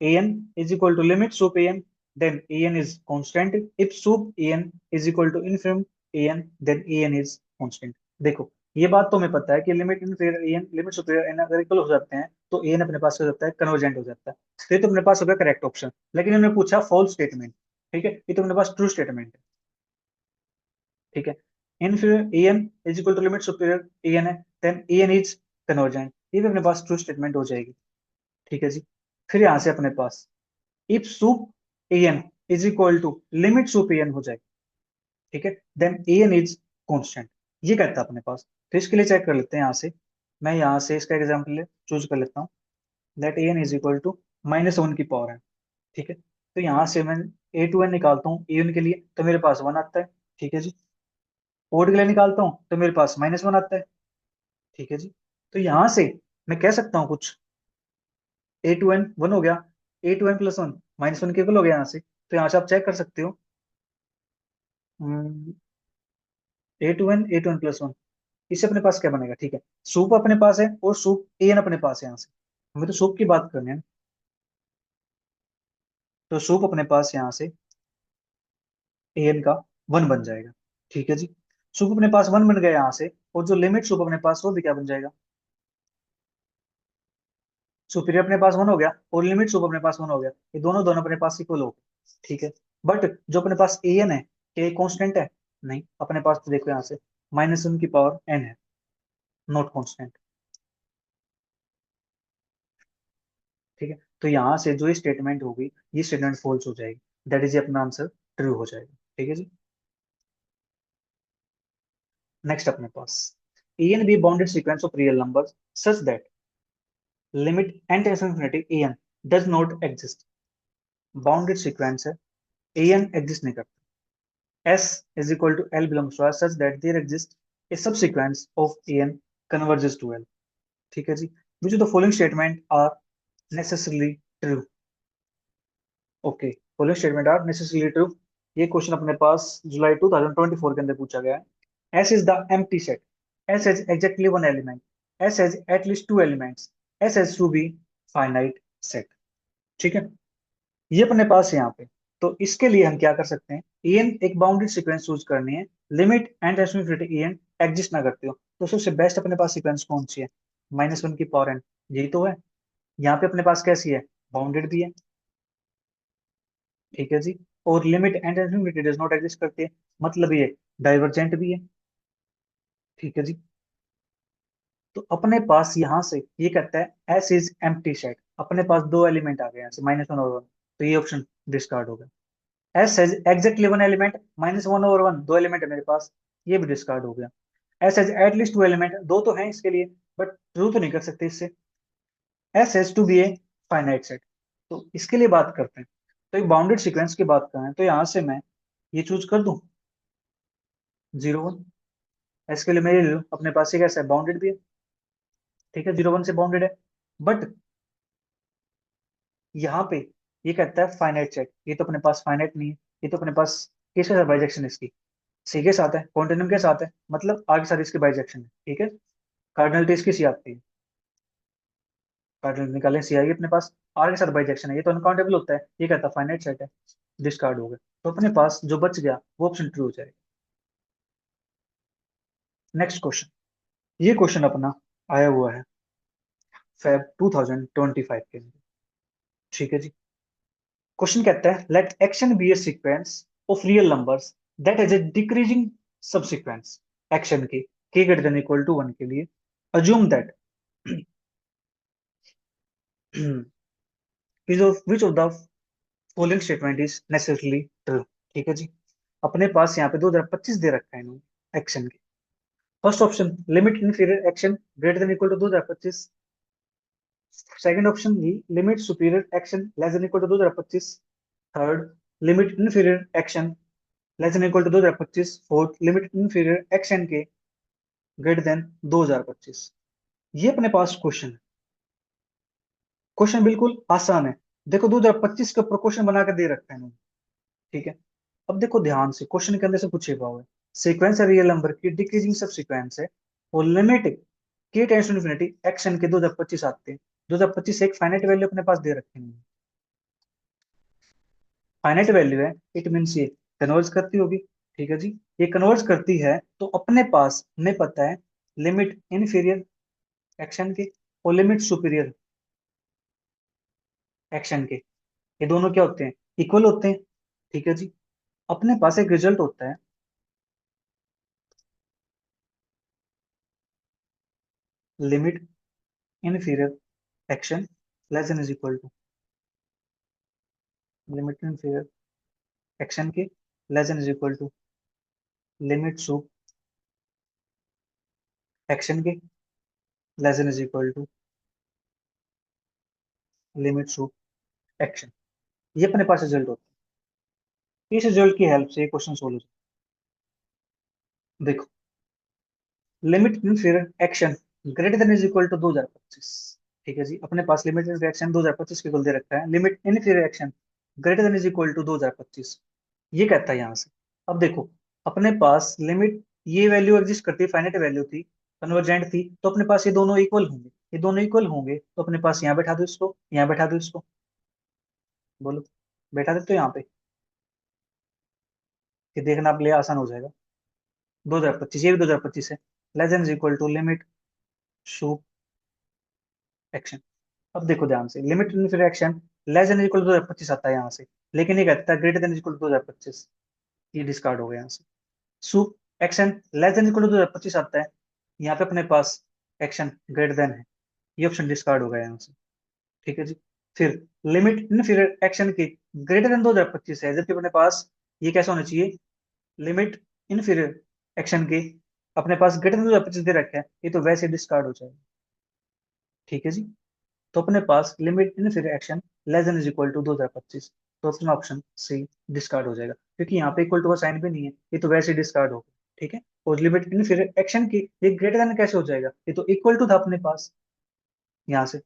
an is equal to limit sup an, then an is constant. If sup an is equal to infim an, then an is constant. देखो, ये बात तो हमें पता है कि limit inferior n limit superior n अगर इक्वल हो जाते हैं तो एन अपने पास हो जाता है कन्वर्जेंट हो जाता है। तो ये तो अपने पास हो गया करेक्ट ऑप्शन। लेकिन इन्होंने पूछा फॉल्स स्टेटमेंट। ठीक है, ये तो अपने पास ट्रू स्टेटमेंट है। ठीक है, inferior n is equal to limit superior n है, देन एन इज कन्वर्जेंट, ये भी अपने पास ट्रू स्टेटमेंट हो जाएगी। ठीक है जी। फिर यहाँ से अपने पास if sup n is equal to limit sup n हो जाएगी। ठीक है, देन एन इज कॉन्स्टेंट, ये कहता है अपने पास। तो इसके लिए चेक कर लेते हैं यहाँ से। मैं यहाँ से इसका एग्जाम्पल चूज कर लेता हूँ। Let n is equal to -1 की पावर है। ठीक है, तो यहाँ से मैं a2n निकालता हूँ a1 के लिए तो मेरे पास 1 आता है। ठीक है जी। ओड के लिए निकालता हूँ तो मेरे पास -1 आता है। ठीक है जी। तो यहाँ से मैं कह सकता हूँ कुछ, a2n 1 हो गया, a2n+1 -1 के इक्वल हो गया यहाँ से। तो यहाँ से आप चेक कर सकते हो, a2n इससे अपने पास क्या बनेगा। ठीक है, सूप अपने पास है और सूप एन अपने पास है। यहाँ से हमें तो सूप की बात करनी है ना। तो सूप अपने पास यहाँ से एन का 1 बन जाएगा। ठीक है जी। सूप अपने पास 1 बन गया यहाँ से, और जो लिमिट सूप अपने पास वो भी क्या बन जाएगा, सुपीरियर अपने पास 1 हो गया और लिमिट सुप अपने पास 1 हो गया, ये दोनों दोनों अपने पास इक्वल हो गए। ठीक है, बट जो अपने पास ए एन है, क्या कांस्टेंट है, नहीं अपने पास तो देखो यहाँ से -1 की पावर n है, नॉट कांस्टेंट। ठीक है, तो यहाँ से जो स्टेटमेंट होगी ये स्टेटमेंट फॉल्स हो जाएगी। दैट इज अपना आंसर ट्रू हो जाएगा। ठीक है जी। नेक्स्ट अपने पास a n b bounded sequence of real numbers such that limit n tends to infinity a n does not exist. Bounded sequence है, ए एन एग्जिस्ट नहीं करता, S is equal to L belongs to R such that there exists a subsequence of An converges to L. ठीक है जी। Which of the following statement are necessarily true? Okay, following statement are necessarily true. ये क्वेश्चन अपने पास जुलाई 2024 के अंदर पूछा गया है। S is the empty set. S has exactly one element. S has at least two elements. S has to be finite set. ठीक है, ये अपने पास है यहाँ पे। तो इसके लिए हम क्या कर सकते हैं, एन एक बाउंडेड सीक्वेंस चूज करनी है, limit and infinity n exist ना करती हो, तो सबसे बेस्ट अपने पास सीक्वेंस कौन सी है? -1 की पावर एन, यही तो है। यहाँ पे अपने पास कैसी है? बाउंडेड भी है, ठीक है जी। और limit and infinity does not exist करती है, मतलब ये डाइवर्जेंट भी है, ठीक है जी। तो अपने पास यहाँ से ये कहता है एस इज एम्प्टी सेट, अपने पास दो एलिमेंट आ गए यहाँ से -1 और 1, तो ये ऑप्शन डिस्कार्ड हो गया। S has exactly one element, -1/1, दो एलिमेंट है मेरे पास, ये भी डिस्कार्ड हो गया। S has at least to element, दो तो हैं इसके लिए, बट प्रूव तो नहीं कर सकते इससे। S has to be a finite set, तो इसके लिए बात करते हैं। तो एक बाउंडेड सीक्वेंस की बात करें तो यहाँ से मैं ये चूज कर दूं 0 1। एस के लिए मैं ये ले लूं, अपने पास ये कैसा है? बाउंडेड भी है, ठीक है, 0 1 से बाउंडेड है। बट यहाँ पे ये कहता है फाइनाइट सेट, ये तो अपने पास फाइनाइट नहीं है, ये तो अपने पास किसके साथ बाइजेक्शन इसकी? सी के साथ है, कॉन्टिन्यूम के साथ है, मतलब आगे साथ इसकी बाइजेक्शन है, ठीक है। कार्डिनलिटी इसकी सी आती है, कार्डिनल निकालें, सी आई अपने पास, आर के साथ बाइजेक्शन है, ये तो अनकाउंटेबल होता है, ये कहता है फाइनाइट सेट है, डिस्कार्ड हो गया। तो अपने पास जो बच गया वो ऑप्शन ट्रू हो जाएगा। नेक्स्ट क्वेश्चन, ये क्वेश्चन अपना आया हुआ है फेब 2025 के अंदर, ठीक है जी। क्वेश्चन कहता है let x n be a sequence of real numbers that has a decreasing subsequence x n के ग्रेटर देन इक्वल टू 1 के लिए assume that which of the following statement is necessarily true, ठीक है जी। अपने पास यहाँ पे 2025 दे रखा है इन्होंने एक्शन के। First option, limit inferior x n greater than equal to 2025। Second option, limit superior x n less than equal to 2025। Third, limit inferior x n less than equal to 2025। Fourth, limit inferior x n के ग्रेटर देन 2025। ये अपने पास क्वेश्चन है। क्वेश्चन बिल्कुल आसान है, देखो 2025 के ऊपर क्वेश्चन बना के दे रखा है इन्होंने, ठीक है। अब देखो ध्यान से, क्वेश्चन के अंदर से पूछेगा हुआ है सीक्वेंस है रियल नंबर की, डिक्रीजिंग सब सीक्वेंस है, और लिमिट के टेंस टू इन्फिनिटी एक्शन के 2025 आते हैं। 2025 एक फाइनाइट वैल्यू अपने पास दे रखे हैं, फाइनाइट वैल्यू है, इट मीन्स ये कन्वर्ज करती होगी, ठीक है जी। ये कन्वर्ज करती है तो अपने पास हमें पता है लिमिट इनफीरियर एक्शन के और लिमिट सुपीरियर एक्शन के, ये दोनों क्या होते हैं? इक्वल होते हैं, ठीक है जी। अपने पास एक रिजल्ट होता है limit inferior x n less than is equal to limit inferior x n k less than is equal to limit sup x n k less than is equal to limit sup x n. ये अपने पास रिजल्ट होता है, इस रिजल्ट की हेल्प से ये क्वेश्चन सोल्व हो जाए। देखो, limit inferior x n greater than is equal to 2025, ठीक है जी। अपने पास लिमिट इनफीरियर एक्शन 2025 के इक्वल दे रखा है, limit inferior x n greater than is equal to 2025, ये कहता है यहाँ से। अब देखो, अपने पास लिमिट, ये वैल्यू एग्जिस्ट करती है, फाइनाइट वैल्यू थी, कन्वर्जेंट थी, तो अपने पास ये दोनों इक्वल होंगे, ये दोनों इक्वल होंगे तो अपने पास यहाँ बैठा दो इसको, यहाँ बैठा दो इसको, बोलो, बैठा दे तो यहाँ पे, कि देखना आप लिए आसान हो जाएगा। 2025, ये भी 2025 है, less than is equal to limit sup x n. अब देखो ध्यान से, लिमिट फिर x n less than equal to 2025 आता है यहाँ से, लेकिन ये कहता है ग्रेटर देन इक्वल टू 2025, ये डिस्कार्ड हो गया यहाँ से। Sup x n less than equal to 2025 आता है, यहाँ पे अपने पास एक्शन ग्रेटर देन है, ये ऑप्शन डिस्कार्ड हो गया यहाँ से, ठीक है जी। फिर लिमिट इनफीरियर एक्शन की ग्रेटर देन 2025 है, जबकि अपने पास ये कैसा होना चाहिए? लिमिट इनफीरियर एक्शन की अपने पास ग्रेटर देन 2025 दे रखा है, ये तो वैसे डिस्कार्ड हो जाएगा, ठीक है जी। तो अपने पास लिमिट इन फिर x n less than is equal to 2025, तो अपना ऑप्शन सी डिस्कार्ड हो जाएगा, क्योंकि यहाँ पे इक्वल टू का साइन भी नहीं है, ये तो वैसे डिस्कार्ड होगा, ठीक है। और लिमिट इन फिर एक्शन की ये ग्रेटर देन कैसे हो जाएगा? ये तो इक्वल टू था अपने पास यहाँ से,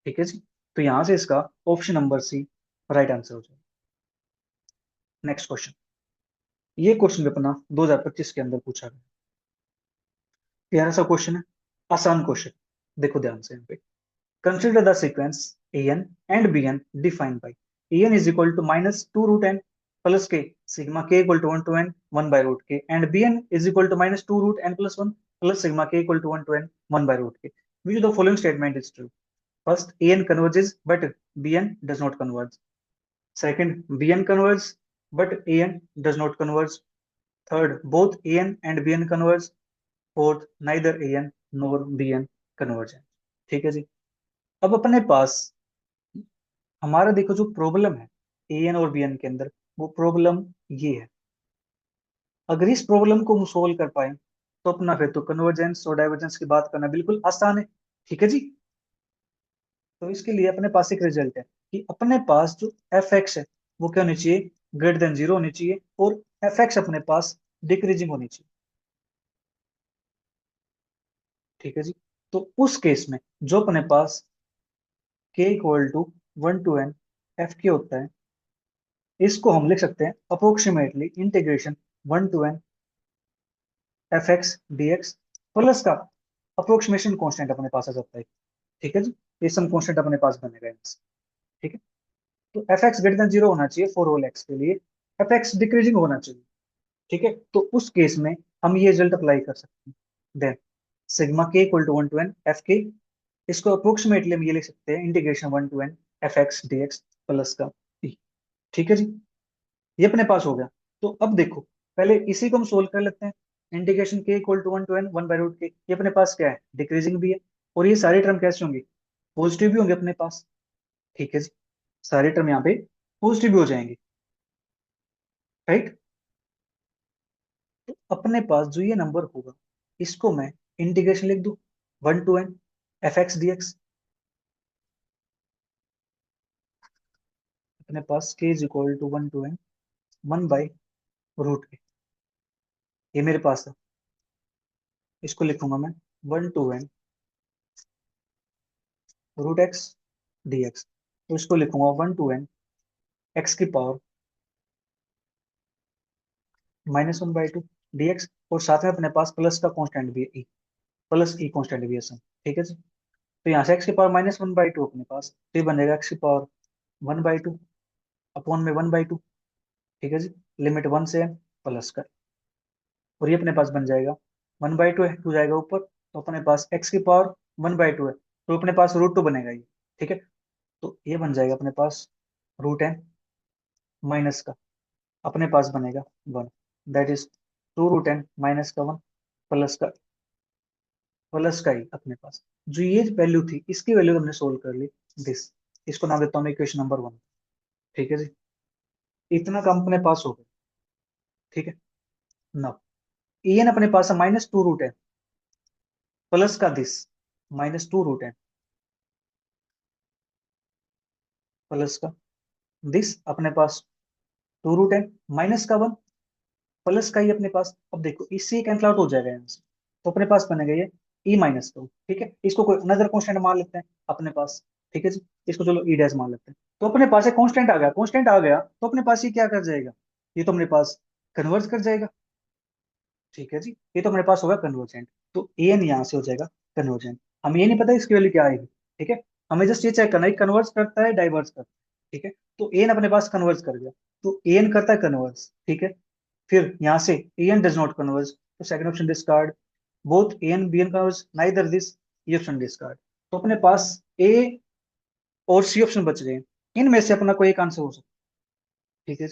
ठीक है जी। तो यहाँ से इसका option number C right answer हो जाएगा। नेक्स्ट क्वेश्चन, ये क्वेश्चन भी अपना 2025 के अंदर पूछा गया, प्यारा सा क्वेश्चन है, आसान क्वेश्चन, देखो ध्यान से यहाँ पे। Consider the sequence an and bn defined by an is equal to -2 root n, plus k sigma k equal to 1 1 by root k and b n is equal to minus 2 root n plus 1 plus sigma k equal to 1 by root k which the following statement is true. First, an converges, but bn does not converge. Second, bn converges, but an does not converge. Third, both an and bn converge. Fourth, neither an nor bn converge. ठीक है जी. अब अपने पास हमारा देखो जो प्रॉब्लम है an और bn के अंदर, वो प्रॉब्लम ये है. अगर इस प्रॉब्लम को हम सोल्व कर पाए तो अपना फिर तो कन्वर्जेंस और डाइवर्जेंस की बात करना बिल्कुल आसान है. ठीक है जी. तो इसके लिए अपने पास एक रिजल्ट है कि अपने पास जो एफ एक्स है वो क्या होनी चाहिए, ग्रेटर देन जीरो होनी चाहिए, और एफ एक्स अपने पास डिक्रीजिंग होनी चाहिए. ठीक है जी. तो उस केस में जो अपने पास k equal to 1 to n f k होता है, इसको हम लिख सकते हैं approximately integration 1 to n f x d x plus का अप्रोक्सीमेशन कॉन्स्टेंट अपने पास आ जाता है. ठीक है जी. ये सम कॉन्स्टेंट अपने पास बनेगा यहाँ से. ठीक है. तो f x greater than zero होना चाहिए फॉर ऑल एक्स के लिए, एफ एक्स डिक्रीजिंग होना चाहिए. ठीक है. तो उस केस में हम ये रिजल्ट अप्लाई कर सकते हैं. Then sigma k equal to 1 to n f k, इसको अप्रोक्सीमेटली हम ये लिख सकते हैं integration 1 to n f x d x plus का ई. ठीक है जी. ये अपने पास हो गया. तो अब देखो, पहले इसी को हम सोल्व कर लेते हैं. Integration k equal to 1 to n 1 by root k, ये अपने पास क्या है, डिक्रीजिंग भी है. और ये सारे टर्म कैसे होंगे, पॉजिटिव भी होंगे अपने पास. ठीक है जी. सारे टर्म यहाँ पे पॉजिटिव भी हो जाएंगे. राइट. तो अपने पास जो ये नंबर होगा, इसको मैं इंटीग्रेशन लिख दूं 1 to n f x d x. अपने पास k is equal to 1 to n 1 by root k, ये मेरे पास है. इसको लिखूंगा मैं 1 to n root x d x. तो इसको लिखूंगा 1 to n एक्स की पावर -1/2 डी एक्स. और साथ में अपने पास प्लस का कॉन्स्टेंट भी है, ई प्लस ई कॉन्स्टेंट भी है सम. ठीक है जी. तो यहाँ से एक्स की पावर -1/2 अपने पास, तो ये बनेगा एक्स की पावर 1/2 अपॉन में 1/2. ठीक है जी. लिमिट 1 से n प्लस का, और ये अपने पास बन जाएगा 1/2 है, 2 जाएगा ऊपर, तो अपने पास एक्स की पावर 1/2 है, तो अपने पास √2 बनेगा ये. ठीक है. तो ये बन जाएगा अपने पास √n माइनस का, अपने पास बनेगा 1, दैट इज 2 √n माइनस का 1 प्लस का, ही अपने पास जो ये वैल्यू थी, इसकी वैल्यू हमने सोल्व कर ली. दिस, इसको नाम देता हूँ मैं इक्वेशन नंबर 1. ठीक है जी. इतना काम अपने पास हो गया. ठीक है. नाउ en अपने पास है -2 √n प्लस का दिस -2 √n प्लस का दिस अपने पास 2 √n माइनस का 1 प्लस का ही अपने पास. अब देखो इससे कैंसिल आउट हो जाएगा यहाँ से, तो अपने पास बनेगा ये e-2. ठीक है. इसको कोई अनदर कांस्टेंट मान लेते हैं अपने पास. ठीक है जी. इसको चलो ई डैश मान लेते हैं. तो अपने पास एक कांस्टेंट आ गया, कांस्टेंट आ गया तो अपने पास ये क्या कर जाएगा, ये तो अपने पास कन्वर्ज कर जाएगा. ठीक है जी. ये तो हमारे पास होगा कन्वर्जेंट. तो एन यहाँ से हो जाएगा कन्वर्जेंट. हमें ये नहीं पता इसकी वैल्यू क्या आएगी. ठीक है. हमें जस्ट ये चेक करना है कन्वर्ज करता है डाइवर्स करता है. ठीक है. तो एन अपने पास कन्वर्ज कर गया, तो एन करता है कन्वर्ज. ठीक है. फिर यहाँ से एन डज नॉट कन्वर्ज, तो second option discard. Both n b n converge, neither this, ये ऑप्शन डिस्कार्ड. तो अपने पास ए और सी ऑप्शन बच गए. इनमें से अपना कोई एक आंसर हो सकता है. ठीक है.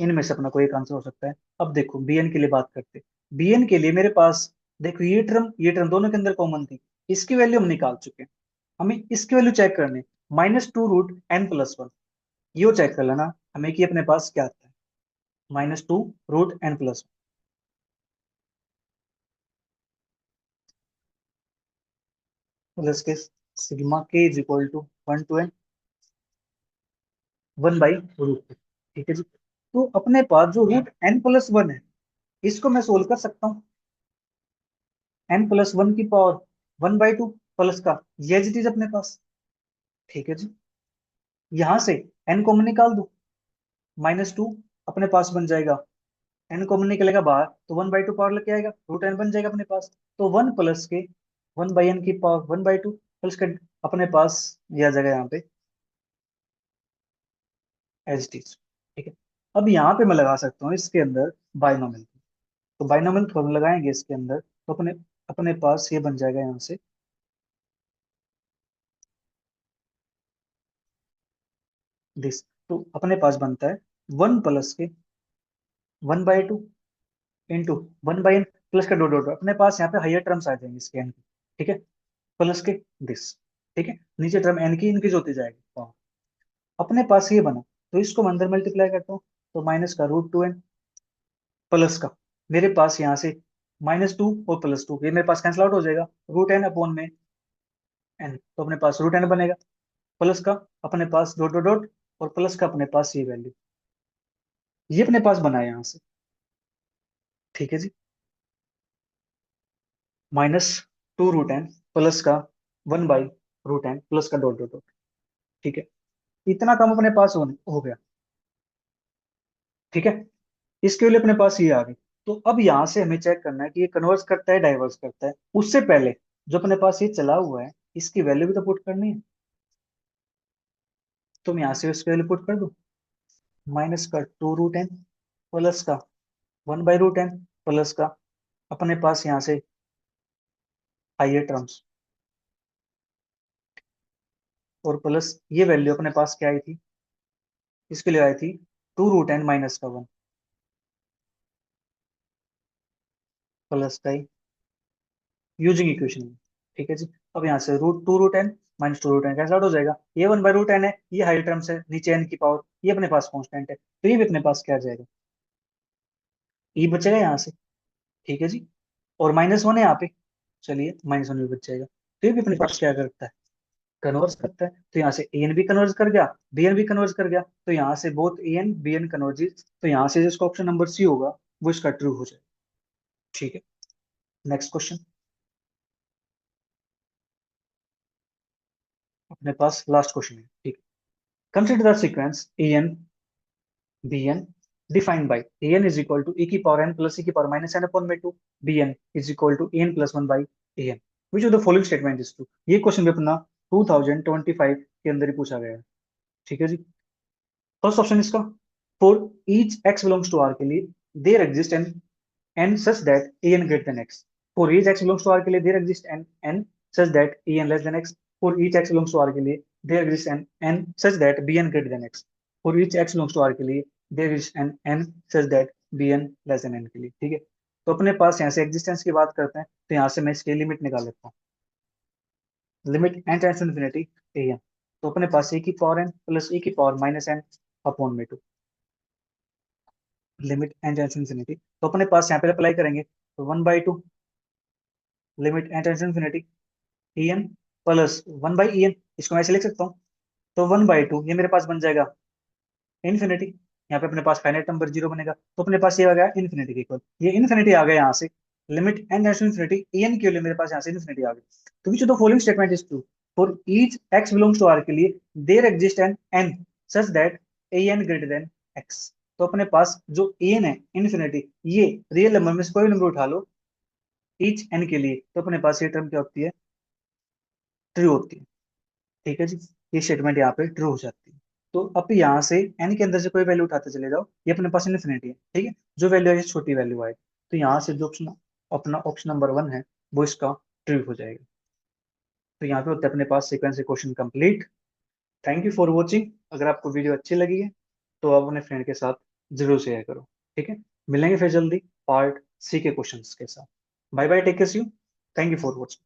इनमें से अपना कोई एक आंसर हो सकता है. अब देखो bn के लिए बात करते हैं. bn के लिए मेरे पास देखो ये टर्म दोनों के अंदर कॉमन थी, इसकी वैल्यू हम निकाल चुके हैं. हमें इसकी वैल्यू चेक करनी है, -2 √n+1. ये चेक कर लेना हमें कि अपने पास क्या आता है, -2 √n+1 plus k sigma k is equal to 1 to n 1/√. ठीक है जी. तो अपने पास जो √n+1 है, इसको मैं सोल्व कर सकता हूँ. n+1 की पावर 1/2 प्लस का, ये चीज अपने पास. ठीक है जी. यहां से n कॉमन निकाल दो, -2 अपने पास बन जाएगा. n कॉमन निकलेगा बाहर तो 1/2 पावर लेके आएगा, √n बन जाएगा अपने पास. तो 1 प्लस के 1/n की पावर 1/2 प्लस के अपने पास ये आ जाएगा यहाँ पे एज इट इज. ठीक है. अब यहाँ पे मैं लगा सकता हूँ इसके अंदर बाइनोमियल। तो बाइनोमियल फॉर्मूला लगाएंगे इसके अंदर, तो अपने अपने पास ये बन जाएगा यहाँ से दिस। तो अपने पास बनता है 1 + के 1/2 इंटू 1/n प्लस का डॉट डॉट डॉट। अपने पास यहाँ पे हायर टर्म्स आ जाएंगे इसके n की, ठीक है, प्लस के दिस, ठीक है, नीचे टर्म n की इंक्रीज होती जाएगी। अपने पास ये बना, तो इसको मैं अंदर मल्टीप्लाई करता हूँ, तो -√2n प्लस का, मेरे पास यहाँ से -2 और +2 ये मेरे पास कैंसिल आउट हो जाएगा, √n अपॉन में n, तो अपने पास √n बनेगा, प्लस का अपने पास डॉट डॉट डॉट, और प्लस का अपने पास ये वैल्यू, ये अपने पास बना है यहाँ से, ठीक है जी, -2√n प्लस का 1/√n प्लस का डॉट डॉट डॉट, ठीक है, इतना काम अपने पास हो गया, ठीक है। इसके लिए अपने पास ये आ गई। तो अब यहाँ से हमें चेक करना है कि ये कन्वर्स करता है डाइवर्स करता है। उससे पहले जो अपने पास ये चला हुआ है इसकी वैल्यू भी तो पुट करनी है, तो मैं यहाँ से इसकी वैल्यू पुट कर दूं, -2√n प्लस का 1/√n प्लस का अपने पास यहाँ से हाइयर टर्म्स, और प्लस ये वैल्यू अपने पास क्या आई थी, इसके लिए आई थी 2√n माइनस का 1 प्लस का यूजिंग इक्वेशन, ठीक है जी। अब यहाँ से √2√n -2√n कैंसिल आउट हो जाएगा, ये 1/√n है, ये हाई टर्म्स है, नीचे n की पावर, ये अपने पास कांस्टेंट है, तो ये भी अपने पास क्या आ जाएगा, e बचेगा यहाँ से, ठीक है जी। और -1 है यहाँ पे, चलिए -1 भी बच जाएगा, तो ये भी अपने पास क्या करता है, कन्वर्स करता है। तो यहाँ से an भी कन्वर्स कर गया, bn भी कन्वर्स कर गया, तो यहाँ से बोथ an bn कन्वर्जेस, तो यहाँ से जिसका ऑप्शन नंबर सी होगा वो इसका ट्रू हो जाएगा, ठीक है। नेक्स्ट क्वेश्चन, अपने पास लास्ट क्वेश्चन है, ठीक। Consider the sequence an bn defined by an is equal to e की पावर n plus e की पावर minus n upon में 2, bn is equal to an plus 1 by an, which of the following statement is true। ये क्वेश्चन भी अपना 2025 के अंदर ही पूछा गया है, ठीक है जी। फर्स्ट ऑप्शन इसका, for each x belongs to r के लिए there exist n n such that an greater than x, for each x belongs to r के लिए there exists an n such that an less than x, for each x belongs to r के लिए there exists an n such that bn greater than x, for each x belongs to r के लिए there is an n such that bn less than n के लिए, ठीक है। तो अपने पास यहाँ से एग्जिस्टेंस की बात करते हैं, तो यहाँ से मैं इसकी लिमिट निकाल लेता हूँ, limit n tends to infinity an, तो अपने पास e की पावर n प्लस e की पावर माइनस n अपॉन में 2, limit n tends to infinity, तो अपने पास यहाँ पे अप्लाई करेंगे, तो 1/2 limit n tends to infinity en plus 1/en, इसको मैं ऐसे लिख सकता हूँ, तो 1/2 ये मेरे पास बन जाएगा इन्फिनिटी, यहाँ पे अपने पास फाइनाइट नंबर जीरो बनेगा, तो अपने पास ये आ गया इन्फिनिटी के इक्वल, ये इन्फिनिटी आ गया यहाँ से, limit n tends to infinity en के लिए मेरे पास यहाँ से इन्फिनिटी आ गई। तो which of the following statement is true, for each x belongs to r के लिए there exist n n such that an greater than x, तो अपने पास जो an है इन्फिनिटी, ये रियल नंबर में से कोई नंबर उठा लो ईच n के लिए, तो अपने पास ये टर्म क्या होती है, ट्रू होती है, ठीक है जी। ये स्टेटमेंट यहाँ पे ट्रू हो जाती है। तो अब यहाँ से n के अंदर से कोई वैल्यू उठाते चले जाओ, ये अपने पास इन्फिनिटी है, ठीक है, जो वैल्यू है छोटी वैल्यू आए, तो यहाँ से जो ऑप्शन अपना ऑप्शन नंबर 1 है वो इसका ट्रू हो जाएगा। तो यहाँ पे होता है अपने पास sequence question complete. Thank you for watching. अगर आपको वीडियो अच्छी लगी है तो आप अपने फ्रेंड के साथ जरूर शेयर करो, ठीक है। मिलेंगे फिर जल्दी पार्ट सी के क्वेश्चंस के साथ। Bye bye, take care, see you, thank you for watching.